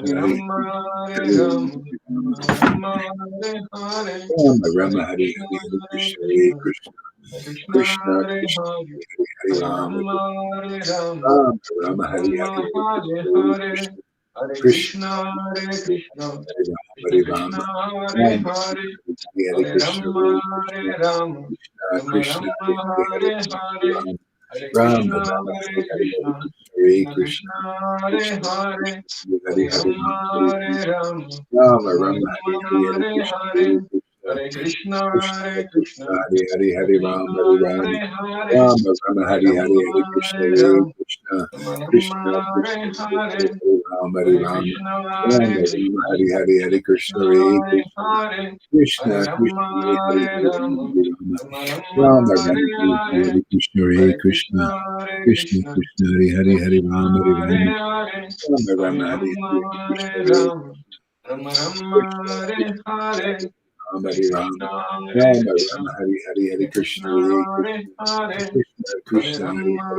Ram Hare Hari Hare, Rama Hare Rama Rama, Rama Hare Hari Hari Hari Rama, Krishna Hare Rama Krishna Hare Hare, Krishna Hare Krishna, Krishna Hari Hari Hare Hari Ram Krishna, Hari Rama Krishna Krishna, Rama Hare Rama Hari Hare, Hari Hari Krishna Hare Hare Rama, Krishna Hare Rama, Krishna Rama Krishna Rama, Hari Hari Hare Hari Hare, Hare Krishna, Rama Hare Rama Hari Hari Krishna, Hari Krishna Krishna Hare Krishna, Krishna Hare Hare, Krishna Krishna Hare Hari Rama, Hare Hari Rama, Rama Rama Hare Hare, Rama Hare Rama Hari Krishna, Hari Hari Hare Krishna Hare Krishna, Krishna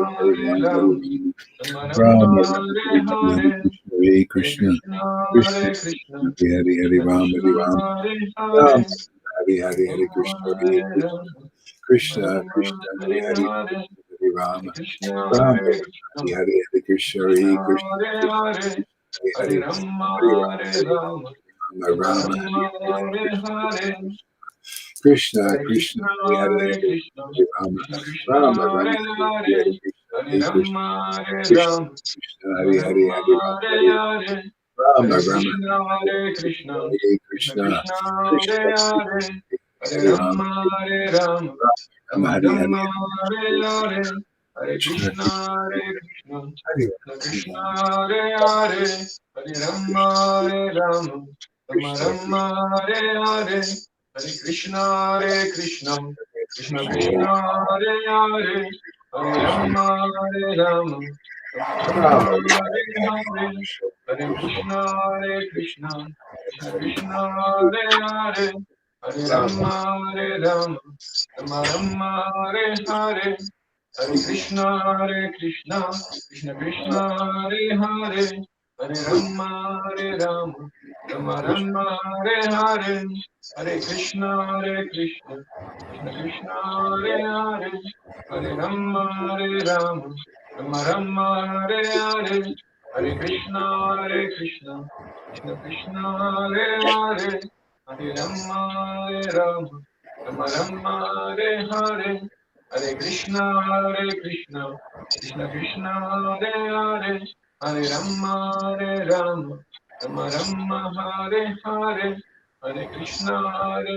Hare Krishna, Krishna Hare Krishna Hare, Hari Hari Hare Rama Rama, Hare Rama, Rama Rama Rama Hari Rama, Hari Hari Hare Krishna Hare Hare, Krishna Hare Krishna Krishna, Hare Krishna, Hari Rama Krishna Hari Krishna, Rama Hare Rama Hare, Hari Hari Hare Krishna Rama, Hare Hare Krishna Rama, Rama Krishna Rama, Hari Hari Hare Hare, Hari Hare Rama Krishna, Rama Hare Hari Hari Krishna, Hari Krishna Krishna Krishna, Hare Krishna Hare, Krishna Hari Hare Hari Rama, Hari Hare Rama, Rama Rama Rama Hari Rama, Hari Hari Hare Krishna Hare, Hari Krishna Hare Krishna, Krishna Hare Krishna Krishna, Hari Hari Krishna Hari Ram Krishna, Hari Ram Hare Hare, Rama Rama Hare Hari Hari Rama, Hari Krishna Hare Hari Rama, Krishna Rama Rama, Krishna Hare Krishna Hare, Hari Ram Hari Hare Ram Krishna, Hare Rama Rama Krishna, Hari Hari Krishna Hari Krishna Krishna, Hari Hare Krishna Hare, Krishna Hare Rama, Krishna Hari Hari Hare Hari Ram Rama, Hari Ram Rama Rama, Rama Hare Rama Hari Hari Hare, Hari Krishna Hari Hare Krishna Krishna, Hare Krishna Krishna, Krishna Hari Hari Krishna Hari Krishna, Ram Hari Hare Ram Hare, Rama Hare Rama Hari Rama, Hari Hari Hare Krishna Hari Rama, Rama Rama, Krishna Hare Krishna Hare, Ram Hare Hari Ram Krishna, Hare Rama Krishna, Rama Hari Hari Hari Krishna Krishna Krishna,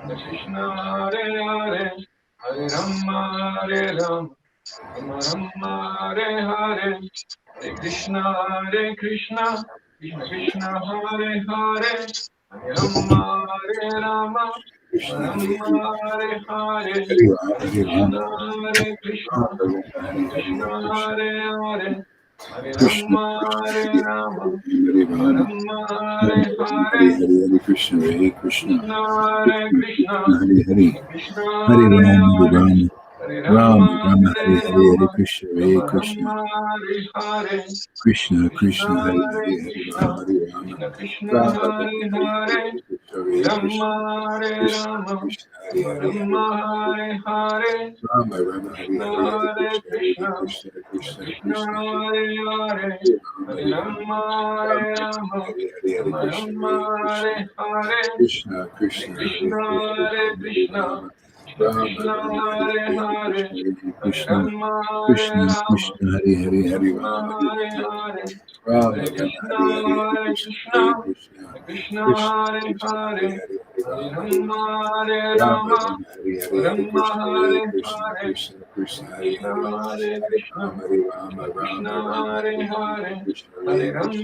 Hari Hare Krishna Hare, Krishna Hare Krishna Hari Rama, Hari Hari Hare Ram Hari Rama, Ram Rama Rama, Rama Rama Hare Hari Hari Hari Hare, Krishna Hari Hare Krishna Krishna, Krishna Hare Krishna, Krishna Hari Hari Hari Krishna Ram Krishna, Hari Ram Hare Hare, Rama Hari Hari Hari Rama Krishna Hari Hare Krishna Rama, Krishna Rama Krishna Hari Hare Hari Hare, Hari Ram Hare Krishna, Rama Hare Hari Krishna, Hari Hari Krishna Krishna Hari Krishna Hare Krishna Hare, Hari Hare Hari Rama, Hari Hare Ram Rama, Rama Rama Rama Rama, Hari Hari Hari Hare Krishna Hare, Krishna Hare Krishna Krishna, Hari Hari Hare Hari Krishna, Hari Rama Krishna Krishna, Rama Hare Rama Hari Hari Hare, Hari Krishna Hare Hari Krishna Rama, Hare Krishna Rama, Krishna Rama Hari Hari Rama, Hari Ram Hare Hari Hare, Rama Hare Rama Krishna, Hari Hare Hari Krishna, Krishna Hari Krishna Krishna Krishna, Hare Krishna Hare, Hare Hari Ram Rama, Hare Rama, Rama Rama Hari Hari Rama, Hare Hare, Hare Krishna Krishna, Krishna Hare Krishna, Hari Krishna Hari Krishna, Ram Hare Hare, Hare Rama, Krishna Hare Rama, Rama Krishna Rama, Krishna Hare Hare, Hare Krishna, Hare Krishna, Krishna Krishna Krishna, Hare Hare, Hare Rama, Hare Rama, Rama Rama, Rama Hare Hare, Hare Krishna, Hare Krishna, Krishna Krishna, Hare Hare, Hare Rama, Hare Rama, Rama Rama, Hare Hare, Hare Krishna, Hare Krishna, Krishna Krishna, Hare Hare, Hare Rama, Hare Rama, Rama Rama, Hare Hare, Hare Krishna, Hare Krishna, Krishna Krishna, Hare Hare, Hare Rama, Hare Rama, Rama Rama, Hare Hare, Hare Krishna, Hare Krishna, Krishna Krishna, Hare Hare, Hare Rama, Hare Rama, Rama Rama, Hare Hare, Hare Krishna, Hare Krishna, Krishna Krishna, Hare Hare, Hare Rama, Hare Rama, Rama Rama, Hare Hare, Hare Krishna, Hare Krishna, Krishna Krishna, Hare Hare, Hare Rama, Hare Rama, Rama Rama, Hare Hare, Hare Krishna, Hare Krishna, Krishna Krishna, Hare Hare, Hare Rama, Hare Rama, Rama Krishna Rama, Hare Hare, Hari Ram Hare Hari Ram Krishna, Hare Krishna, Rama Rama Krishna Hari Hari Krishna, Hari Krishna Hare Hare, Hare Krishna Rama, Krishna Hare Hari Rama, Hari Rama Ram Rama, Hare Rama Rama Hare, Hari Hari Hari Krishna Hari Krishna Krishna, Hare Krishna Krishna, Krishna Hari Hari Krishna Krishna, Hari Hare Ram Hari Hare, Ram Hare Rama, Rama Rama Hare Hari Hari Hari Rama, Krishna Hari Rama Krishna Rama, Hare Hare, Krishna Krishna, Krishna Hari Hare Hari Hari Krishna, Ram Hari Ram Krishna Krishna, Rama Rama Hare Hari Hari Hare, Hari Krishna Hare Hari Rama, Krishna Hare Krishna Rama, Krishna Hari Rama Hari Hari Rama, Hare Hare, Rama Rama Hari Krishna, Hari Hari Hare Krishna Hari Krishna, Krishna Krishna Krishna Krishna, Krishna Hare Hare, Hare Hari Ram Rama, Hare Rama Rama, Hari Hari Hari Rama Krishna Rama, Hari Hare Krishna Hare, Krishna Hare Krishna Hari Krishna, Hari Hari Hare Ram Hari Krishna, Ram Krishna Hare Hare, Hare Krishna, Rama Hare Krishna, Rama, Krishna, Hare Hare, Hare Krishna Rama, Hare Hare, Rama, Hare Rama, Krishna Hare Hare, Hare Hare Krishna, Krishna, Hare Krishna, Hare Krishna Krishna, Hare Krishna, Hare Hare, Hare, Hare Hare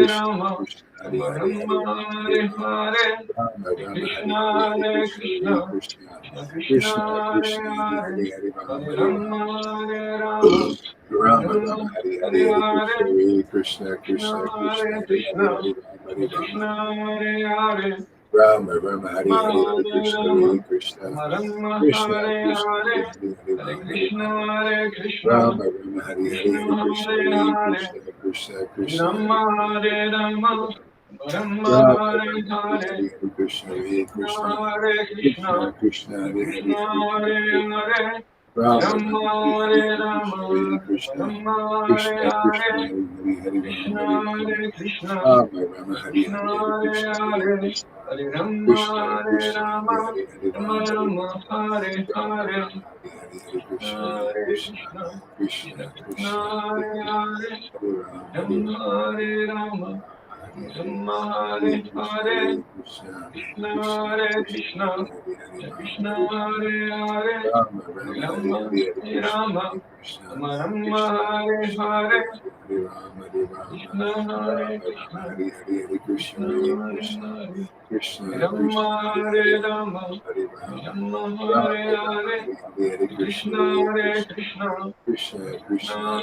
Rama, Rama Hare Rama, Rama, Rama, Hare Hare, Hare Rama Krishna, Hare Hare Krishna, Hare, Krishna, Krishna, Hare Krishna Hare, Hare Hare Krishna, Rama, Hare Rama, Hare Krishna Rama, Rama, Hare Hare Hare, Hare Hare, Krishna, Hare Hare Krishna, Rama Hare Krishna, Rama, Krishna, Hare Rama Hare, Hare Rama Rama, Hare Hare Rama, Hare, Rama, Hare Rama, Hare Krishna Hare, Hare Hare Krishna, Hare Krishna, Krishna, Hare Krishna Krishna, Hare Krishna, Hare Hare, Hare, Hare Rama, Hare Hare Rama, Rama Hare Rama, Hare Rama, Rama Rama, Hare Hare, Hare Hare Hare, Krishna, Hare Krishna, Krishna Krishna, Krishna, Hare Hare Hare, Krishna, Hare Rama, Hare Hare Rama, Krishna Hare Hare, Rama, Rama, Hare Rama Hare, Hare Hare Krishna, Rama, Hare Krishna, Rama Rama Krishna, Hare Krishna, Hare, Hare Hare, Hare Hare Rama, Hare Krishna Rama, Hare Krishna, Rama, Rama, Hare Hare, Krishna Hare Krishna, Hare Hare Hare, Krishna, Krishna, Krishna, Hare Rama Rama, Hare Rama, Rama Rama, Hare Rama, Hare Hare, Hare, Hare Krishna, Hare Krishna Krishna, Hare Krishna, Krishna, Krishna,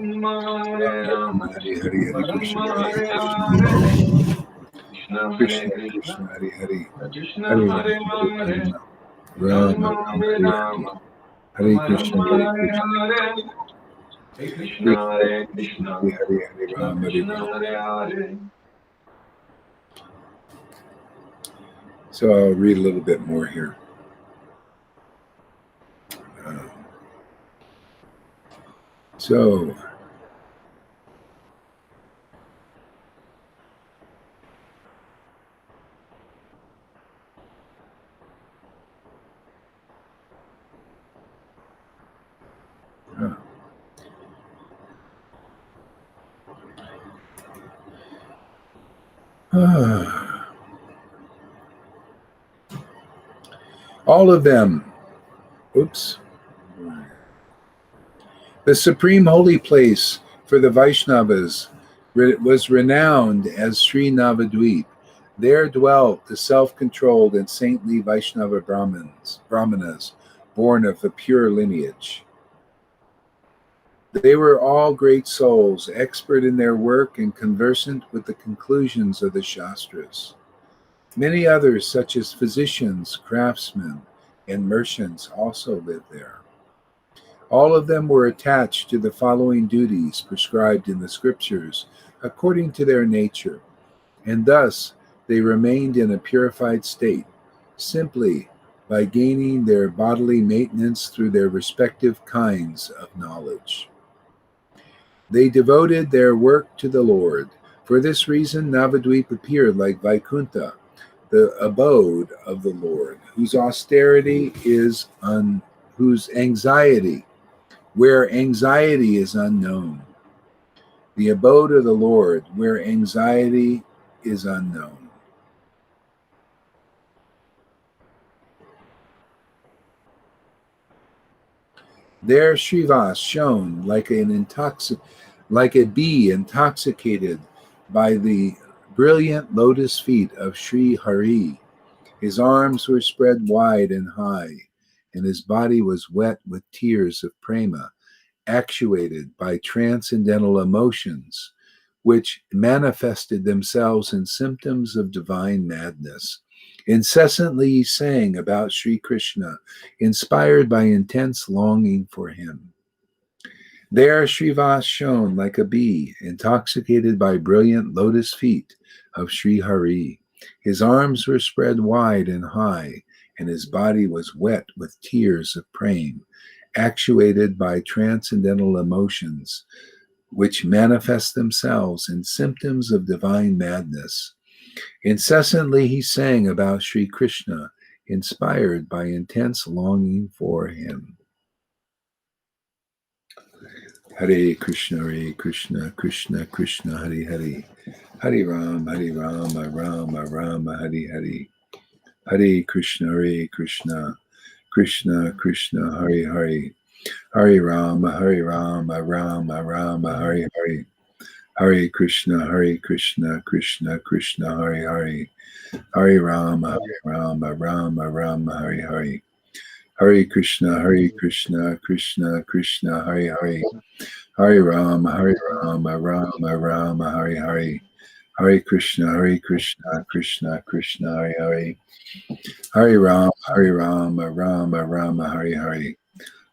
Hare Hare, Krishna Hare Hare Hare, Rama, Rama Rama, Hare Hare, Hare Hare Krishna, Hare Rama, Krishna, Rama Hare Krishna, Krishna, Hare, Hare Hare, Hare Krishna Rama, Hare Rama, Hare Krishna, Rama, Rama, Hare Krishna Hare, Hare Hare Krishna, Hare Hare, Krishna, Hare Rama Krishna, Hare Krishna, Hare Rama, Hare, Hare Rama Rama, Hare Rama Rama, Hare Rama, Hare, Rama, Hare Hare, Hare Krishna, Hare Hare Krishna, Krishna, Krishna, Krishna Krishna, Hare Hare Hare, Hare, Hare Rama, Hare Rama Rama, Hare Rama, Hare Hare, Rama Hare Hare Krishna, Hare, Hare Krishna, Krishna Krishna, Hare Krishna, Krishna, Hare Hare, Hare Rama, Krishna Hare Rama, Hare Hare, Rama, Hare Rama, Hare Rama, Hare, Hare Hare Krishna, Rama, Hare Krishna, Rama Rama Krishna, Hare Krishna, Hare Hare, Hare, Hare Rama, Hare Rama, Krishna Hare Rama, Rama, Krishna, Hare Hare, Hare Krishna, Krishna Hare Hare Krishna, Hare, Krishna, Rama Krishna, Hare Hare Hare, Rama, Hare Rama, Rama Rama, Hare Rama, Hare, Hare Hare, Hare Krishna, Krishna Hare Hare Krishna, Krishna, Krishna, Krishna Krishna, Hare Hare, Hare Hare Hare, Rama, Hare Rama, Rama Hare Rama, Rama, Rama, Hare Hare, Hare Krishna, Rama Hare Hare Krishna, Hare, Krishna Hare Krishna, Krishna, Krishna, Hare Hare, Krishna Hare Hare Rama, Hare Hare, Rama, Rama, Rama Rama, Hare Hare Hare, Rama, Hare Rama Krishna, Rama Hare Hare Krishna, Hare, Hare Krishna Krishna, Hare Krishna, Krishna, Hare Hare, Hare Krishna Rama, Hare Krishna Rama. Hare Hare. So I'll read a little bit more here. Uh, so, all of them. Oops. The supreme holy place for the Vaishnavas was renowned as Sri Navadvip. There dwelt the self-controlled and saintly Vaishnava Brahmanas, born of a pure lineage. They were all great souls, expert in their work and conversant with the conclusions of the Shastras. Many others, such as physicians, craftsmen, and merchants, also lived there. All of them were attached to the following duties prescribed in the scriptures according to their nature, and thus they remained in a purified state, simply by gaining their bodily maintenance through their respective kinds of knowledge. They devoted their work to the Lord. For this reason, Navadvip appeared like Vaikuntha, the abode of the Lord, whose austerity is whose anxiety, where anxiety is unknown. The abode of the Lord, where anxiety is unknown. There Srivas shone like a bee intoxicated by the brilliant lotus feet of Sri Hari. His arms were spread wide and high, and his body was wet with tears of prema, actuated by transcendental emotions, which manifested themselves in symptoms of divine madness. Incessantly he sang about Sri Krishna, inspired by intense longing for him. There Srivas shone like a bee, intoxicated by brilliant lotus feet of Sri Hari. His arms were spread wide and high, and his body was wet with tears of prema, actuated by transcendental emotions, which manifest themselves in symptoms of divine madness. Incessantly he sang about Sri Krishna, inspired by intense longing for him. Hare Krishna, Krishna Krishna, Hare Hare. Hare Ram, Ram, Hare Hare. Hare Krishna, Krishna Krishna, Hare Hare. Hare Ram, Ram, Hare Hare. Hare Krishna, Krishna Krishna, Hare Hare. Hare Ram, Ram, Hare Hare. Hare Krishna, Krishna Krishna, Hare Hare. Hare Ram, Ram, Hare Hare. Hare Krishna, Krishna Krishna, Hare Hare. Hare Ram, Ram, Hare Hare.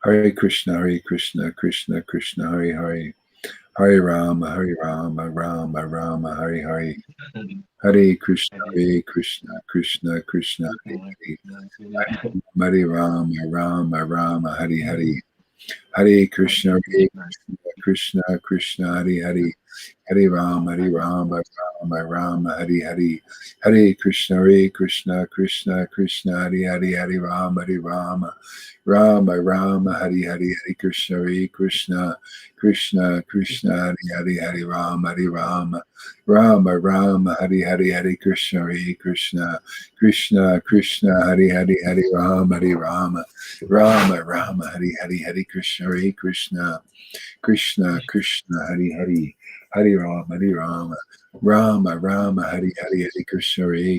Hare Krishna, Krishna Krishna, Hare Hare. Hare Ram, Ram, Hare Hare. Hare Krishna, Krishna Krishna, Hare Hare. Hare Ram, Hare Hare. Hare Krishna, Krishna Krishna, Hare Hare. Hare Ram, Hare Hare. Hare Krishna, Krishna Krishna, Hare Hare. Hare Ram, Hare Hare. Hare Krishna, Krishna Krishna, Hare Hare. Hare Ram, Hare Hare. Hare Krishna, Krishna Krishna, Hare Hare. Hare Ram, Hare Hare. Hare Krishna, Krishna, Hare Hare. Hare Ram, Rama, Hare Hare. Hare Krishna, Krishna, Hare Hare. Hare Ram, Rama, Hare Hare. Hare Krishna, Krishna, Hare Hare. Hare Ram, Rama, Hare Hare. Hare Krishna, Krishna, Hare Hare. Hare Ram, Rama, Hare Hare. Hare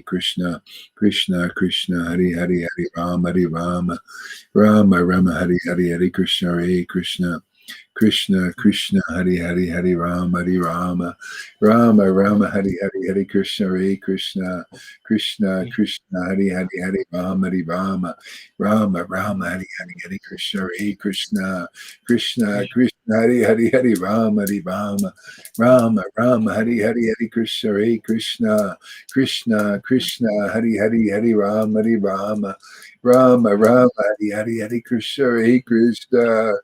Krishna, Krishna Krishna, Hare Hare. Hare Ram, Rama, Hare Hare. Hare Krishna, Krishna, Hare Hare. Hare Ram, Rama, Hare Hare. Hare Krishna, Krishna, Hare Hare. Hare Rama, Hare Hare. Hare Krishna, Krishna,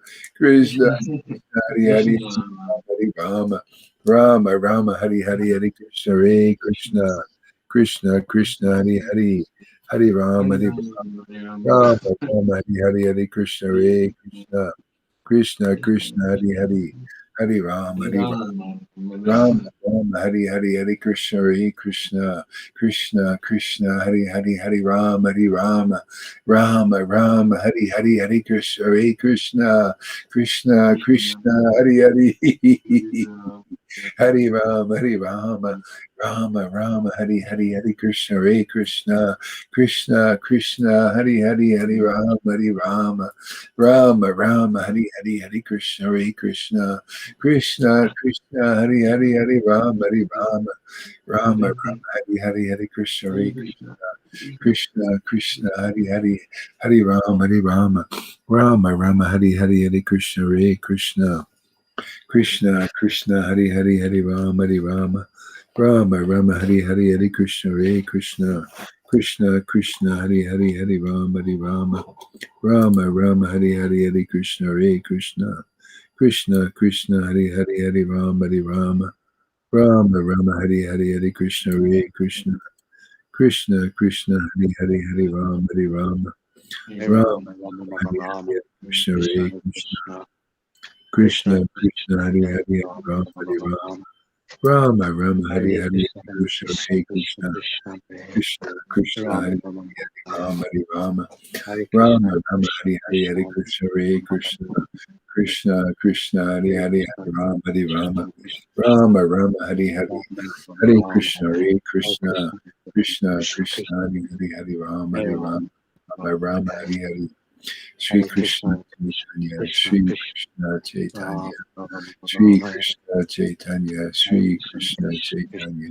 Hare Hare. Hare Ram, Rama, Hare Hare. Krishna, Krishna, Hare Hare. Hare Ram, Rama, Hare Hare. Hare Krishna, Krishna, Hare Hare. Hare Ram, Rama, Hare Hare. Hare Krishna, Krishna, Hare Hare. Hare Rama, Rama, Hare Hare. Hare Krishna, Krishna, Hare Hare. Hare Rama, Hare Hare. Hare Krishna, Krishna, Hare Hare. Hare Rama, Hare Hare. Hare Krishna, Hare Hare. Hare Rama, Rama, Hare Hare. Hare Krishna, Krishna, Hare Hare. Hare Rama, Rama, Hare Hare. Hare Krishna, Krishna, Hare Hare. Hare Rama, Rama, Hare Hare. Hare Krishna, Krishna, Hare Hare. Hare Rama, Rama, Hare Hare. Hare Krishna, Krishna, Hare Hare. Hare Rama, Rama, Hare Hare. Krishna, Hare Hare. Hare Rama, Hare Hare. Krishna, Krishna, Hare Hare. Rama, Rama, Hare Hare. Hare Krishna, Hare Hare. Hare Rama, Hare Hare. Hare Krishna, Krishna, Hare Hare. Rama, Hare Hare. Sri Krishna Chaitanya, Sri Krishna Chaitanya, Sri Krishna Chaitanya, Sri Krishna Chaitanya,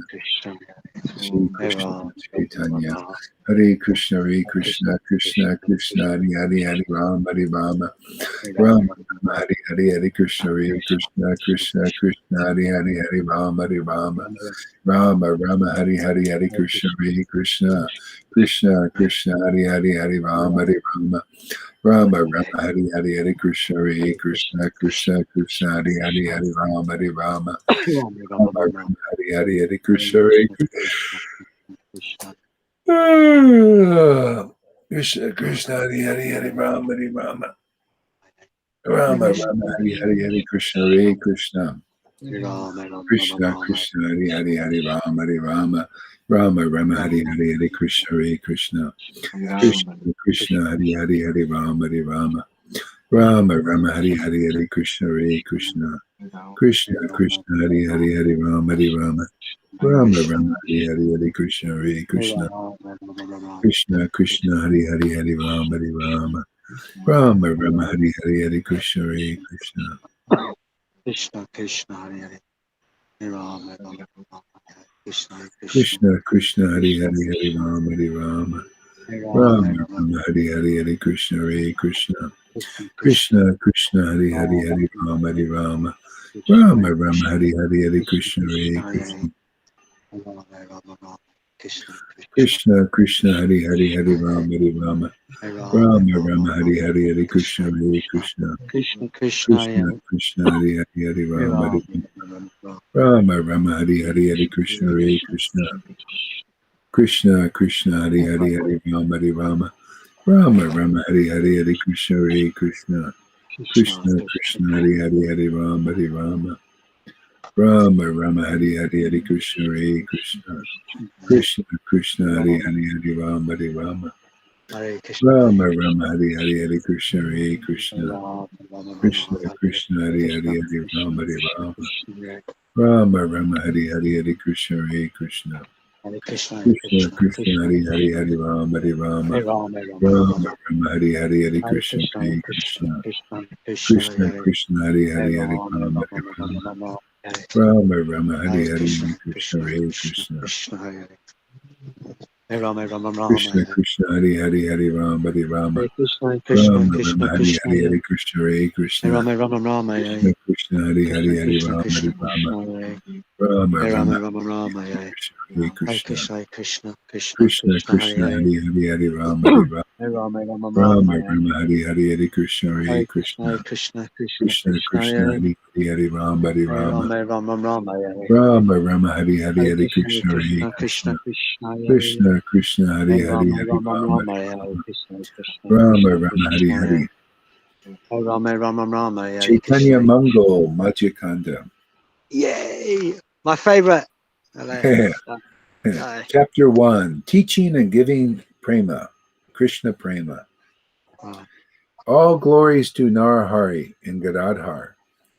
Sri Krishna Chaitanya. Hare Krishna, Krishna Krishna, Hare Hare. Hare Rama, Rama, Hare Hare. Hare Krishna, Krishna Krishna, Hare Hare. Hare Rama, Rama, Hare Hare. Hare Krishna, Krishna, Hare Hare. Hare Rama, Rama, Hare Hare. Hare Krishna, Krishna Hare Hare. Hare Rama, Rama, Hare Hare. Hare Krishna, Krishna Krishna Hari Hari Hari Rama Hari Rama Rama Rama Hari Hari Hari Krishna Hare Krishna Krishna Krishna Hari Hari Hari Rama Hari Rama Rama Rama Hari Hari Hari Krishna Hare Krishna Krishna Krishna Hari Hari Hari Rama Hari Rama Rama Rama Hari Hari Hari Krishna Hare Krishna Krishna Krishna Hari Hari Hari Rama Hari Rama Rama Rama Hari Hari Hari Krishna Hare Krishna Krishna Krishna Hari Hari Hari Rama Hari Rama Rama Rama Hari Hari Hari Krishna Hare Krishna Krishna Krishna Hare Hare Rama Rama Krishna Krishna Krishna Hari Hari Hari Rama Hari Rama Rama Rama Hari Hari Hari Krishna Hare Krishna Krishna Krishna Hari Hari Hari Rama Hari Rama Rama Rama Hari Hari Hari Krishna Hare Krishna Krishna Krishna Hari Hari Hari Rama Hari Rama Rama Rama Hari Hari Hari Krishna Hare Krishna Krishna Krishna Krishna Hari Hari Hari Rama Hari Rama Rama Hari Hari Hari Krishna Hare Krishna Krishna Krishna Hari Hari Hari Rama Hari Rama Rama Rama Hari Hari Hari Krishna Hare Krishna Krishna Krishna Hari Hari Hari Rama Hari Rama Rama Rama Hari Hari Hari Krishna Hare Krishna Krishna Krishna Hari Hari Hari Rama Hari Rama Rama Rama Hari Hari Hari Krishna Hare Krishna Krishna Krishna Hari Hari Hari Rama Hari Rama Rama Rama Hari Hari Hari Krishna Hare Krishna Krishna Krishna Hari Hari Hari Rama Hari Rama Rama Rama Hari Hari Hari Krishna Hare Krishna Krishna Krishna Hari Hari Hari Rama Hari Rama Rama Rama Hari Hari Hari Krishna Hare Krishna Krishna Krishna Hari Hari Hari Rama Hari Rama Rama Rama Hari Hari Hari Krishna Hare Krishna Krishna Krishna Hari Hari Hari Rama Hari Rama Rama Rama Hare Krishna Krishna Krishna Hari Hari Hari Rama Hari Rama Rama Rama Hari Hari Hari Krishna Hare Krishna Krishna Krishna Hari Hari Hari Rama Hari Rama Rama Rama Hari Hari Hari Krishna Hare Krishna Krishna Krishna Hari Hari Hari Rama Rama Rama Hari Hari Chaitanya Mangal Madhyakanda. Yay! My favorite. Chapter 1 Teaching and Giving Prema, Krishna Prema. All glories to Narahari and Gadadhar,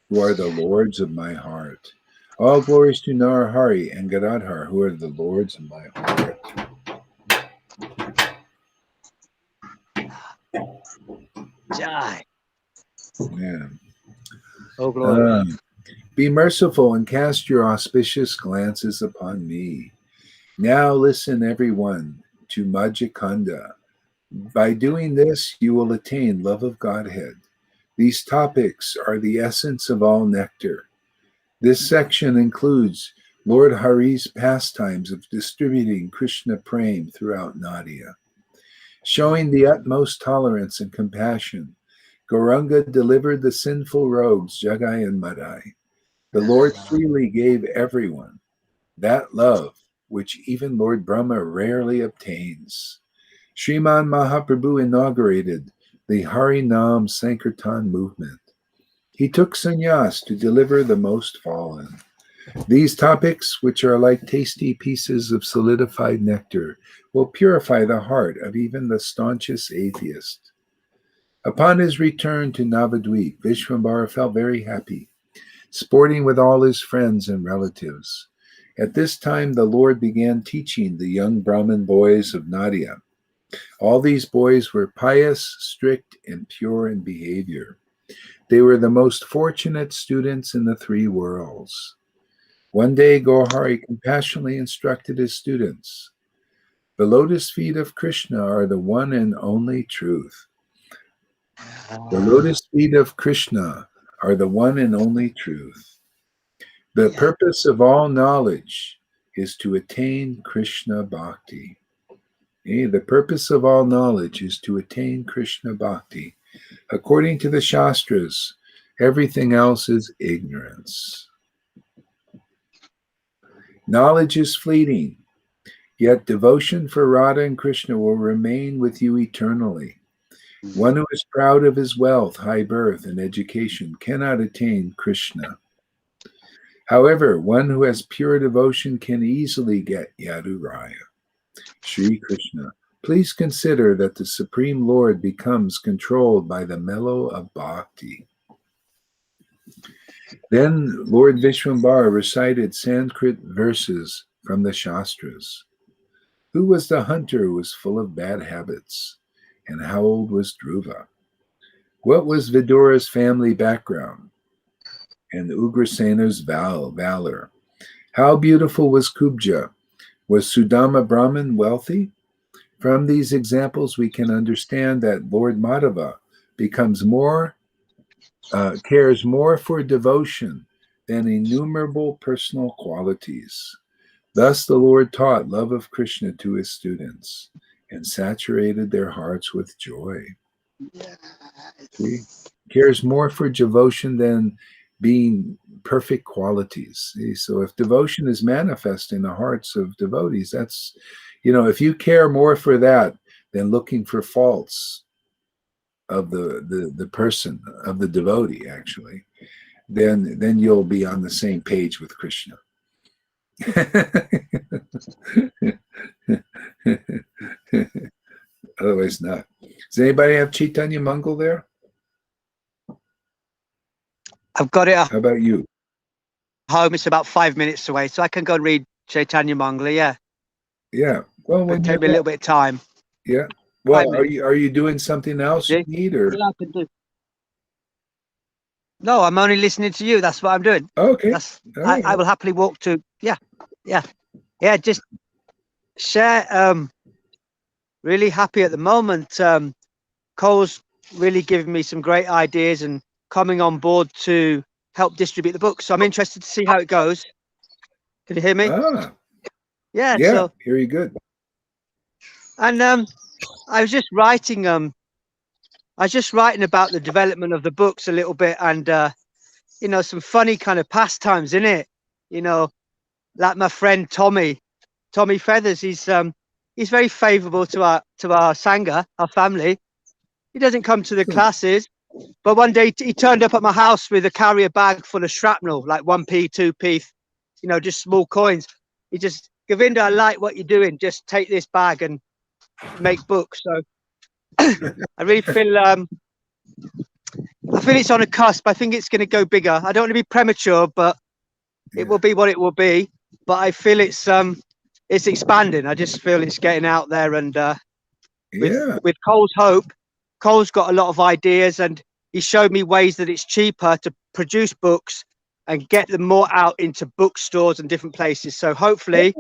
who are the lords of my heart. All glories to Narahari and Gadadhar, who are the lords of my heart. Jai. Yeah. Oh, glory. Be merciful and cast your auspicious glances upon me. Now listen, everyone, to Madhyakanda. By doing this, you will attain love of Godhead. These topics are the essence of all nectar. This section includes Lord Hari's pastimes of distributing Krishna Prem throughout Nadia. Showing the utmost tolerance and compassion, Gauranga delivered the sinful rogues Jagai and Madai. The Lord freely gave everyone that love which even Lord Brahma rarely obtains. Sriman Mahaprabhu inaugurated the Hari Nam Sankirtan movement. He took sannyas to deliver the most fallen. These topics, which are like tasty pieces of solidified nectar, will purify the heart of even the staunchest atheist. Upon his return to Navadvip, Vishvambara felt very happy, sporting with all his friends and relatives. At this time, the Lord began teaching the young Brahmin boys of Nadia. All these boys were pious, strict, and pure in behavior. They were the most fortunate students in the three worlds. One day, Gohari compassionately instructed his students, "The lotus feet of Krishna are the one and only truth. The lotus feet of Krishna are the one and only truth. The purpose of all knowledge is to attain Krishna Bhakti." The purpose of all knowledge is to attain Krishna Bhakti. According to the Shastras, everything else is ignorance. Knowledge is fleeting. Yet devotion for Radha and Krishna will remain with you eternally. One who is proud of his wealth, high birth, and education cannot attain Krishna. However, one who has pure devotion can easily get Yaduraya. Sri Krishna, please consider that the Supreme Lord becomes controlled by the mellow of bhakti. Then Lord Vishwambara recited Sanskrit verses from the Shastras. Who was the hunter who was full of bad habits? And how old was Dhruva? What was Vidura's family background? And Ugrasena's valor? How beautiful was Kubja? Was Sudama Brahman wealthy? From these examples, we can understand that Lord Madhava becomes cares more for devotion than innumerable personal qualities. Thus, the Lord taught love of Krishna to his students and saturated their hearts with joy. See? Cares more for devotion than being perfect qualities. See? So if devotion is manifest in the hearts of devotees, that's, if you care more for that than looking for faults of the person, of the devotee, actually, then you'll be on the same page with Krishna. Otherwise not. Does anybody have Chaitanya Mangal there? I've got it at How about you? home. It's about 5 minutes away, so I can go and read Chaitanya Mangala. Yeah, Yeah. Well, it'll take me a little bit of time. Yeah. Well, 5 are minutes. you doing something else you need, or? Yeah, I can do. No, I'm only listening to you. That's what I'm doing. Okay. I will happily walk to. Yeah. Just share. Really happy at the moment. Cole's really giving me some great ideas and coming on board to help distribute the book. So I'm interested to see how it goes. Can you hear me? Yeah. So very good. and I was just writing. I was just writing about the development of the books a little bit, and some funny kind of pastimes in it. Like my friend Tommy Feathers. He's very favourable to our sangha, our family. He doesn't come to the classes, but one day he turned up at my house with a carrier bag full of shrapnel, like 1p, 2p, just small coins. He just, Govinda, I like what you're doing. Just take this bag and make books. So I really feel it's on a cusp. I think it's going to go bigger. I don't want to be premature, but it will be what it will be. But I feel it's expanding. I just feel it's getting out there, and with Cole's hope, Cole's got a lot of ideas, and he showed me ways that it's cheaper to produce books and get them more out into bookstores and different places. So hopefully,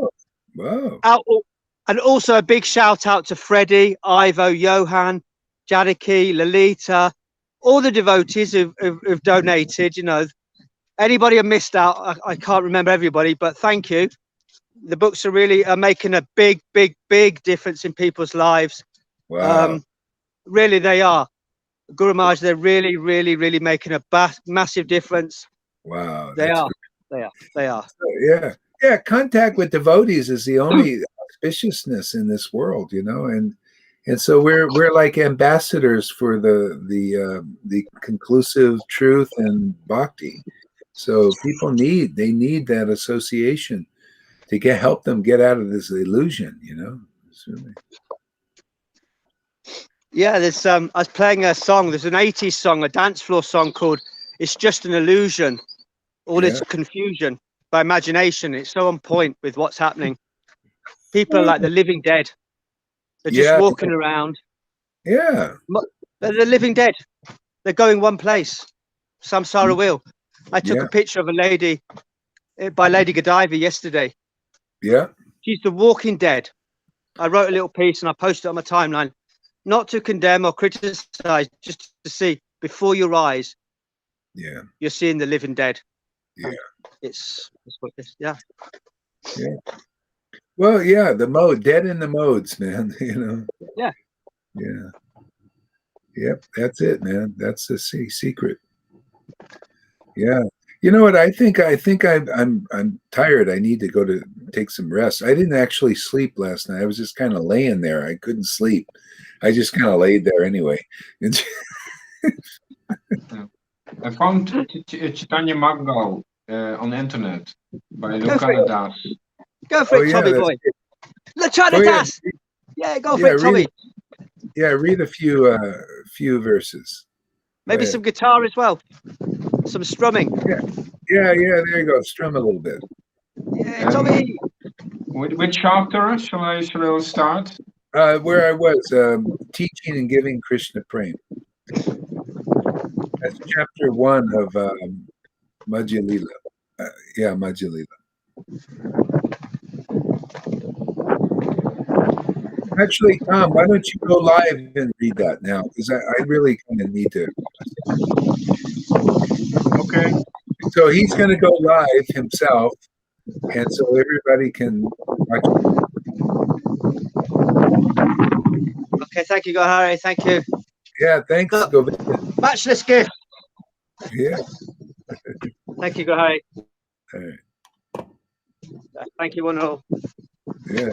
and also a big shout out to Freddie, Ivo, Johan, Janaki, Lalita, all the devotees who've donated. Anybody I missed out, I can't remember everybody, but thank you. The books are really making a big, big, big difference in people's lives. Wow. Really, they are. Guru Maharaj, they're really, really, really making a massive difference. Wow. They are. Yeah. Contact with devotees is the only auspiciousness in this world, and so we're like ambassadors for the conclusive truth and bhakti. So people need that association to help them get out of this illusion, Certainly. Yeah, there's I was playing a song. There's an 80s song, a dance floor song called "It's Just an Illusion." All its confusion by imagination. It's so on point with what's happening. People are like the living dead. They're just walking around. Yeah. They're the living dead. They're going one place. Samsara wheel. I took a picture of a lady by Lady Godiva yesterday. Yeah. She's the walking dead. I wrote a little piece and I posted it on my timeline. Not to condemn or criticize, just to see before your eyes. Yeah. You're seeing the living dead. Yeah. It's what it is. Yeah. Yeah. Well, the mode, dead in the modes, man. Yeah. Yeah. Yep. That's it, man. That's the secret. Yeah. You know what? I'm tired. I need to go to take some rest. I didn't actually sleep last night. I was just kind of laying there. I couldn't sleep. I just kind of laid there anyway. I found Chaitanya Maggal on the internet by Go for it. Lokanadas. Go for Oh it, yeah, Tommy that's boy. good. Lachana Oh yeah, Das. Yeah, go for it, Tommy. read a few verses. Maybe some guitar as well. Some strumming. Yeah. There you go. Strum a little bit. Yeah, Tommy. Which chapter shall I start? Where I was teaching and giving Krishna Prem. That's chapter 1 of Madhya Lila. Madhya Lila. Actually, Tom, why don't you go live and read that now? Because I really kind of need to. Okay. So he's going to go live himself, and so everybody can watch. Okay, thank you, Harry. Thank you. Yeah, thanks, Look. Govind. Matchless gift. Yeah. Thank you, Harry. All right. Thank you, one and all. Yeah.